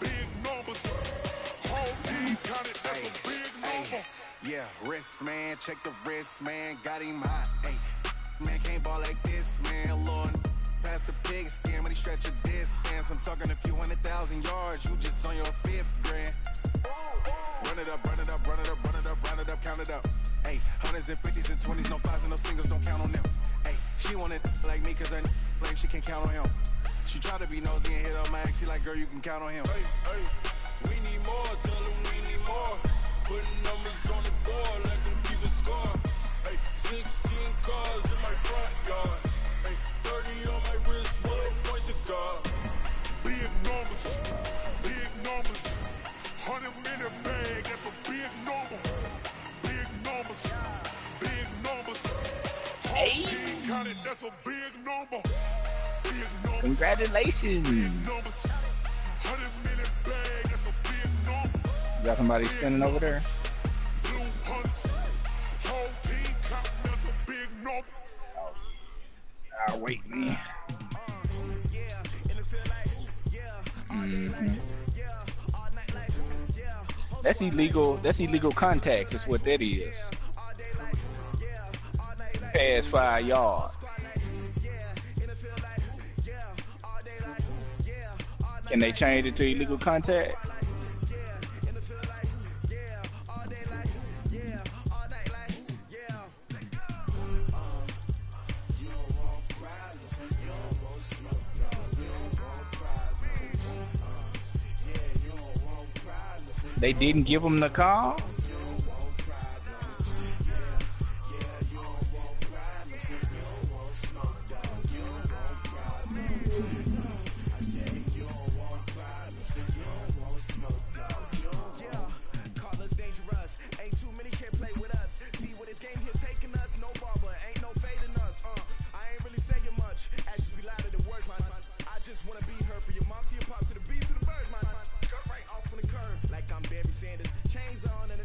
S4: big numbers. Whole team counted, that's a big number.
S10: Yeah, wrist man, check the wrist man, got him hot. Hey, man can't ball like this, man. Lord, past the pig skin when he stretch a distance. I'm talking a few 100,000 yards, you just on your 5th grand. Run it up, run it up, run it up, run it up, run it up, count it up. Hey, 100s and 50s and 20s, no 5s and no singles, don't count on them. Hey, she want it like me cause her like she can't count on him. She try to be nosy and hit up my ex, she like, girl, you can count on him.
S13: Hey, hey, we need more, tell them we need more. Putting numbers on the board, like them keep a score. Hey, 16 cars in my front yard. Hey, 30 on my wrist, bullet point to God.
S4: Big numbers, big numbers. 100 in the bag, that's a big number. Big numbers, big numbers. Whole team counted, that's a big number. Big numbers.
S1: Congratulations.
S4: Big numbers. 100 in the bag, that's a big number.
S1: You got somebody standing over there?
S4: Blue hunts. Whole team counted, that's a big number.
S1: I'll wait, man. Mm-hmm. That's illegal. That's illegal contact. Is what that is. Past 5 yards. Can they change it to illegal contact? They didn't give him the call?
S8: Chains on and a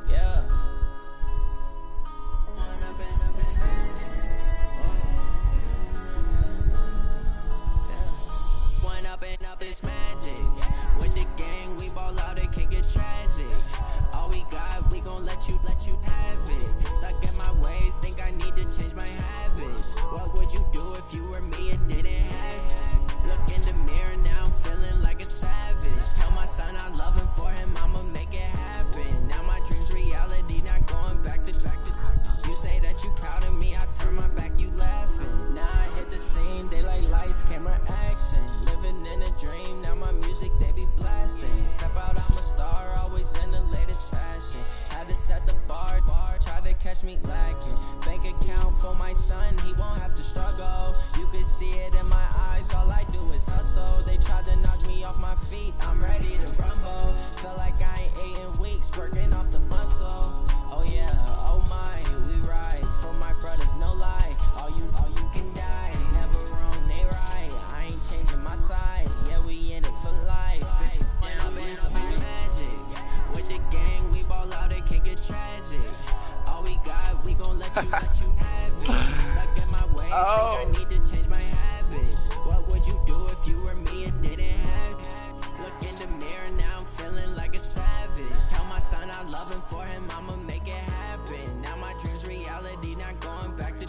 S11: Yeah. One up and up is magic. With the gang, we ball out, it can get tragic. All we got, we gon' let you have it. Stuck in my ways, think I need to change my habits. What would you do if you were me and didn't have it? Look in the mirror, now I'm feeling like a savage. Tell my son I love him, for him I'ma make it happen. Now my dreams reality, not going back to. You say that you proud of me, I turn my back, you laughing. Now I hit the scene, they like lights, camera, action. Living in a dream, now my music they be blasting. Step out, I'm a star, always in the latest fashion. Had to set the bar, try to catch me lacking. Bank account for my son, he won't have to struggle. You can see it in my eyes, all I do is hustle. They tried to knock me off my feet, I'm ready to rumble. Feel like I ain't ate in weeks, working off the muscle. Oh yeah, oh my, we ride for my brothers, no lie. All you can die, never wrong, they right. I ain't changing my side, yeah, we in it for life. And up is magic. With the gang, we ball out, it can get tragic. All we got, we gon' let you have it. Stuck in my ways, think I need to change my habits. What would you do if you were me and didn't have it? Look in the mirror, now I'm feeling like a savage. Tell my son I love him, for him I'ma make it happen. Now my dreams reality, not going back to.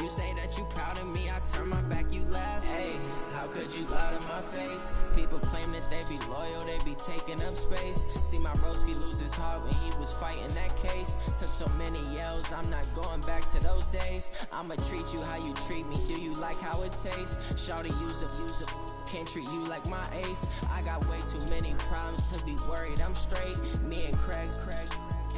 S11: You say that you proud of me, I turn my back, you laugh. Hey, how could you lie to my face? People claim that they be loyal, they be taking up space. See my broski lose his heart when he was fighting that case. Took so many yells, I'm not going back to those days. I'ma treat you how you treat me, do you like how it tastes? Shawty, use up, can't treat you like my ace. I got way too many problems to be worried, I'm straight. Me and Craig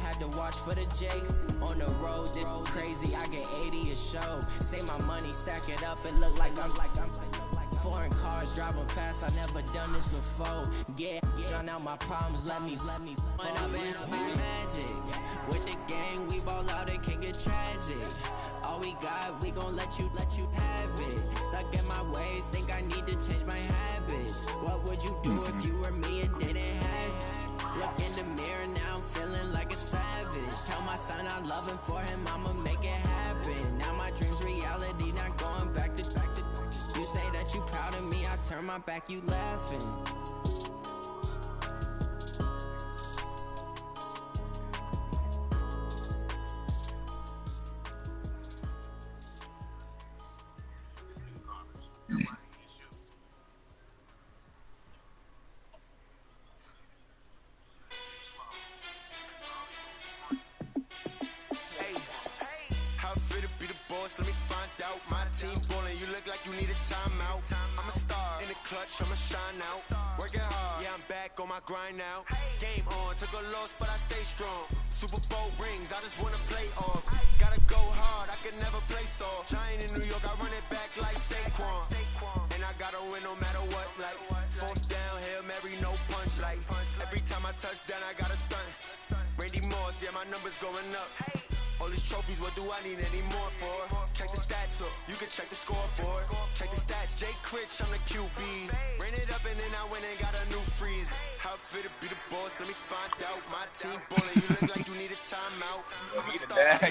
S11: had to watch for the Jakes. On the road, this crazy, I get 80 a show. Say my money, stack it up, it look like I'm foreign cars, driving fast, I never done this before. Get drown out my problems, let me One up and up is magic. With the gang, we ball out, it can get tragic. All we got, we gon' let you have it. Stuck in my ways, think I need to change my habits. What would you do if you were me and didn't have it? Look in the mirror, now I'm feeling like a savage. Tell my son I love him, for him I'ma make it happen. Now my dreams reality, not going back to. You say that you proud of me, I turn my back, you laughing.
S10: I'ma shine out, working hard, yeah I'm back on my grind now. Game on, took a loss but I stay strong. Super Bowl rings, I just wanna play off. Gotta go hard, I can never play soft. Giant in New York, I run it back like Saquon. And I gotta win no matter what, like fourth down, Hail Mary, no punch. Like every time I touch down, I gotta stunt. Randy Moss, yeah my numbers going up. All these trophies, what do I need any more for? Check the stats up, you can check the scoreboard. Check the stats, Jake Critch, I'm the QB. Ran it up and then I went and got a new freeze. How it fit to be the boss, let me find out. My team ballin', you look like you need a timeout.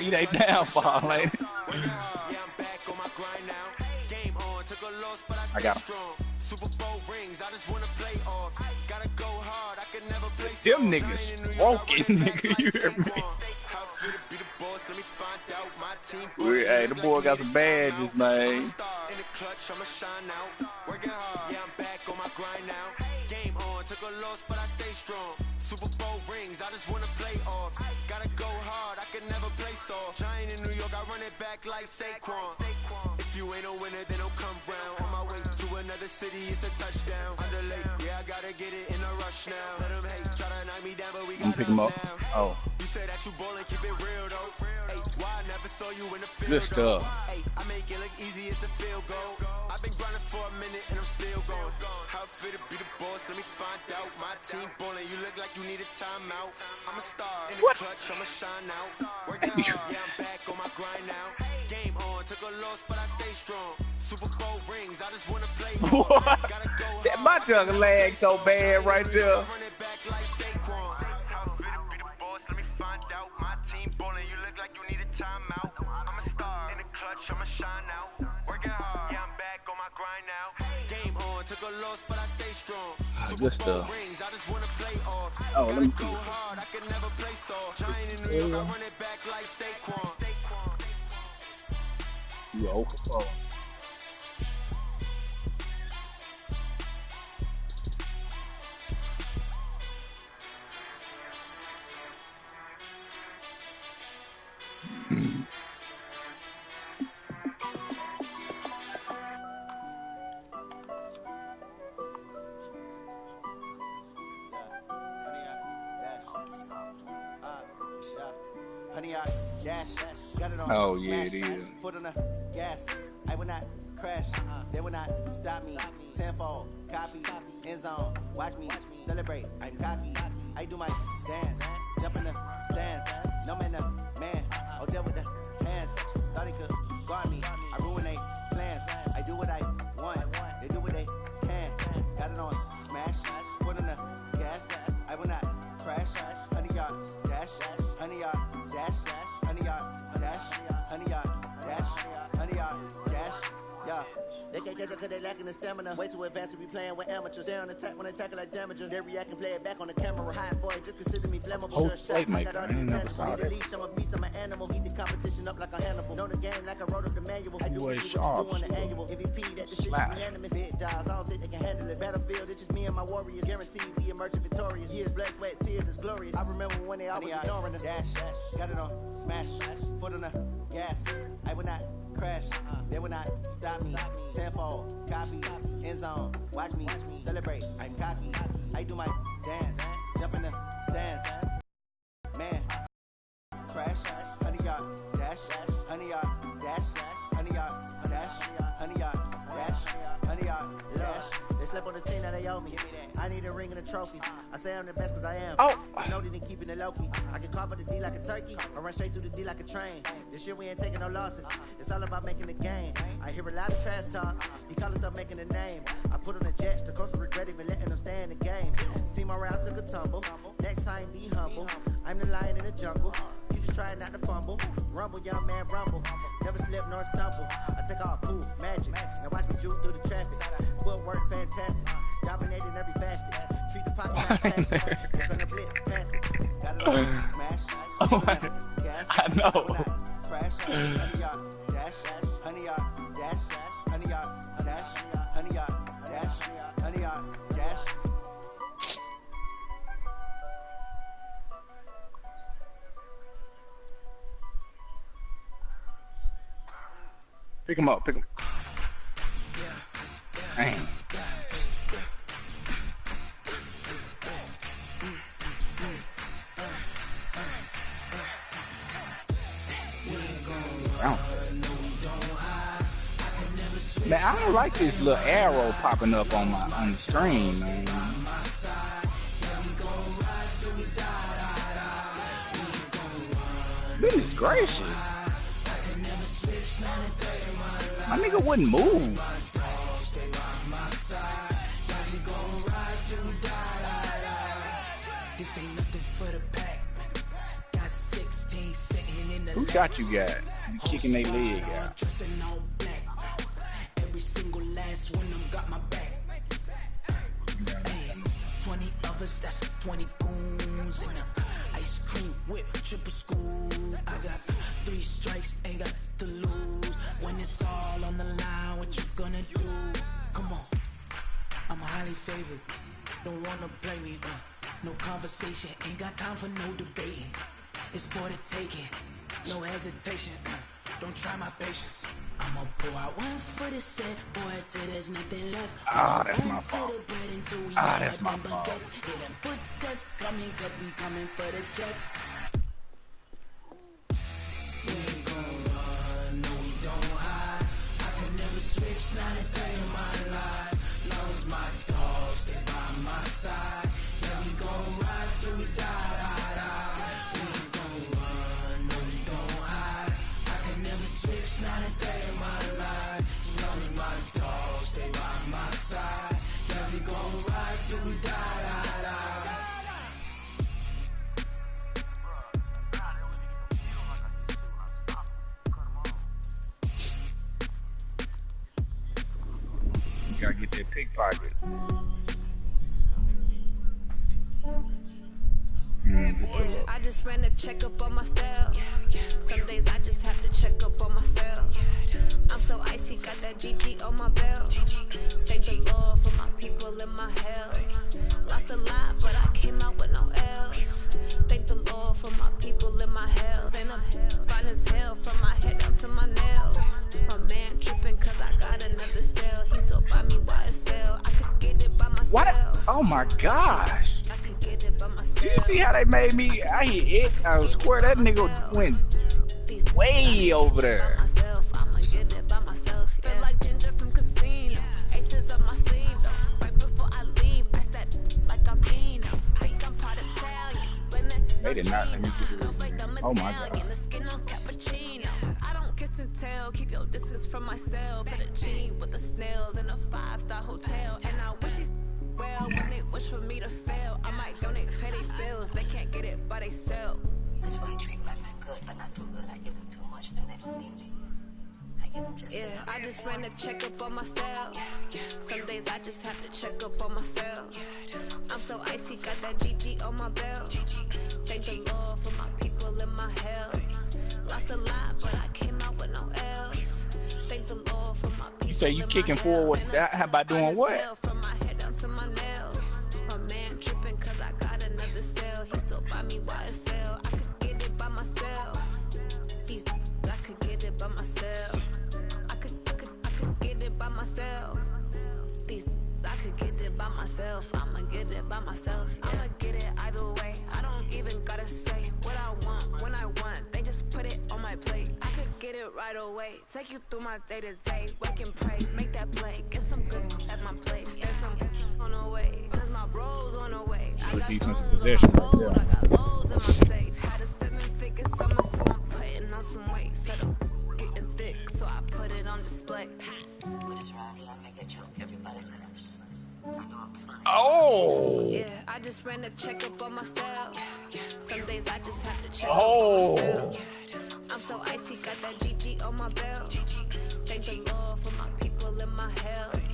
S1: You ain't down for like.
S10: Yeah, I'm back on my grind now. Game on, took a loss, but I stay strong. Super Bowl rings, I just wanna play off. Gotta go hard, I can never play.
S1: Them niggas broken, nigga, you hear me?
S10: Let me find out my team.
S1: Hey, the boy got some badges, man.
S10: In the clutch, I'ma shine out. Working hard, yeah, I'm back on my grind now. Game on, took a loss, but I stay strong. Super Bowl rings, I just wanna play off. Gotta go hard, I can never play soft. Giant in New York, I run it back like Saquon. If you ain't a winner, then don't come round. On my way to another city, it's a touchdown. Underlay, yeah, I gotta get it in a rush now. Let them hate, try to knock me down, but we got
S1: pick him up. Oh.
S10: You say that you ballin', keep it real though. Hey, why I never saw you in the field?
S1: Good stuff.
S10: Hey, I make it look easy, it's a field goal. I've been grinding for a minute and I'm still going. How it fit to be the boss, let me find out. My team ballin', you look like you need a timeout. I'm a star in the clutch, I'ma shine out. Working hard, yeah, I'm back on my grind now. Game on, took a loss, but I stay strong. Super Bowl rings, I just wanna play.
S1: That my junk lag so bad right there.
S10: stay strong.
S1: Good stuff. Oh, let me see. You are 0 for 4.
S8: Honey, I dash, got it on.
S1: Oh, yeah, it is.
S8: Foot on the gas, I will not crash, they will not stop me. Tenfold, copy, end zone, watch me celebrate. I'm cocky, I do my dance, jump in the stands. No man, the man, oh, deal with the hands. Thought he could guard me, I ruin they plans. I do what I want, they do what they can. Got it on smash, foot on the gas, I will not crash. Honey, y'all dash, honey, y'all dash, honey, y'all dash, honey, y'all dash, honey, y'all dash, yeah. They can't catch up cause they lacking the stamina. Way too advanced to be playing with amateurs. They on attack when they tackle like damager. They react and play it back on the camera. Hot boy, just consider me flammable.
S1: Oh,
S8: Sure shot, I got all
S1: I
S8: the
S1: ain't never saw
S8: intangibles.
S1: that.
S8: Leash, I'm a beast, I'm an animal. Heat the competition up like a Hannibal. Know the game like I wrote up the manual. I do
S1: Boy,
S8: what you
S1: sharp
S8: do on the
S1: shit.
S8: annual. MVP, that the shit
S1: Smash.
S8: unanimous. Hit dials, I don't think they can handle it. Battlefield, it's just me and my warriors. Guaranteed we emerging victorious. Years, blood, sweat, tears, it's glorious. I remember when they always ignoring us. Dash, got it on smash, foot on the gas. I will not crash, they will not stop me. Tenfold, copy, end zone, watch me celebrate. I'm cocky, I do my dance, jump in the stands. Man, crash, honey, y'all dash, honey, y'all dash, honey, y'all dash, honey, y'all dash, honey, y'all dash. They slept on the team that they owe me. I need a ring and a trophy. I say I'm the best cause I am.
S1: Oh.
S8: I know they didn't keep it low key. I can carve up the D like a turkey or run straight through the D like a train. This year we ain't taking no losses. It's all about making the game. I hear a lot of trash talk. He call us up making a name. I put on the jets. The coach will regret even letting them stay in the game. Team around took a tumble. Next time be humble. I'm the lion in the jungle. You just trying not to fumble. Rumble, young man, rumble. Never slip nor stumble. I take off poof, magic. Now watch me juke through the traffic. Footwork fantastic. Dominating every facet. Treat the pocket like plastic. Look on the blitz, pass it. Got it on smash.
S1: Oh my,
S8: Gas.
S1: I know.
S8: Crash. Honey, y'all dash. Honey, y'all dash. Honey, y'all dash. Honey, y'all dash. Honey, y'all dash.
S1: Pick him up, pick him. Dang. Man, I don't like this little arrow popping up on the screen, man. Goodness gracious. My nigga wouldn't move.
S7: This ain't nothing for the pack. Got 16 sitting in the
S1: Who shot you got? You kicking their leg out.
S7: dressing all black. Every single last one of them got my back. Hey, 20 of us, that's 20 goons in a ice cream whip, triple school. I got 3 strikes, ain't got to lose. When it's all on the line, what you gonna do? Come on, I'm highly favored. Don't wanna play me, no conversation, ain't got time for no debating. It's for the taking, no hesitation. Don't try my patience. I'ma pour out one for the set, boy, till there's nothing left.
S1: Ah, that's my fault. That's my fault.
S7: Hear them footsteps coming, cause we coming for the jet. We ain't gon' run, no we don't hide. I can never switch, not a day in my life. Long as my dogs, stay by my side. Yeah, we gon' ride till we die. We ain't gon' run, no we don't hide. I can never switch, not a day in my life. As long as my dogs stay by my side. Yeah, we gon' ride till we die.
S1: You gotta get that pickpocket.
S15: ran a checkup on myself. Some days I just have to check up on myself. I'm so icy, got that GG on my belt. Thank the Lord for my people in my health. Lost a lot, but I came out with no else. Thank the Lord for my people in my health. And I'm fine as hell from my head down to my nails. My man tripping cause I got another cell. He still buy me YSL. I could get it by myself.
S1: What? Oh my gosh.
S15: I could get it by myself.
S1: You see how they made me? I hit it. I was square. That nigga went way over there.
S15: I'ma get it by myself. Feel like Ginger from Casino. Aces up my sleeve though. Right before I leave, I step like I'm Dino. Think I'm part Italian.
S1: They did not let me do this. Oh my god.
S15: I don't kiss and tell. Keep your distance from myself. Fettuccine with the snails in a 5-star hotel. And I wish he's well when they wish for me to fail. I might donate petty bills. They can't get it by themselves.
S16: That's why I treat my friend good, but not too good. I give them too much, then they don't need me. I give them just
S15: yeah, I just ran a checkup on myself. Some days I just have to check up on myself. I'm so icy, got that GG on my belt. Thank the Lord for my people in my health. Lost a lot, but I came out with no else. Thank the Lord for my people.
S1: You say you kicking forward? How about doing what?
S15: From my head down to my nails. My man tripping cause I got another cell. He still buy me YSL. I could get it by myself. These I could get it by myself. I could get it by myself. These I could get it by myself. I'ma get it by myself. Yeah. I'ma get it either way. I don't even gotta say what I want when I want. They just put it on my plate. I could get it right away. Take you through my day to day. Wake and pray, make that play. Get some good at my place. There's some on the way. Cause my bros on the way. I got
S1: defensive possession right there.
S15: I got loads in my safe. Had a 7-figure summer, so I'm putting on some weight. Said I'm getting thick, so I put it on display.
S16: With this round, I make a joke, everybody laughs. I know I'm funny.
S1: Oh!
S15: Yeah, I just ran a checkup on myself. Some days I just have to check up
S1: Oh!
S15: on myself. I'm so icy, got that GG on my belt. Thank the Lord for my people in my health.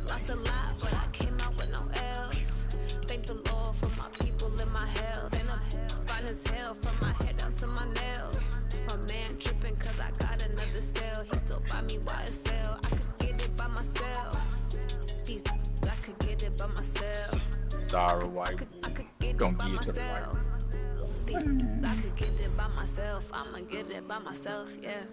S15: Lost a lot, but I came out with no else. Thank the Lord for my people in my health. And I'm fine as hell from my head down to my nails. My man tripping cause I got another cell. He still buy me YSL. I could get it by myself. These I could get it by myself.
S1: Sorry, white. Gonna get to the white.
S15: I could get it by myself. I'ma get it by myself, yeah.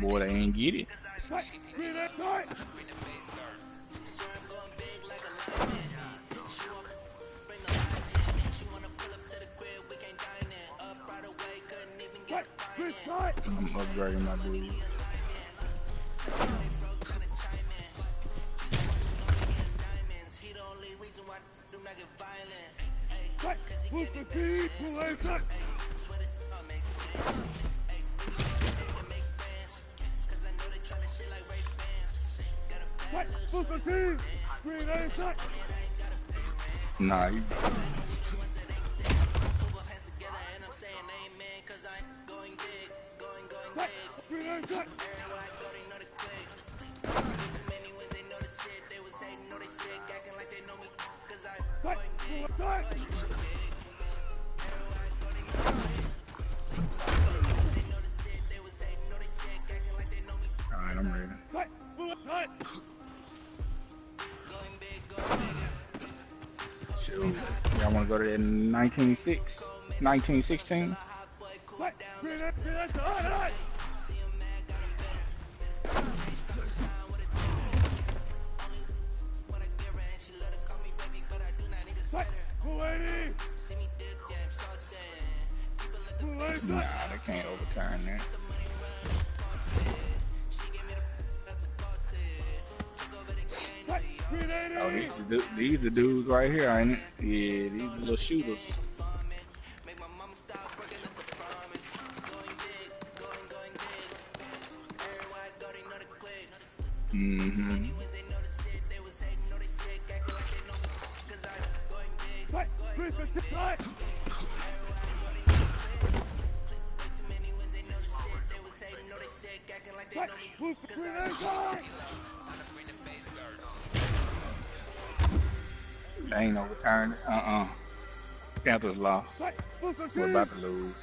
S1: Boy, they ain't get it. I'm upgrading my dude. Nah, you... Alright, I'm ready. Shoot. Y'all wanna go to that 1916? Nah, they can't overturn that. Oh, these the dudes right here, ain't it? Yeah, these are little shooters. Mm-hmm. They ain't no return. Panthers lost. We're about to lose.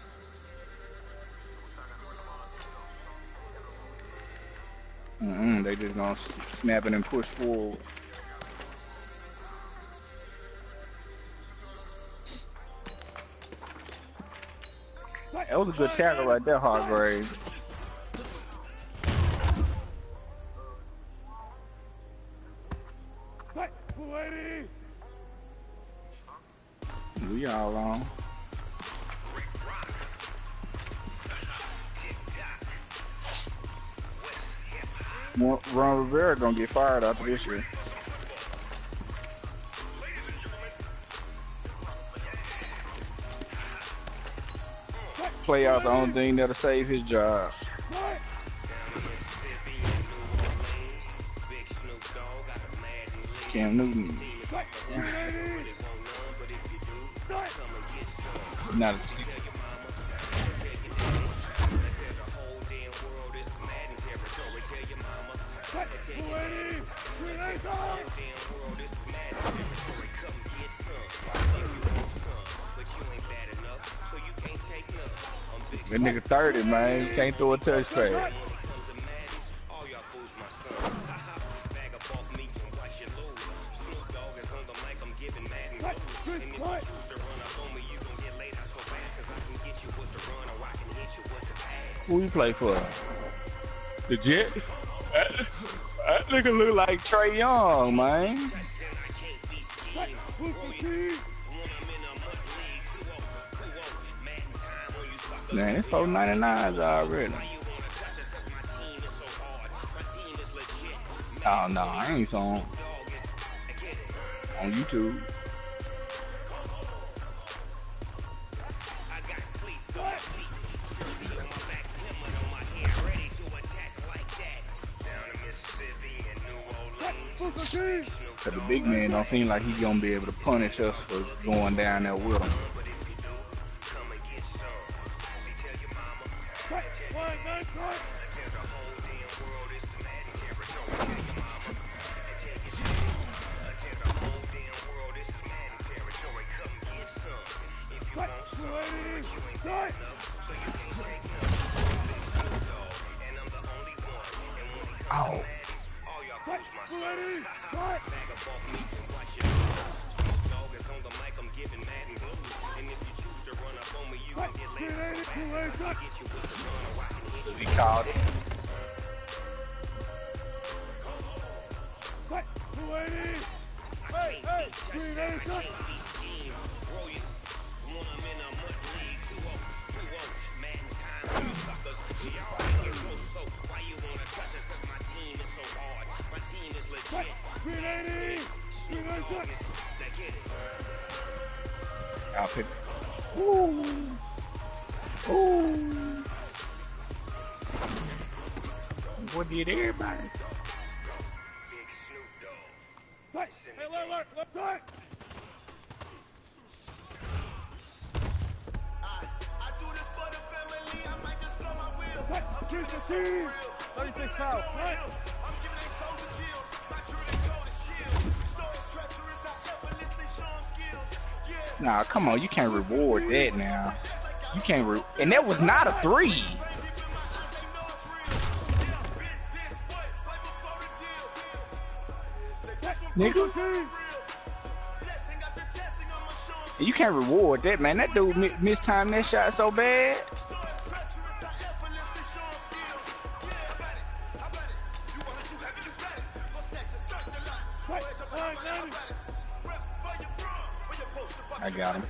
S1: They just gonna snap it and push forward. That was a good tackle right there, Hargrave. We all on. Ron Rivera gonna get fired after this year. Playoffs the only thing that'll save his job. Cam Newton. Not a that nigga 30, man. You can't throw a touch pass. Who you play for? The Jets? That nigga look like Trey Young, man. Man, it's 499s already. Oh no, I ain't on YouTube. Cause the big man don't seem like he's gonna be able to punish us for going down there with him. Oh. He called it. I'll pick. Ooh. Ooh. What did everybody? Hey, look, right. I do this for the family. I might just blow my wheel. I'm giving the team. 36 foul. Right. I'm giving they soldier chills. My true code is chill. Stories treacherous. I effortlessly show them skills. Yeah. Nah, come on. You can't reward that now. You can't and that was not a 3. Nigga. You can't reward that, man. That dude mistimed that shot so bad. I got him.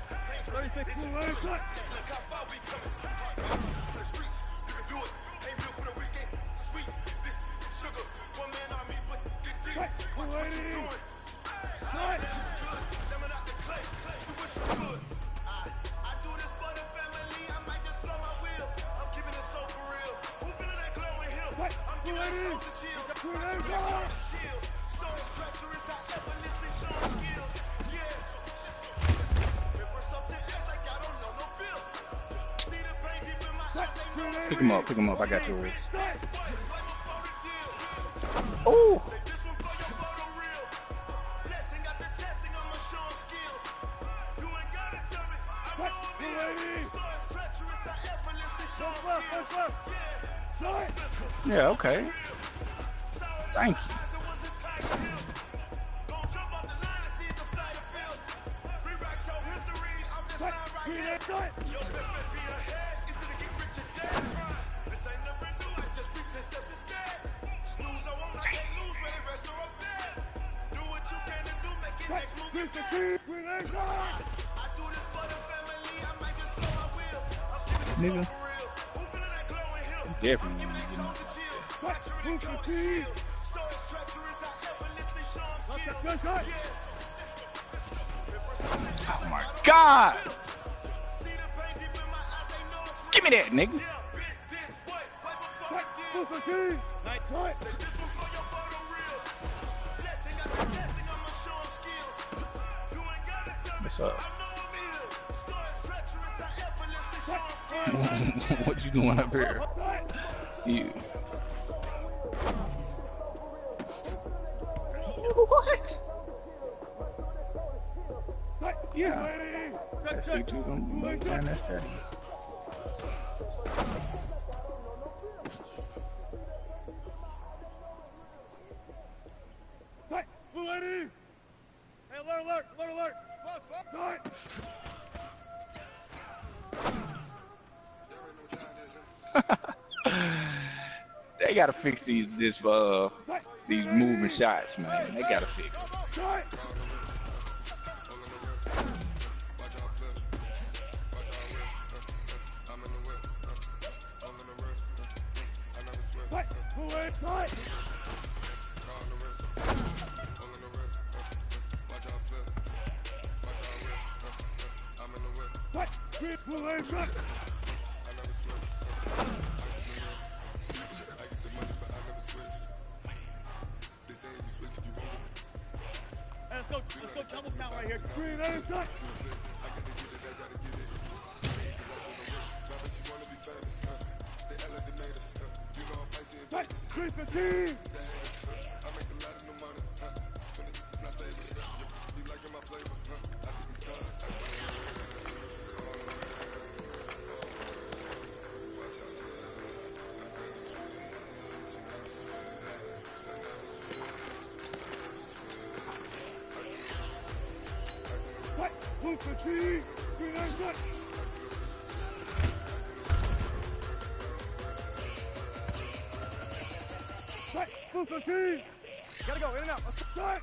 S1: giving they souls the chills. My true they call the shield. Stones treacherous, I effortlessly show skills. Yeah. Paper stuff the ass like I don't know no bill. See the pain deep in my eyes, they know.
S19: Pick him up. I got yours.
S1: Oh.
S19: Yeah, okay. Thank you. Nigga. Definitely. Oh my God! Give me that, nigga. What's up? What you doing up here? You. What? Yeah. That shit too gonna be down that stairs.
S1: Blue lady! Hey, alert! Start!
S19: They gotta fix these moving shots, man. They gotta fix it.
S1: Let's go double count right here. Green, shot. Blue fatigue. Green, shot. Blue fatigue. Gotta go in and out. Start.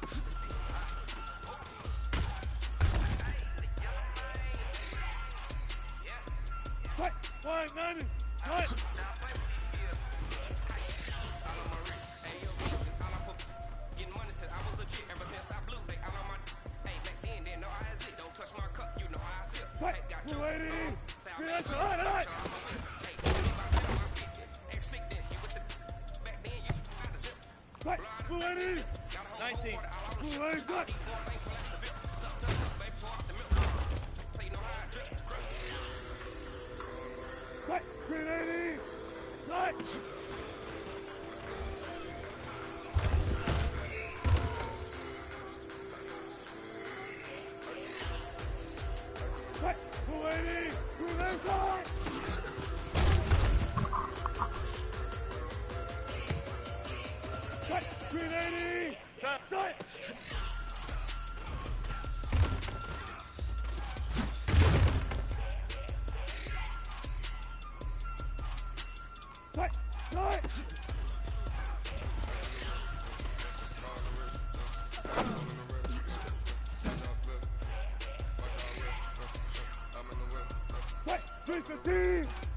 S1: Right. 590. Right.
S17: Getting money said I was legit ever since I blew. They all on my. Hey, back then, they know I had it. Don't touch my cup, you know how I sip.
S1: Right.
S17: Got your
S1: lady.
S17: Hey,
S1: right. Blue lady. 19. Blue lady. Good. Right. Green lady. Right. Right. Blue lady. Green lady. Right. Right. Green lady. Right. Right. Right. Right. 315.